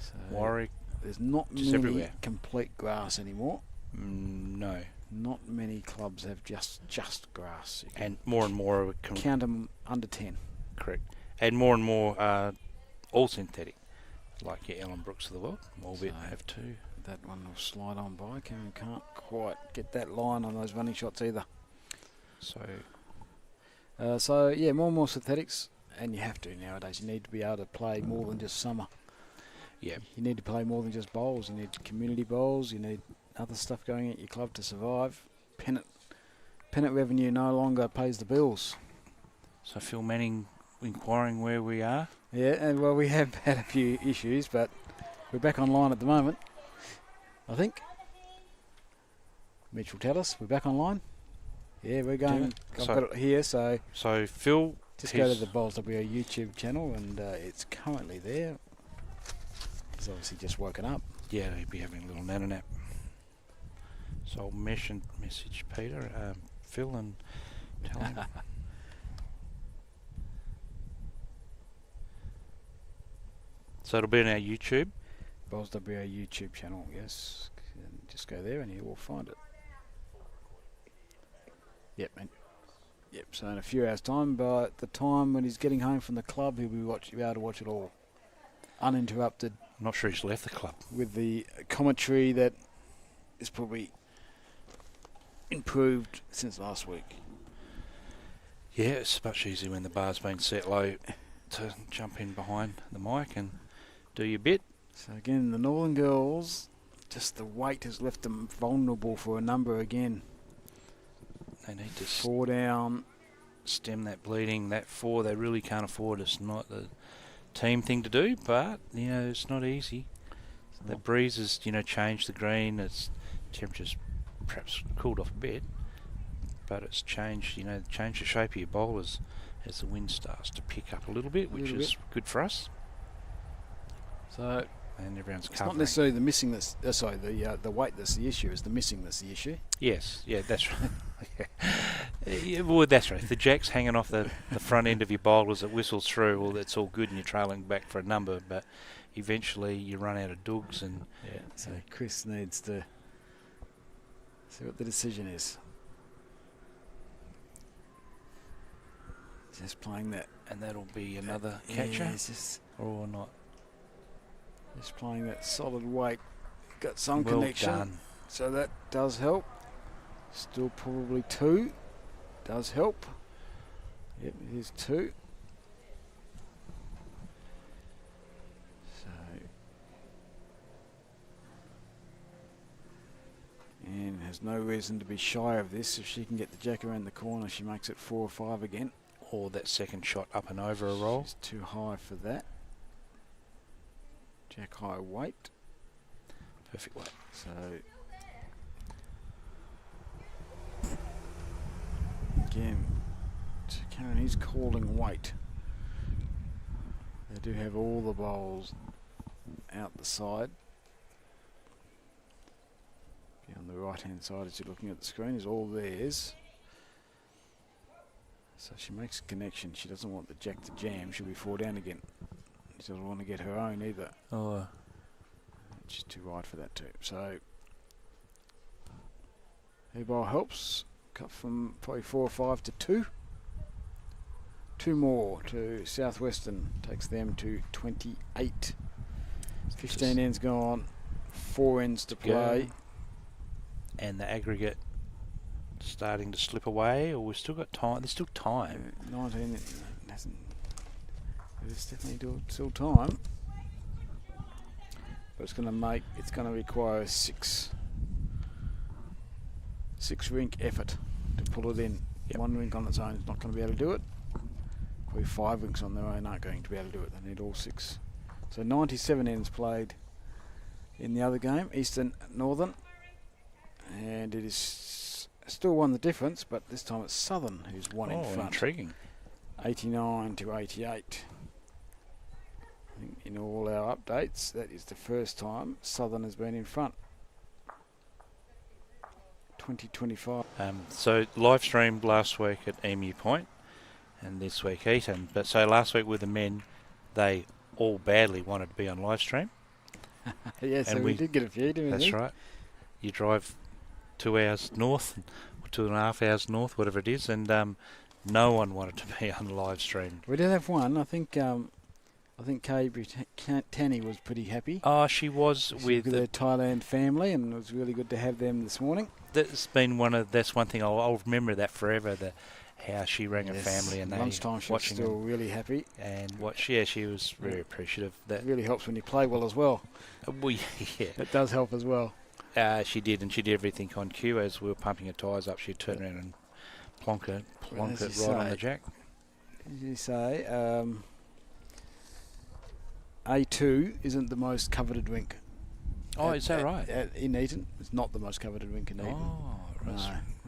So Warwick. there's not Just many everywhere. complete grass anymore. No. Not many clubs have just grass. You can And more are count them under 10. correct. And more are all synthetic, like your Ellen Brooks of the world. Albeit So- have 2. That one will slide on by. Karen can't quite get that line on those running shots either. So More and more synthetics, and you have to nowadays. You need to be able to play more than just summer. yeah, You need to play more than just bowls. You need community bowls. You need other stuff going at your club to survive. Pennant revenue no longer pays the bills. so Phil Manning inquiring where we are. Yeah, and well, we have had a few issues, but we're back online at the moment, I think. Mitch will tell us. We're back online. Yeah, we're going. I've So- got it here, so So Phil, just go to he's- the Bowls WA YouTube channel, and it's currently there. He's obviously just woken up. yeah, he'd be having a little nana nap. So I'll message Peter, Phil, and tell him. So it'll be on our YouTube. Bowls WA YouTube channel, yes. And just go there and you will find it. Yep, so in a few hours' time, by the time when he's getting home from the club, he'll be able to watch it all uninterrupted. I'm not sure he's left the club. With the commentary that is probably improved since last week. Yeah, it's much easier when the bar's been set low to jump in behind the mic and do your bit. So again, the Northern girls, just the weight has left them vulnerable for a number again. They need to 4 down. Stem that bleeding. That 4 they really can't afford. It's not the team thing to do, but it's not easy. The breeze has changed the green. Its temperature's perhaps cooled off a bit, but it's changed changed the shape of your bowlers as the wind starts to pick up a little bit, which is good for us. So and everyone's it's covering. not necessarily the missing that's the weight that's the issue. It's the missing that's the issue. Yes, yeah, that's right. Yeah, well, that's right. If the jack's hanging off the front end of your bowl as it whistles through, well, that's all good and you're trailing back for a number, but eventually you run out of dougs and... Yeah, so Chris needs to see what the decision is. Just playing that. And that'll be another catcher, or not. Just playing that solid weight. Got some well connection. Done. So that does help. Still probably 2. Does help. Yep, it is 2. So. And has no reason to be shy of this. If she can get the jack around the corner, she makes it 4 or 5 again. Or that second shot up and over a roll. She's too high for that. Jack high weight. Perfect weight. So again, Karen is calling weight. They do have all the bowls out the side. On the right hand side as you're looking at the screen is all theirs. So she makes a connection. She doesn't want the jack to jam. She'll be 4 down again. She doesn't want to get her own either. Oh. She's too wide for that too. So her bowl helps. Cut from probably 4 or 5 to 2. 2 more to Southwestern. Takes them to 28. 15 ends gone. 4 ends to play. And the aggregate starting to slip away, or we've still got time? There's still time. 19 hasn't. There's definitely still time. But it's going to require a 6 rink effort to pull it in. Yep. 1 rink on its own is not going to be able to do it. Probably 5 rinks on their own aren't going to be able to do it. They need all 6. So 97 ends played in the other game, Eastern Northern. And it is still 1 the difference, but this time it's Southern who's 1 in front. Intriguing. 89 to 88. I think in all our updates, that is the first time Southern has been in front. 2025. So live streamed last week at Emu Point, and this week Eaton. But so last week with the men, they all badly wanted to be on live stream. Yeah, so we did get a few, didn't we? That's right. You drive 2 hours north, or 2.5 hours north, whatever it is, and no one wanted to be on live stream. We did have one. I think Kay Brittany was pretty happy. Oh, she was with their Thailand family, and it was really good to have them this morning. That's one thing I'll remember that forever. How she rang her family and lunchtime she was still really happy. And she was very appreciative. That it really helps when you play well as well. Yeah, it does help as well. She did, and she did everything on cue. As we were pumping her tyres up, she'd turn around and plonk it right on the jack. As you say, A2 isn't the most coveted rink. Oh, is that right? In Eaton, it's not the most coveted rink in Eaton. Oh,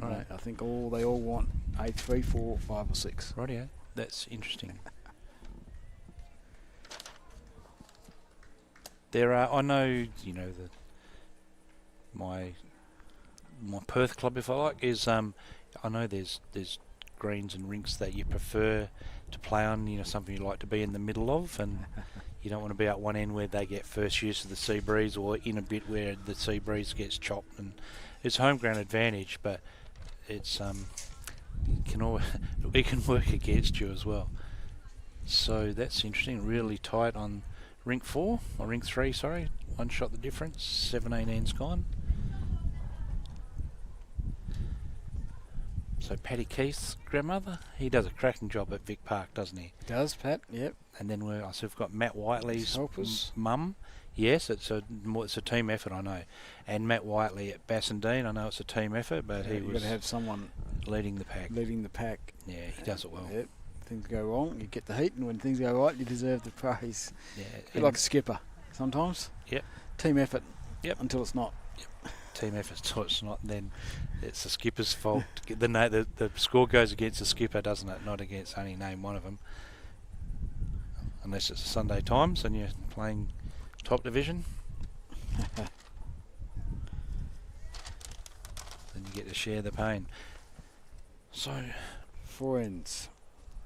right. I think they all want A3, 4, 5 or 6. Rightio. That's interesting. There are, I know, my Perth club, if I like, is I know there's greens and rinks that you prefer to play on. Something you like to be in the middle of, and You don't want to be at one end where they get first use of the sea breeze, or in a bit where the sea breeze gets chopped. And it's home ground advantage, but it's it can work against you as well. So that's interesting. Really tight on Rink 4 or Rink 3. Sorry, one shot the difference. 17 ends gone. So Paddy Keith's grandmother, he does a cracking job at Vic Park, doesn't he? Does, Pat? Yep. And then we've got Matt Whiteley's Helpers. mum. Yes, it's a team effort, I know. And Matt Whiteley at Bassendean, I know it's a team effort, but he You've got was to have someone leading the pack. Yeah, he does it well. Yep. Things go wrong, you get the heat, and when things go right, you deserve the praise. Yeah, You're like a skipper sometimes. Yep. Team effort. Yep. Until it's not. Yep. Team effort until it's not, then it's the skipper's fault. The score goes against the skipper, doesn't it? Not against only name one of them. Unless it's Sunday Times and you're playing top division. Then you get to share the pain. So 4 ends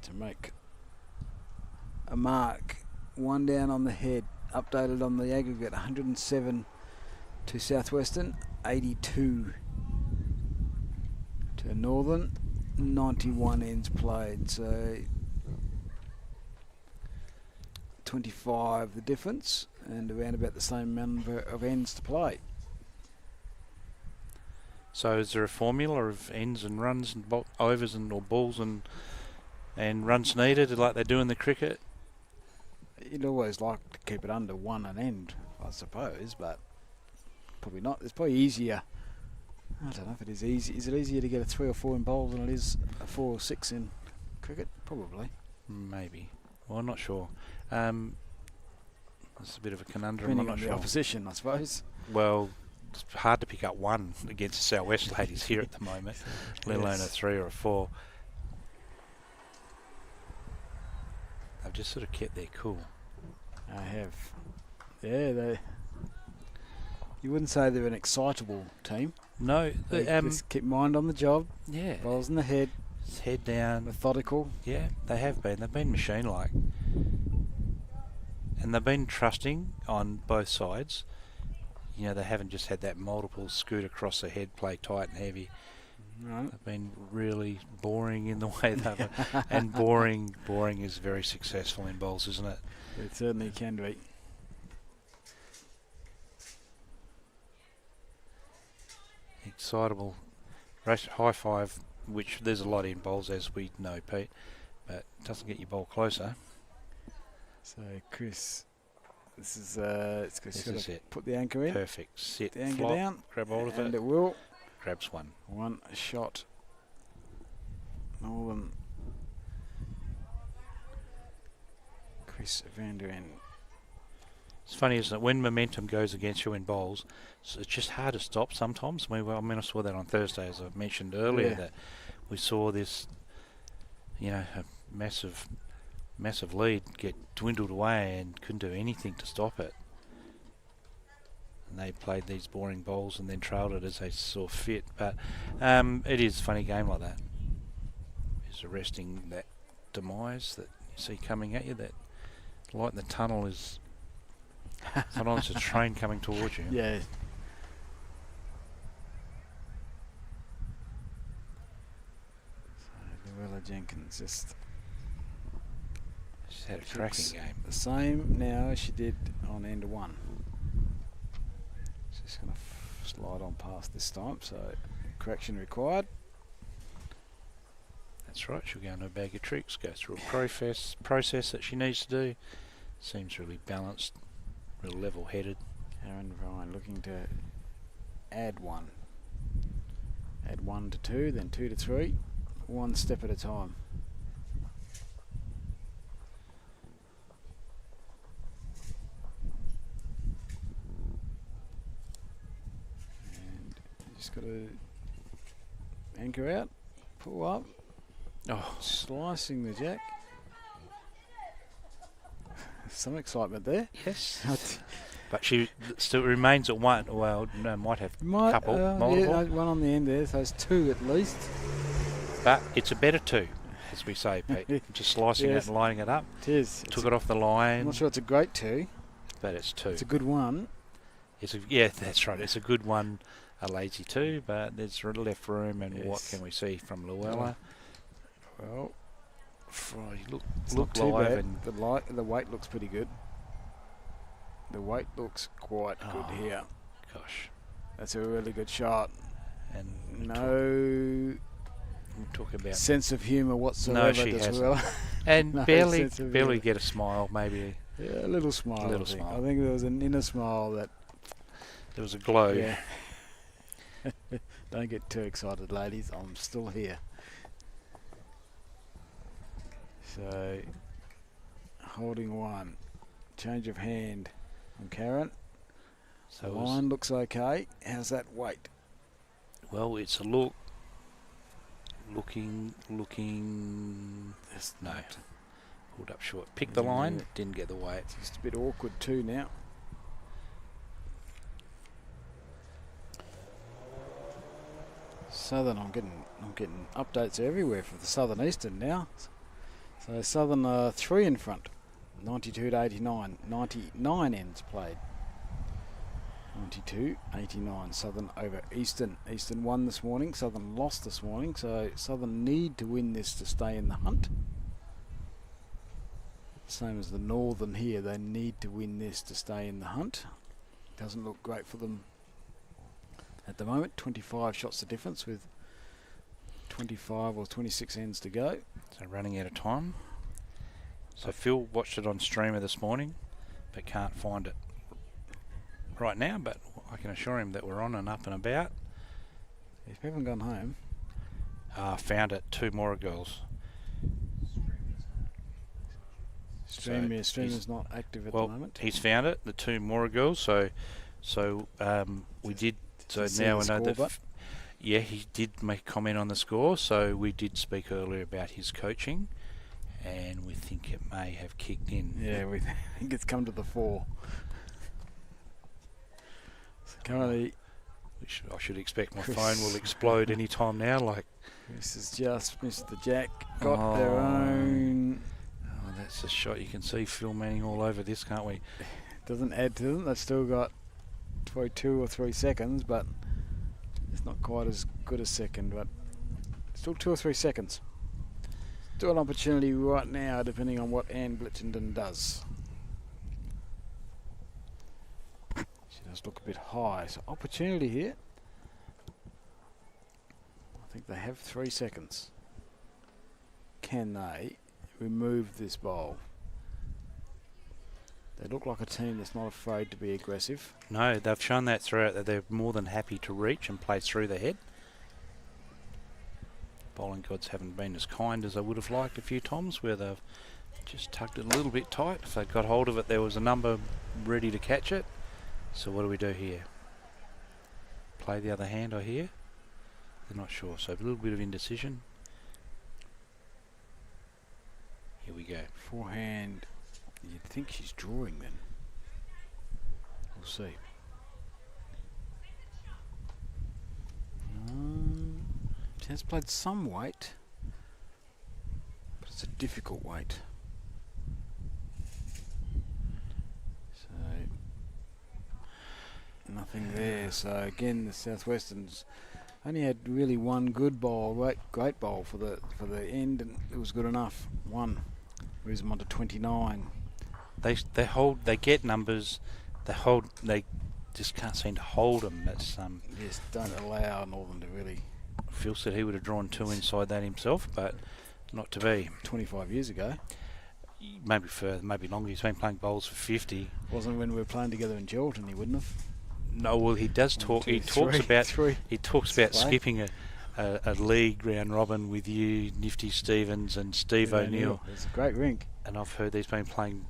to make a mark. 1 down on the head. Updated on the aggregate. 107 to Southwestern. 82 to Northern. 91 ends played. So 25 the difference, and around about the same number of ends to play. So is there a formula of ends and runs and overs and or balls and runs needed like they do in the cricket? You'd always like to keep it under 1 an end, I suppose, but probably not. It's probably easier. I don't know if it is easy. Is it easier to get a 3 or 4 in bowls than it is a 4 or 6 in cricket? Probably. Maybe. Well, I'm not sure. It's a bit of a conundrum. Depending I'm not on the sure. opposition, I suppose. Well, it's hard to pick up 1 against the Southwest ladies here at the moment, let alone a 3 or a 4. They've just sort of kept their cool. I have. Yeah, you wouldn't say they're an excitable team. No, They just keep mind on the job. yeah, Balls in the head. head down. Methodical. Yeah, they have been. They've been machine-like. And they've been trusting on both sides. You know, they haven't just had that multiple scoot across the head, play tight and heavy. Right. They've been really boring in the way they've... and boring is very successful in bowls, isn't it? It certainly can be. Excitable. High five, which there's a lot in bowls, as we know, Pete, but it doesn't get your bowl closer. So Chris, this is it's This got is to it. put the anchor in. Perfect. Sit, The anchor flop, down. grab hold of And it, it will. grabs one. 1 shot. Northern. Chris Van Der Ende. It's funny, isn't it? When momentum goes against you in bowls, it's just hard to stop sometimes. I saw that on Thursday, as I mentioned earlier, Yeah. that we saw this, a massive lead get dwindled away and couldn't do anything to stop it. And they played these boring bowls and then trailed it as they saw fit. But it is a funny game like that. Is arresting that demise that you see coming at you. That light in the tunnel is sometimes a train coming towards you. Yeah. So Luella Jenkins just She's had a cracking game. the same now as she did on end 1. She's going to slide on past this time, so correction required. That's right, she'll go into a bag of tricks, go through a process that she needs to do. Seems really balanced, real level-headed. Aaron Ryan looking to add 1. Add 1 to 2, then 2 to 3. 1 step at a time. And just got to anchor out, pull up, Oh, slicing the jack. Some excitement there. yes. But she still remains at 1. Well, no, might have Yeah, multiple. 1 on the end there, so it's 2 at least. But it's a better 2. as we say, Pete. Just slicing Yes. it and lining it up. It is. Took it off the line. I'm not sure it's a great 2. But it's 2. It's a good one. Yeah, that's right. It's a good one, a lazy 2, but there's left room. And what Yes. can we see from Luella? Well, Look it's not too live bad. and The weight looks pretty good. The weight looks quite good here. gosh, That's a really good shot. and No we'll talk about sense of humour whatsoever. she does hasn't. Luella. and No barely sense of humour. get a smile. Maybe Yeah, a little smile. little I think. smile. I think there was an inner smile that. there was a glow. Yeah. Don't get too excited, ladies. I'm still here. So, holding 1. Change of hand on Karen. So The it was- line looks okay. How's that weight? well, it's a looking. That's No, not- pulled up short. Picked the line, Yeah. didn't get the weight. It's just a bit awkward too now. Southern, I'm getting updates everywhere for the Southern Eastern now. So Southern 3 in front, 92 to 89, 99 ends played. 92, 89, Southern over Eastern. Eastern won this morning, Southern lost this morning, so Southern need to win this to stay in the hunt. Same as the Northern here, they need to win this to stay in the hunt. Doesn't look great for them at the moment. 25 shots the difference with 25 or 26 ends to go. So running out of time. So Phil watched it on streamer this morning, but can't find it right now. But I can assure him that we're on and up and about. If you haven't gone home, Found it. 2 more girls. Streamer's not active at the moment. He's found it. The 2 more girls. So we did. So See now the we know score, that. but Yeah, he did make a comment on the score. So we did speak earlier about his coaching, and we think it may have kicked in. yeah, we think it's come to the fore. So currently, I should expect my Chris. phone will explode any time now. Like, Chris has just missed the jack. Got their Oh. own. oh, that's a shot. You can see Phil Manning all over this, can't we? Doesn't add to them. They've still got 2 or 3 seconds, but it's not quite as good a second. But still 2 or 3 seconds. Still an opportunity right now, depending on what Anne Blitzenden does. She does look a bit high, so opportunity here. I think they have 3 seconds. Can they remove this bowl? They look like a team that's not afraid to be aggressive. No, they've shown that throughout that they're more than happy to reach and play through the head. Bowling gods haven't been as kind as I would have liked a few times, where they've just tugged it a little bit tight. If they got hold of it, there was a number ready to catch it. So what do we do here? Play the other hand, I hear. They're not sure, so a little bit of indecision. Here we go. Forehand, you'd think she's drawing then. We'll see. She has played some weight, but it's a difficult weight. So, nothing there. So again, the Southwesterns only had really one good bowl, great bowl for the end, and it was good enough. One moves them on to 29. They hold. They get numbers. They hold. They just can't seem to hold them. That's Yes, don't allow Northern to really. Phil said he would have drawn 2 inside that himself, but not to be. 25 years ago. Maybe further, maybe longer. He's been playing bowls for 50. Wasn't when we were playing together in Geraldton, he wouldn't have. No, well, he does One, talk. two, He talks three, about. three. He talks about Play. skipping a league round robin with you, Nifty Stevens, and Steve O'Neill. It's a great rink. And I've heard he's been playing.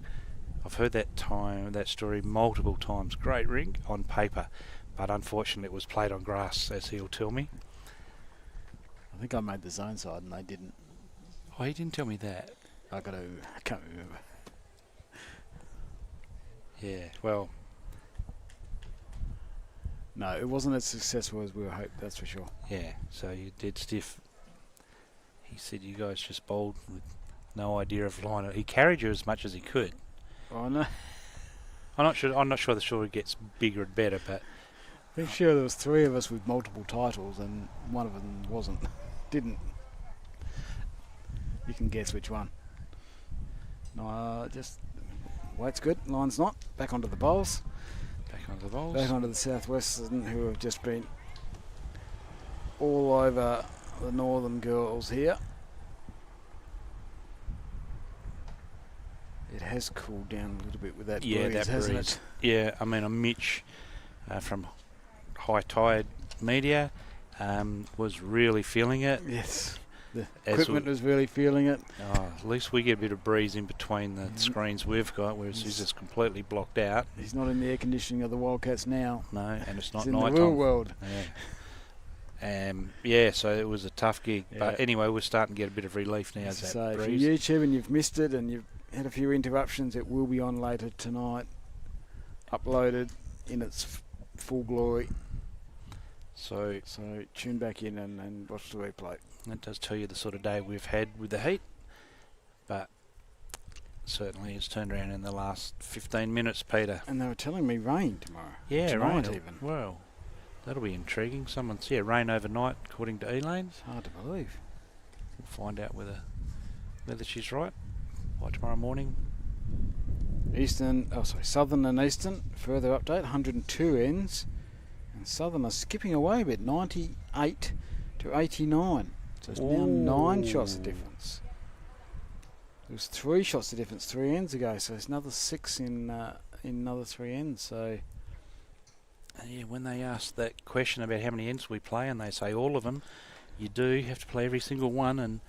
I've heard that story multiple times. Great rink on paper, but unfortunately, it was played on grass, as he'll tell me. I think I made the zone side and they didn't. Oh, he didn't tell me that. I can't remember. Yeah, well, No, it wasn't as successful as we were hoping, that's for sure. yeah. So you did stiff. He said you guys just bowled with no idea of line. He carried you as much as he could. Oh no. I'm not sure the shore gets bigger and better, but I'm sure there was 3 of us with multiple titles, and one of them wasn't. Didn't. You can guess which one. No, just weight's good. Line's not. Back onto the bowls. back onto the bowls. Back onto the Southwestern, who have just been all over the northern girls here. It has cooled down a little bit with that breeze, that hasn't breeze. it? Yeah, I mean, Mitch from High Tide Media was really feeling it. Yes. The As equipment was really feeling it. Oh, at least we get a bit of breeze in between the screens we've got, whereas he's just completely blocked out. He's not in the air conditioning of the Wildcats now. No, and it's not He's in night the real time. world. Yeah. So it was a tough gig. Yeah. But anyway, we're starting to get a bit of relief now. As I As say, that if breeze. you're YouTube and you've missed it and you've had a few interruptions, it will be on later tonight, uploaded in its full glory. So tune back in and watch the replay. that does tell you the sort of day we've had with the heat. But certainly it's turned around in the last 15 minutes, Peter. And they were telling me rain tomorrow. Yeah, tonight rain. even. Well, that'll be intriguing. Someone's rain overnight, according to Elaine. It's hard to believe. We'll find out whether she's right by tomorrow morning. Southern and Eastern, further update, 102 ends. And Southern are skipping away a bit, 98 to 89. So it's now 9 shots of difference. There was 3 shots of difference 3 ends ago, so it's another 6 in another 3 ends. So When they ask that question about how many ends we play, and they say all of them, you do have to play every single one,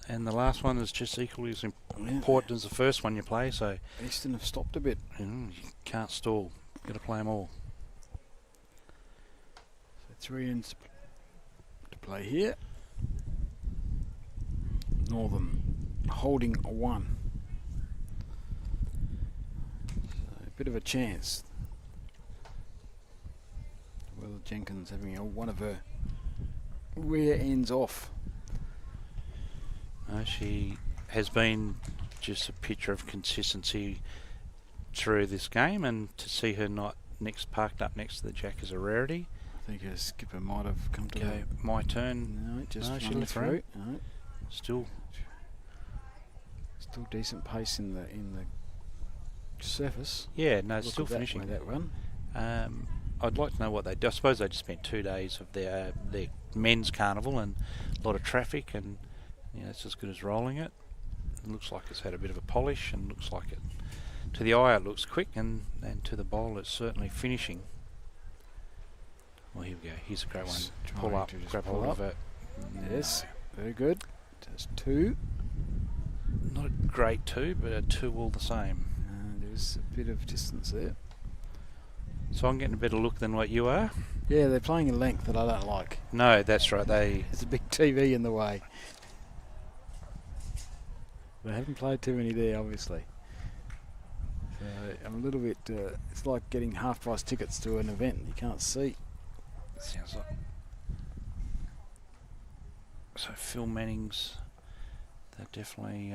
and the last one is just equally as important as the first one you play. So Eastern have stopped a bit. you can't stall. Got to play them all. So 3 ends to play here. Northern holding a 1. So a bit of a chance. Well, Jenkins having one of her rear ends off. She has been just a picture of consistency through this game, and to see her not parked up next to the jack is a rarity. I think her skipper might have come to Okay, my turn. No, just she running left through. round. No, Still decent pace in the surface. Yeah, no, Look still at that finishing. way, that run. I'd like to know what they do. I suppose they just spent 2 days of their men's carnival and a lot of traffic, and it's as good as rolling it. It looks like it's had a bit of a polish, and looks like it, to the eye it looks quick, and to the bowl it's certainly finishing. Well, here we go. Here's a great one. Just Pull trying up, to just grab pull hold of up. it. Yes, very good. Just 2. Not a great 2, but a 2 all the same. There's a bit of distance there. So I'm getting a better look than what you are. Yeah, they're playing a length that I don't like. No, that's right. There's a big TV in the way. They haven't played too many there, obviously. So I'm a little bit. It's like getting half-price tickets to an event you can't see. Sounds like. So Phil Manning's, they're definitely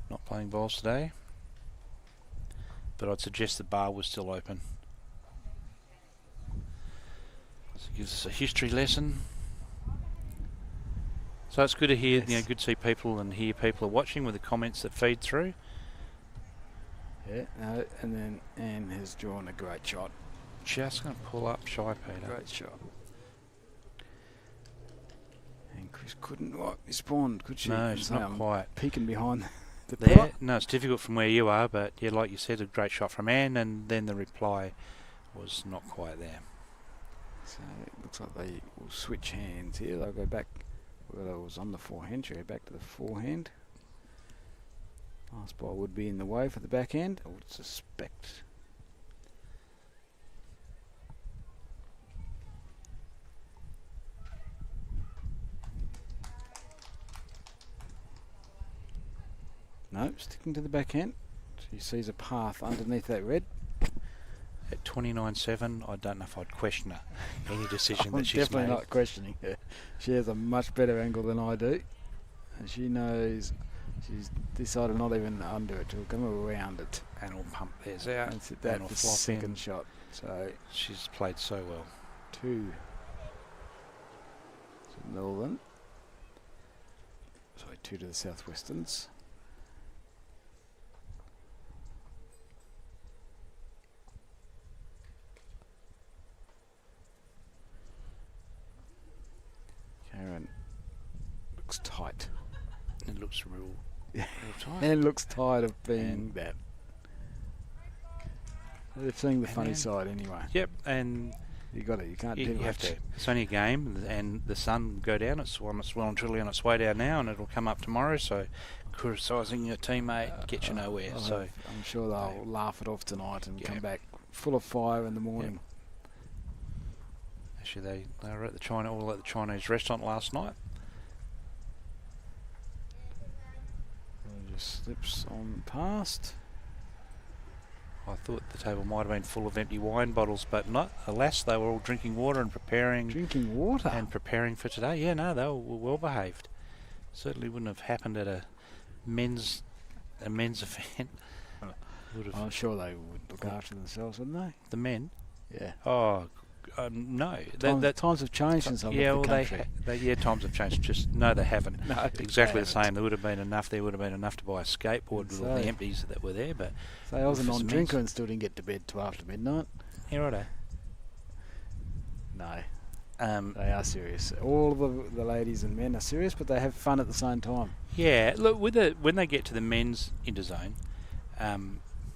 not playing bowls today. But I'd suggest the bar was still open. So it gives us a history lesson. So it's good to hear, Yes. good to see people and hear people are watching with the comments that feed through. Yeah, and then Anne has drawn a great shot. Just going to pull up shy, Peter. Great shot. And Chris couldn't respond, could she? No, she's not I'm quite. peeking behind the There, pillar. no, it's difficult from where you are, but yeah, like you said, a great shot from Anne, and then the reply was not quite there. So it looks like they will switch hands here. They'll go back. Well, I was on the forehand. She'll go back to the forehand. Last ball would be in the way for the backhand, I would suspect. No, sticking to the backhand. She sees a path underneath that red. At 29-7. I don't know if I'd question any decision I'm that she's definitely made. not questioning her. She has a much better angle than I do. And she knows she's decided not even under it. She'll come around it. And will pump theirs out. That's it. And That's will the flop second in. shot. So She's played so well. 2 to Northern. Sorry, 2 to the Southwesterns. Karen looks tight. It looks real tight. And looks tired of being And- that. They're seeing the And funny then- side anyway. Yep, and You got it. You can't you do have much. to. It's only a game, and the sun will go down. It's well and truly on its way down now, and it'll come up tomorrow. So, criticising your teammate gets you nowhere. So, I'm sure they'll laugh it off tonight and Yeah. come back full of fire in the morning. actually, they were at the all at the Chinese restaurant last night. It just slips on past. I thought the table might have been full of empty wine bottles, but not. Alas, they were all drinking water and preparing Drinking water. for today. Yeah, no, they were well behaved. Certainly wouldn't have happened at a men's event. Would have I'm sure they would look after themselves, wouldn't they? the men. Yeah. Oh, no. Times have changed since I've yeah, left well, the country. yeah, times have changed. Just no, they haven't. No, Exactly they the haven't. same. There would have been enough to buy a skateboard with all the So- empties that were there. But So I was a for some non-drinker men's- and still didn't get to bed till after midnight. yeah, righto. No, Um, they are serious. All of the ladies and men are serious, but they have fun at the same time. yeah, look, when they get to the men's interzone,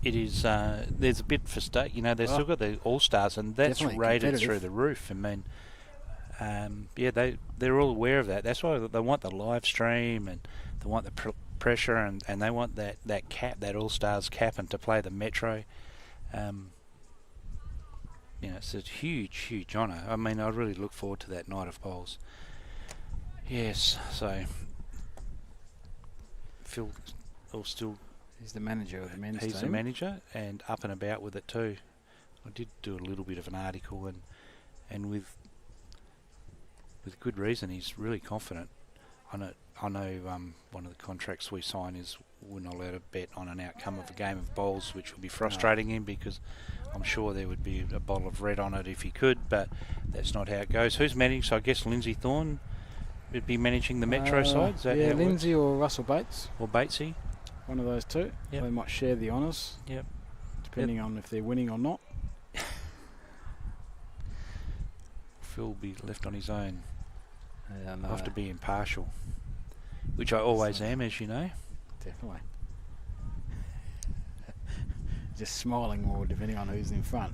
it is there's a bit for state. You know, they've still got the All Stars, and that's Definitely rated competitive. through the roof. I mean, yeah, they're all aware of that. That's why they want the live stream, and they want the pressure, and they want that cap, that All Stars cap, and to play the Metro. You know, it's a huge honour. I mean, I really look forward to that night of bowls. Yes, so Phil still. He's the manager of the men's He's team. the manager and up and about with it too. I did do a little bit of an article and with good reason. He's really confident. I know one of the contracts we sign is we're not allowed to bet on an outcome of a game of bowls, which would be frustrating him because I'm sure there would be a bottle of red on it if he could, but that's not how it goes. Who's managing? So I guess Lindsay Thorne would be managing the Metro side. Is that yeah, how it works? Lindsay or Russell Bates, Or Batesy? one of those two. Yep. They might share the honours, Yep. depending on if they're winning or not. Phil will be left on his own. Yeah, I have to be impartial, which I always am, as you know. Definitely. Just smiling more depending on who's in front.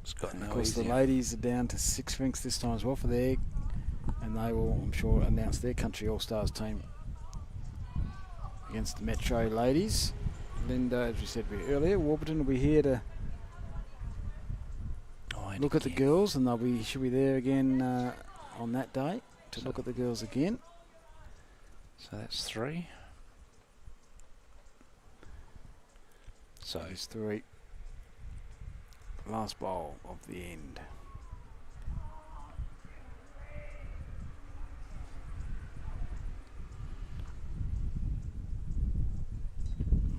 It's got And no of course, easier. the ladies are down to 6 rinks this time as well for their, and they will, I'm sure, announce their country all-stars team against the Metro ladies. Linda, as we said earlier, Warburton will be here to And look at the again. girls, and she'll be there again on that day to look at the girls again. So that's 3. So There's 3. Last bowl of the end.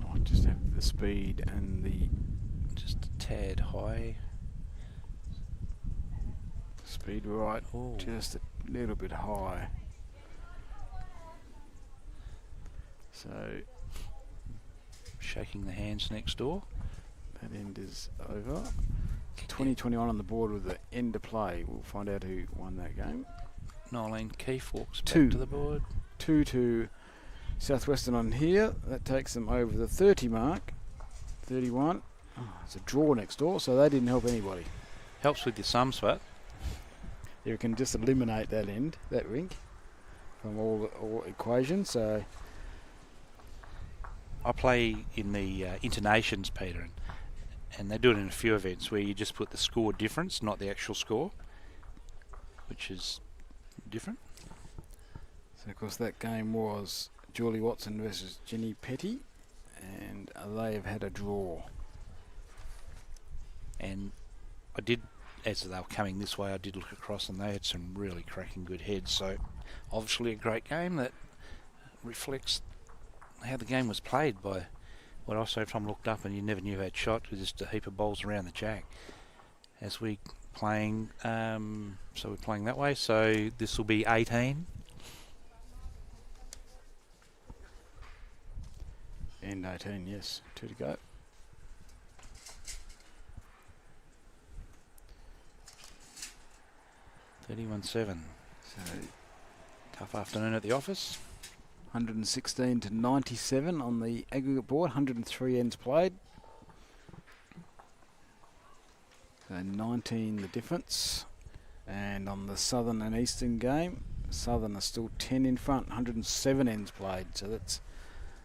Might just have the speed and the just a tad high. speed right, Oh, just a little bit high. So shaking the hands next door. that end is over. 2021 on the board with the end of play. We'll find out who won that game. Nolene Keefe walks 2. back to the board. 2 to Southwestern on here. That takes them over the 30 mark. 31. Oh, it's a draw next door, so they didn't help anybody. Helps with your sums, but You can just eliminate that end, that rink, from all equations. So I play in the Internations, Peter, and they do it in a few events where you just put the score difference, not the actual score, which is different. of course that game was Julie Watson versus Jenny Petty, and they have had a draw. And I did, as they were coming this way, I did look across and they had some really cracking good heads. So obviously a great game that reflects how the game was played by what I saw. Tom looked up and you never knew who had shot with just a heap of balls around the jack. As we playing, so we're playing that way. So this will be 18. And 18, yes. 2 to go. $31.7. So Tough afternoon at the office. 116 to 97 on the aggregate board. 103 ends played. So 19 the difference. And on the Southern and Eastern game, Southern are still 10 in front. 107 ends played. So that's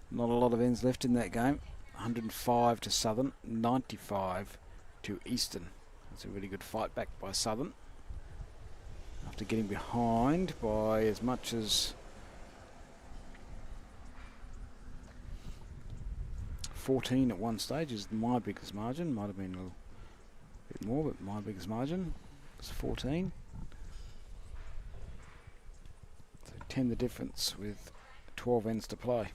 not a lot of ends left in that game. 105 to Southern, 95 to Eastern. That's a really good fight back by Southern. After getting behind by as much as 14 at one stage is my biggest margin. Might have been a little bit more, but my biggest margin was 14. So 10 the difference with 12 ends to play.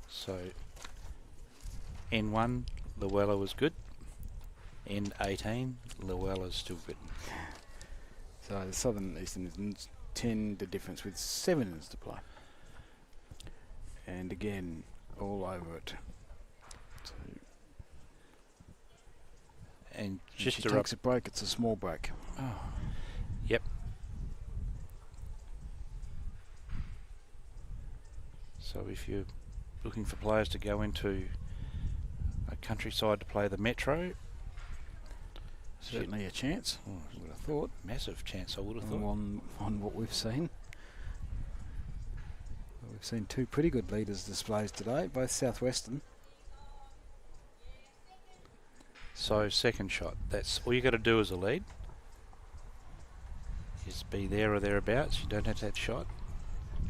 So N1, Llewellyn was good. N18, Llewellyn's still good. So the Southern and Eastern is 10 the difference with 7 ends to play. And again, all over it. So And if just she to takes a break, it's a small break. Oh, yep. So if you're looking for players to go into a countryside to play the Metro, Certainly a chance, oh, I would have thought, massive chance I would have thought. on what we've seen. Well, we've seen 2 pretty good leaders displays today, both Southwestern. So second shot, that's all you got to do as a lead. Is be there or thereabouts. You don't have that shot.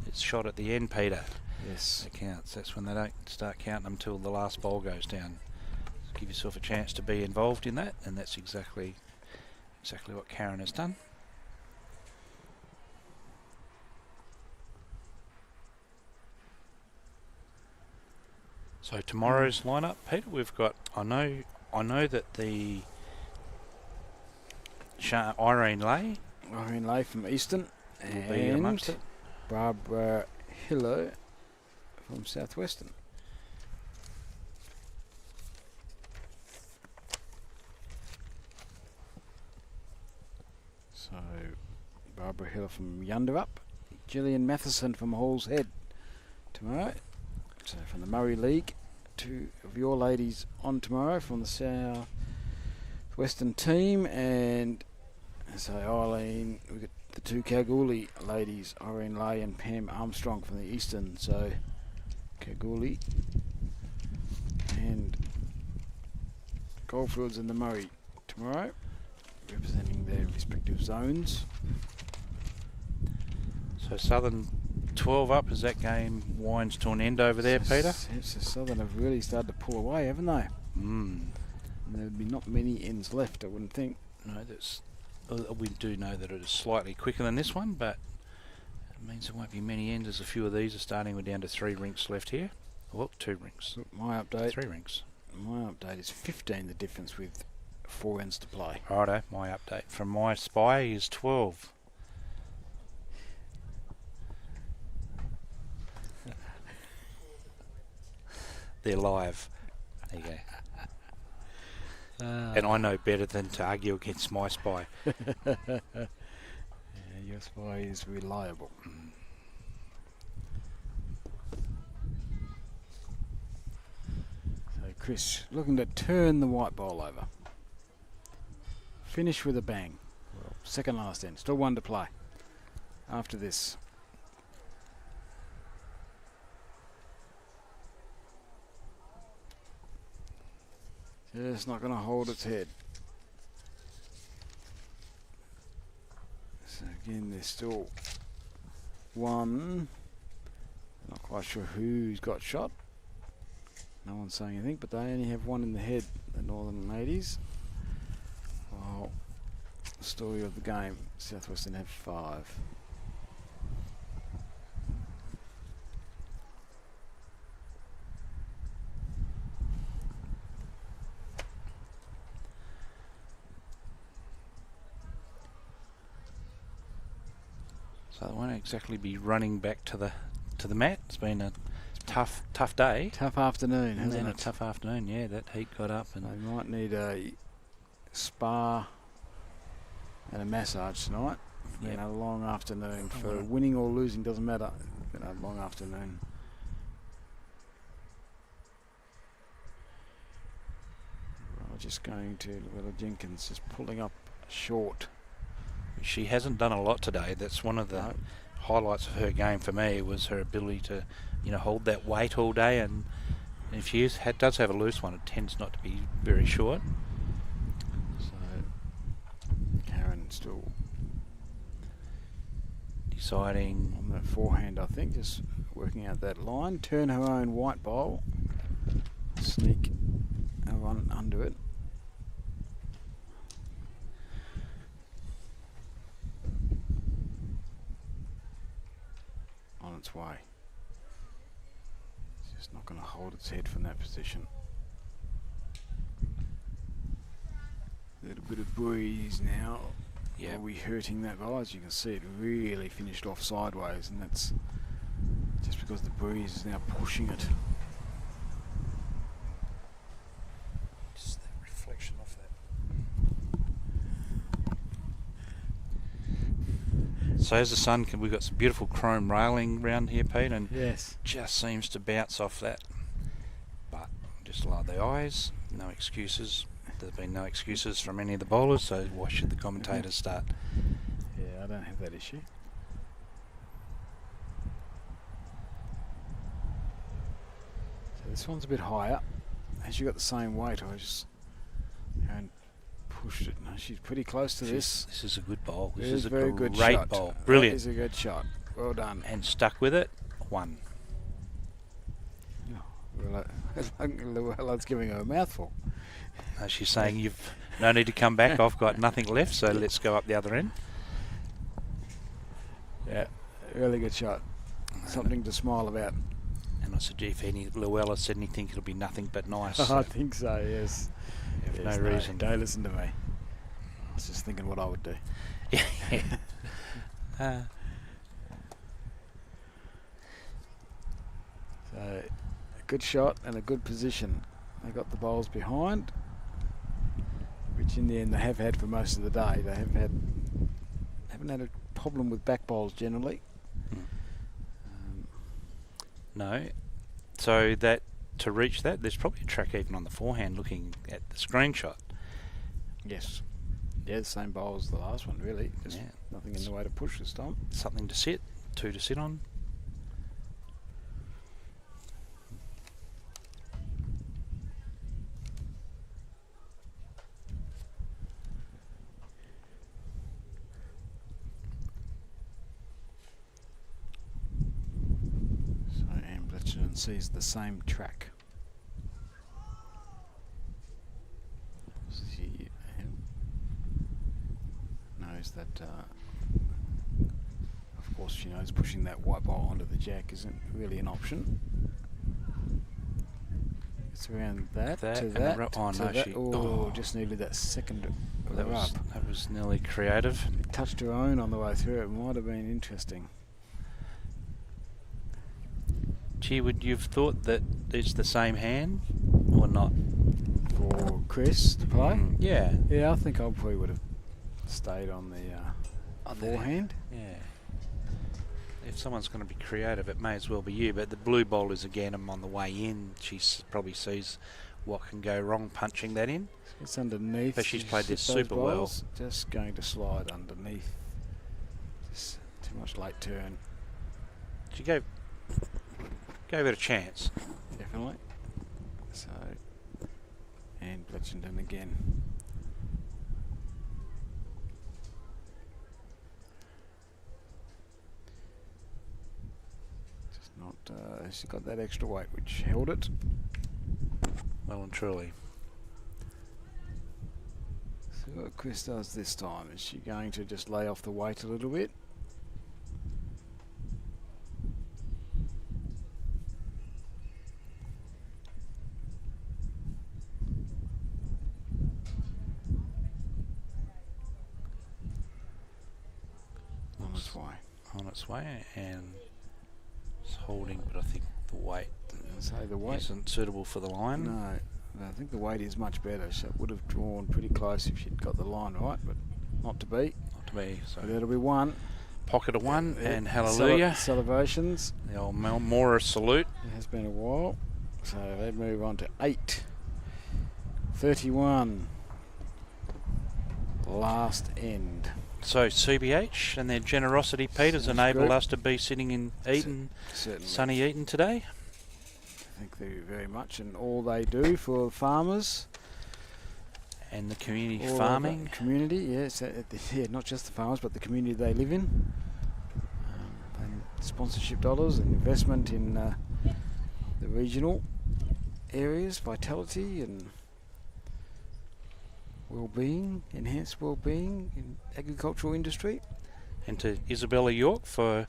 It's shot at the end, Peter. Yes. That counts. That's when they don't start counting them until the last ball goes down. Give yourself a chance to be involved in that, and that's exactly what Karen has done. So tomorrow's lineup, Peter, we've got. I know that the Irene Lay Irene Lay from Easton will be and amongst it. Barbara Hillo from Southwestern. So Barbara Hillo from Yunderup, Gillian Matheson from Hall's Head tomorrow. So from the Murray League, 2 of your ladies on tomorrow from the Southwestern team, and so Eileen, we've got the 2 Kalgoorlie ladies, Irene Lay and Pam Armstrong from the Eastern. So Kalgoorlie and Goldfields and the Murray tomorrow, representing their respective zones. So Southern 12 up as that game winds to an end over there, Peter. Yes, the Southern have really started to pull away, haven't they? Mm. There'd be not many ends left, I wouldn't think. No, that's. We do know that it is slightly quicker than this one, but it means there won't be many ends as a few of these are starting. We're down to 3 rinks left here. Well, 2 rinks. Look, my update. 3 rinks. My update is 15 the difference with 4 ends to play. Righto, my update from my spy is 12. They're live. There you go. And I know better than to argue against my spy. Yeah, your spy is reliable. So Chris, looking to turn the white ball over. Finish with a bang. Well, second last end. Still 1 to play after this. Just not going to hold its head. Again, there's still one. Not quite sure who's got shot. No one's saying anything, but they only have one in the head, the Northern ladies. Well, the story of the game, Southwestern have 5. So they won't exactly be running back to the mat. It's been a tough day. Tough afternoon, And hasn't then it? a tough afternoon, yeah. That heat got up, and They might need a spa and a massage tonight. It's been Yep. a long afternoon. For Well, winning or losing, doesn't matter. It's been a long afternoon. We're just going to Luella Jenkins, just pulling up short. she hasn't done a lot today. That's one of the No. highlights of her game for me, was her ability to, hold that weight all day. And if she does have a loose one, it tends not to be very short. So Karen still Deciding. on that forehand, I think, just working out that line. Turn her own white bowl. Sneak one under it. On its way. It's just not going to hold its head from that position. A little bit of breeze now. Yeah. Are we hurting that bowl? As you can see, it really finished off sideways, and that's just because the breeze is now pushing it. Just that reflection off that. So as the sun, we've got some beautiful chrome railing around here, Pete, and Yes. just seems to bounce off that. But just like the eyes, no excuses. There's been no excuses from any of the bowlers, so why should the commentators start? Yeah, I don't have that issue. So this one's a bit higher. Has she got the same weight? I just and pushed it. No, she's pretty close to this. This is a good bowl. It This is is a very good great shot. bowl. That Brilliant. is a good shot. Well done. And stuck with it. 1. Luella's giving her a mouthful. She's saying, you've no need to come back. I've got nothing left, so let's go up the other end. Yeah, really good shot. Something to smile about. And I said, if any Luella said anything, it'll be nothing but nice. I think so, yes. If Yes, no reason. Don't listen to me. I was just thinking what I would do. Yeah. So, a good shot and a good position. They got the bowls behind, which in the end they have had for most of the day. They haven't had a problem with back bowls generally. No. So that to reach that, there's probably a track even on the forehand looking at the screenshot. Yes. Yeah, the same bowl as the last one, really. Just nothing in the way to push this time. Something to sit, 2 to sit on. So Ambleton sees the same track. She knows that, of course, she knows pushing that white ball onto the jack isn't really an option. It's around that, That to and that, the oh, to no, that. she- Oh, just needed that second That rub. was nearly creative. Touched her own on the way through. It might have been interesting. Gee, would you've thought that it's the same hand or not? For Chris to play? Yeah. Yeah, I think I probably would have stayed on the forehand. Yeah. If someone's going to be creative, it may as well be you. But the blue bowlers, again, on the way in, she probably sees what can go wrong punching that in. It's underneath. But she's played this Just those super well. balls, just going to slide underneath. Just too much late turn. She gave it a chance. Definitely. So, and Bletchenden again. she's got that extra weight which held it. Well and truly. So what Chris does this time, is she going to just lay off the weight a little bit? On its way. On its way, and it's holding, but I think the weight So the weight isn't suitable for the line. No, I think the weight is much better. She would have drawn pretty close if she'd got the line right, but not to be. Not to be. So But that'll be one. pocket of one, and hallelujah. Celebrations. The old Mora salute. It has been a while. So they move on to 8. 31. Last end. So CBH and their generosity, Pete, has Sounds enabled good. us to be sitting in Eaton, Certainly. sunny Eaton today. Thank you very much, and all they do for farmers. And the community all of farming. the community, yes. Yeah, not just the farmers, but the community they live in. And sponsorship dollars and investment in the regional areas, vitality and well-being, enhanced well-being in agricultural industry. And to Isabella York or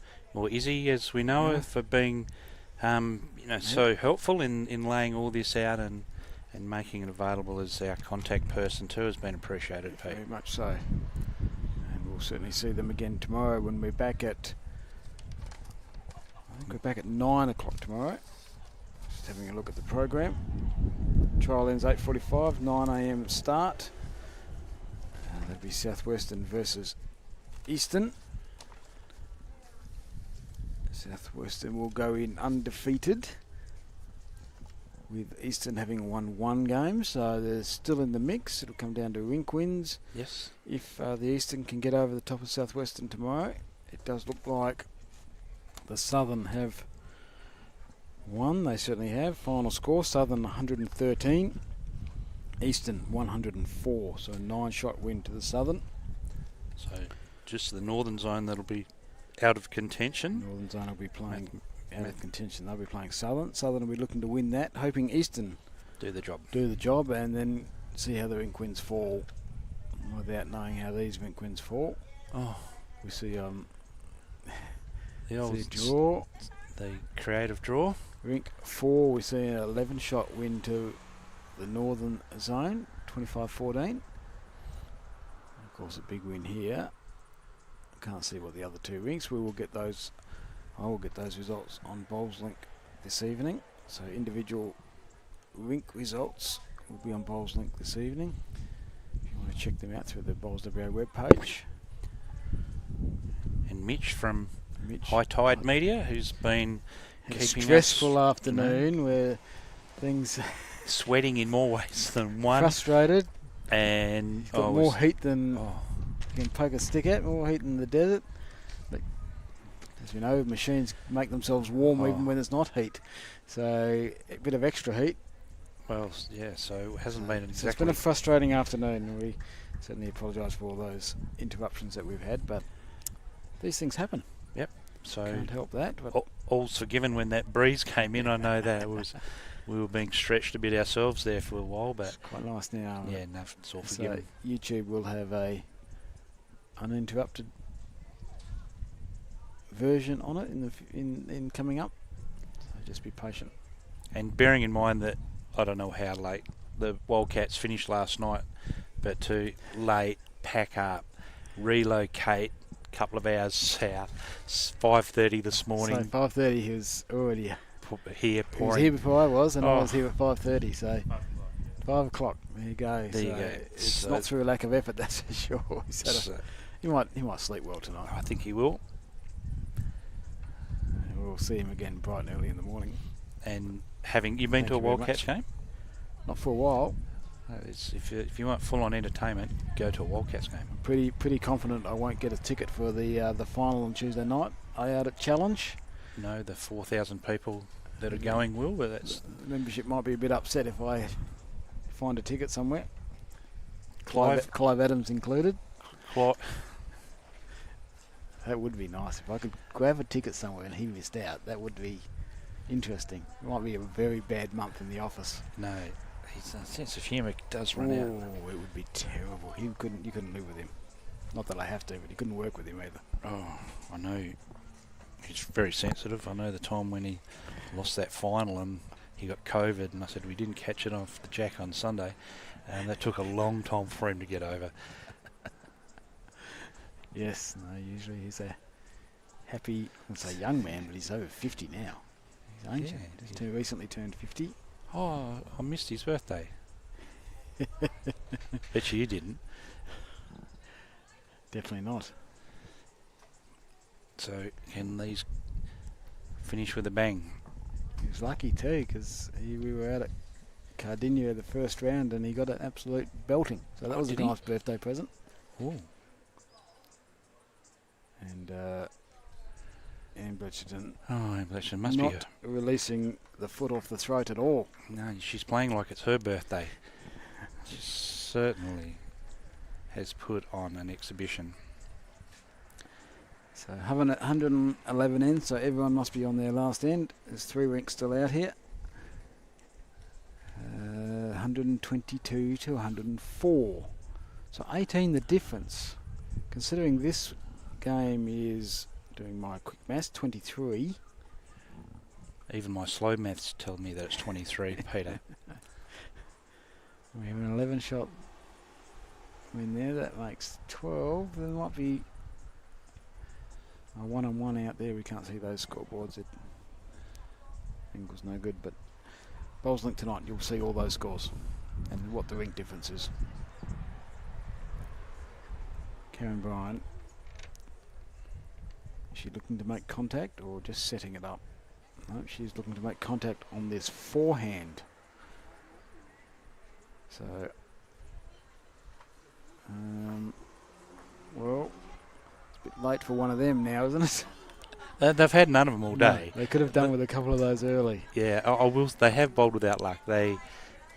Izzy as we know her, for being so helpful in laying all this out and making it available as our contact person too, has been appreciated, Pete. Very much so. And we'll certainly see them again tomorrow when we're back at, I think we're back at 9 o'clock tomorrow. Just having a look at the program. Trial ends 8:45, 9 a.m. start. That'd be Southwestern versus Easton. Southwestern will go in undefeated, with Easton having won 1 game, so they're still in the mix. It'll come down to Rink wins. Yes. If the Eastern can get over the top of Southwestern tomorrow, it does look like the Southern have won. They certainly have. Final score, Southern 113, Eastern 104. So a 9-shot win to the Southern. So just the northern zone that'll be out of contention. Northern zone will be playing out of contention. They'll be playing Southern. Southern will be looking to win that, hoping Eastern Do the job. And then see how the Rink wins fall without knowing how these Rink wins fall. Oh, We see the old the draw. the creative draw. Rink 4, we see an 11-shot win to the northern zone, 25-14. Of course, a big win here. I can't see what the other 2 rinks. We will get those. I will get those results on Bowls Link this evening. So individual rink results will be on Bowls Link this evening. If you want to check them out through the Bowls WA webpage. And Mitch from Mitch, High Tide Media, who's been had a keeping stressful us afternoon where things sweating in more ways than one. frustrated. And Got more heat than oh, you can poke a stick at, more heat in the desert. But as we know, machines make themselves warm even when it's not heat. So a bit of extra heat. well, yeah. So it hasn't been So it's exactly. been a frustrating afternoon, and we certainly apologise for all those interruptions that we've had. But these things happen. So Can't help that. But all's forgiven when that breeze came in. I know that we were being stretched a bit ourselves there for a while, but it's quite nice now. yeah, no, it's all So forgiven. YouTube will have a uninterrupted version on it in coming up. So just be patient. And bearing in mind that I don't know how late the Wildcats finished last night, but to late pack up, relocate, couple of hours south, 5:30 this morning. So 5:30, he was already Here he was pouring. here before I was, and I Oh. was here at 5:30. So 5 o'clock. There you go. There you So go. It's So- not through a lack of effort, that's for sure. So He might sleep well tonight. I think he will. And we'll see him again bright and early in the morning. And you've been Thank to a you very Wildcats much. game? Not for a while. If you want full on entertainment, go to a Wildcats game. Pretty confident I won't get a ticket for the final on Tuesday night. IATA Challenge. No, the 4,000 people that are going will, but that's Membership might be a bit upset if I find a ticket somewhere. Clive. Clive Adams included. Quite. That would be nice if I could grab a ticket somewhere and he missed out. That would be Interesting. It might be a very bad month in the office. No, his sense of humour does run out. Oh, it would be terrible. You couldn't live with him. Not that I have to, but you couldn't work with him either. Oh, I know. He's very sensitive. I know the time when he lost that final and he got COVID, and I said we didn't catch it off the jack on Sunday, and that took a long time for him to get over. Yes, no, usually he's a happy, I'd say young man, but he's over 50 now. He's ancient. Yeah, He's recently turned 50. Oh, I missed his birthday. Bet you didn't. Definitely not. So can these finish with a bang? He was lucky too, because we were out at Cardinia the first round and he got an absolute belting. So that was a Did he? nice birthday present. Oh, And Anne Bletcherton Bletcherton must be not releasing the foot off the throat at all. No, she's playing like it's her birthday. She certainly has put on an exhibition. So having 111 ends, so everyone must be on their last end. There's 3 rinks still out here. 122 to 104. So 18 the difference. Considering this game is, doing my quick maths, 23. Even my slow maths tell me that it's 23, Peter. We have an 11 shot win there. That makes 12. There might be a 1-on-1 out there. We can't see those scoreboards. Angle's no good, but Bowls Link tonight, you'll see all those scores and what the rink difference is. Karen Bryan, is she looking to make contact or just setting it up? No, she's looking to make contact on this forehand. So, well, it's a bit late for one of them now, isn't it? They've had none of them all day. No, they could have done with a couple of those early. Yeah, I will. They have bowled without luck. The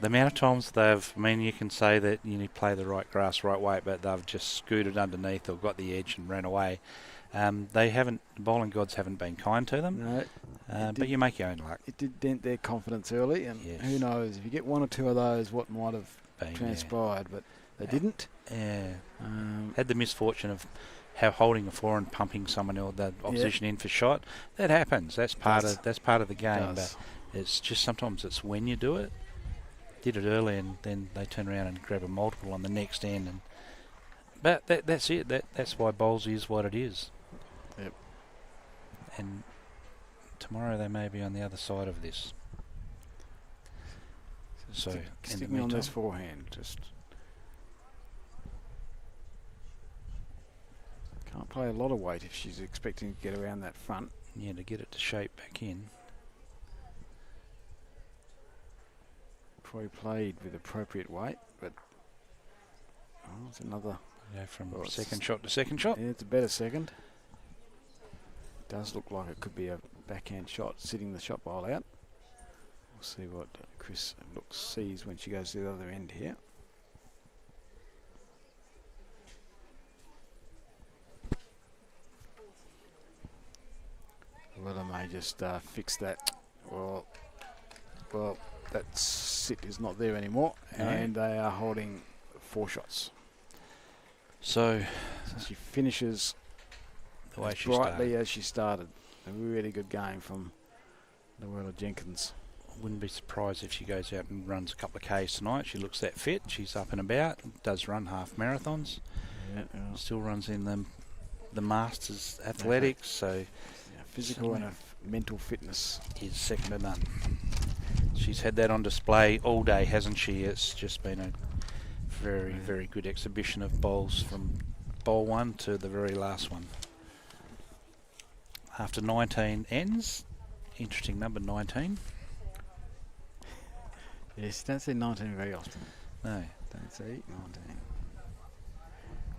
amount of times they've, I mean, you can say that you need to play the right grass, right way, but they've just scooted underneath or got the edge and ran away. They haven't. The bowling gods haven't been kind to them. No, but you make your own luck. it did dent their confidence early, and Yes. who knows if you get 1 or 2 of those, what might have Been, transpired, but they didn't. Yeah. Um, Had the misfortune of holding a 4 and pumping someone or the opposition in for shot. That happens. That's part of the game. does. But it's just sometimes it's when you do it. Did it early and then they turn around and grab a multiple on the next end. And but that's it. That's why bowls is what it is. Yep. And tomorrow they may be on the other side of this. So in the sticking on this meantime, forehand, just can't play a lot of weight if she's expecting to get around that front. yeah, to get it to shape back in. Probably played with appropriate weight, but it's another. Go from Well, it's second shot to second shot. Yeah, it's a better second. Does look like it could be a backhand shot, sitting the shot ball out. We'll see what Chris sees when she goes to the other end here. Well, I may just fix that. Well, that sit is not there anymore, No. and they are holding 4 shots. So So she finishes the way as she brightly started. as she started. A really good game from Luella Jenkins. Wouldn't be surprised if she goes out and runs a couple of Ks tonight. She looks that fit. She's up and about. Does run half marathons. Yeah, Still runs in the Masters Athletics. So physical and mental fitness. is second to none. She's had that on display all day, hasn't she? It's just been a very, very good exhibition of bowls from bowl 1 to the very last one. After 19 ends, interesting number 19. Yes, don't see 19 very often. No, Don't see 19.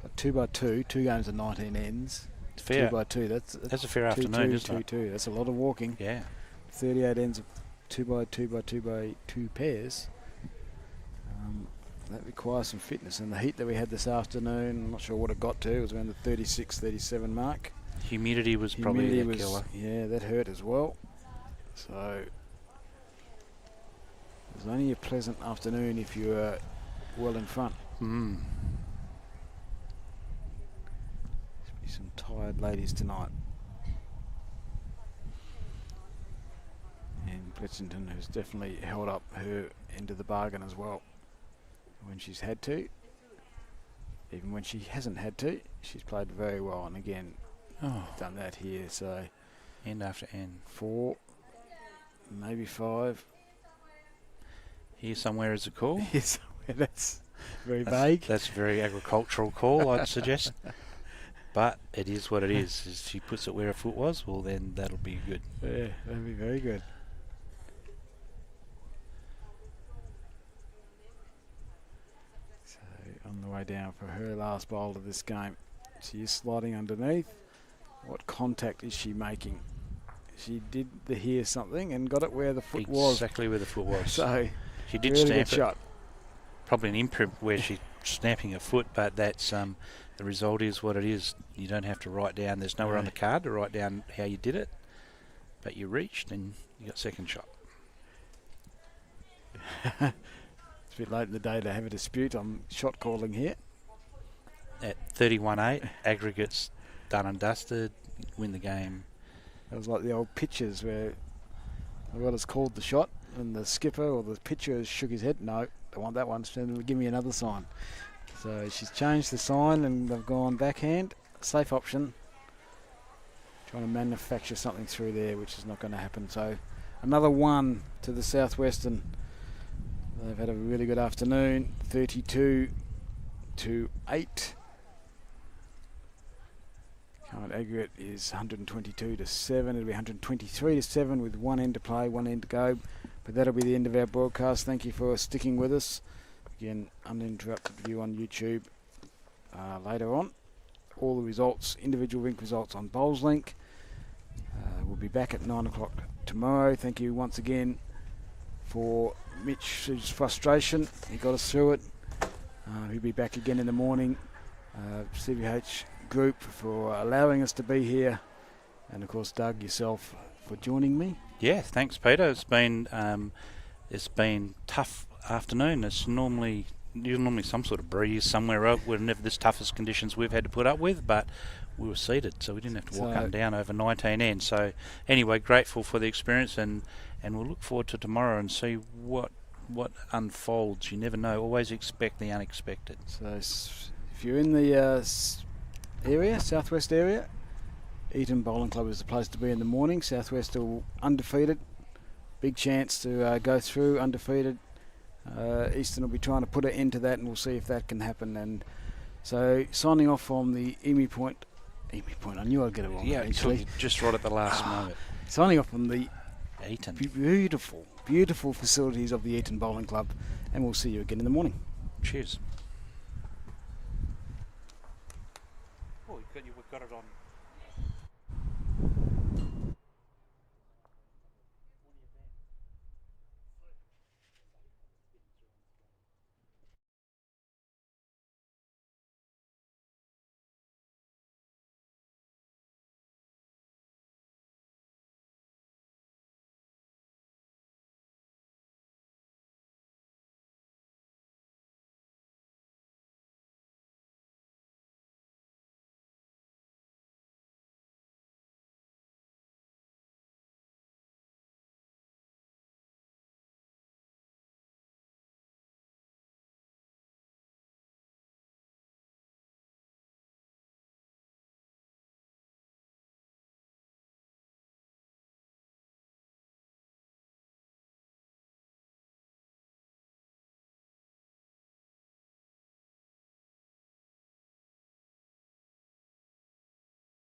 But 2 by 2, 2 games of 19 ends. fair. 2 by 2, that's That's a fair 2, afternoon, 2, isn't 2, it? 2. That's a lot of walking. Yeah. 38 ends of 2 by 2 by 2 by 2 pairs. That requires some fitness. And the heat that we had this afternoon, I'm not sure what it got to. It was around the 36, 37 mark. Humidity was probably Humidity a killer. Yeah, that hurt as well. So it's only a pleasant afternoon if you're well in front. Mm. Be some tired ladies tonight. And Bletchington has definitely held up her end of the bargain as well. When she's had to, even when she hasn't had to, she's played very well. And again, done that here. So End after end. 4, maybe 5. Here somewhere is a call. Yes, that's very vague. That's a very agricultural call, I'd suggest. But it is what it is. If she puts it where her foot was, well, then that'll be good. Yeah, that'd be very good. So on the way down for her last bowl of this game. She is sliding underneath. What contact is she making? She did the hear something and got it where the foot was. Exactly where the foot was. So she did really stamp good it. shot. Probably an imprint where she's snapping her foot, but that's the result is what it is. You don't have to write down. There's nowhere on the card to write down how you did it, but you reached and you got second shot. It's a bit late in the day to have a dispute. I'm shot calling here. At 31-8, Aggregate's done and dusted. Win the game. It was like the old pitchers where what is called the shot, and the skipper or the pitcher shook his head. No, don't want that one. So give me another sign. So she's changed the sign and they've gone backhand. Safe option. Trying to manufacture something through there, which is not going to happen. So another 1 to the Southwestern. They've had a really good afternoon. 32-8. Current aggregate is 122-7. It'll be 123-7 with 1 end to play, 1 end to go. But that'll be the end of our broadcast. Thank you for sticking with us. Again, uninterrupted view on YouTube later on. All the results, individual rink results on Bowls Link. We'll be back at 9 o'clock tomorrow. Thank you once again for Mitch's frustration. He got us through it. He'll be back again in the morning. CBH Group for allowing us to be here. And of course, Doug, yourself for joining me. Yeah, thanks, Peter. It's been tough afternoon. It's normally some sort of breeze somewhere up. We're never this toughest conditions we've had to put up with, but we were seated, so we didn't have to walk up and down over 19 ends. So anyway, grateful for the experience, and we'll look forward to tomorrow and see what unfolds. You never know. Always expect the unexpected. So if you're in the area, southwest area, Eaton Bowling Club is the place to be in the morning. Southwest are undefeated. Big chance to go through undefeated. Easton will be trying to put an end to that, and we'll see if that can happen. And so signing off from the Emu Point, I knew I'd get it wrong. Yeah, actually. just right at the last moment. Signing off from the Eaton. Beautiful facilities of the Eaton Bowling Club, and we'll see you again in the morning. Cheers. Oh, we've got it on.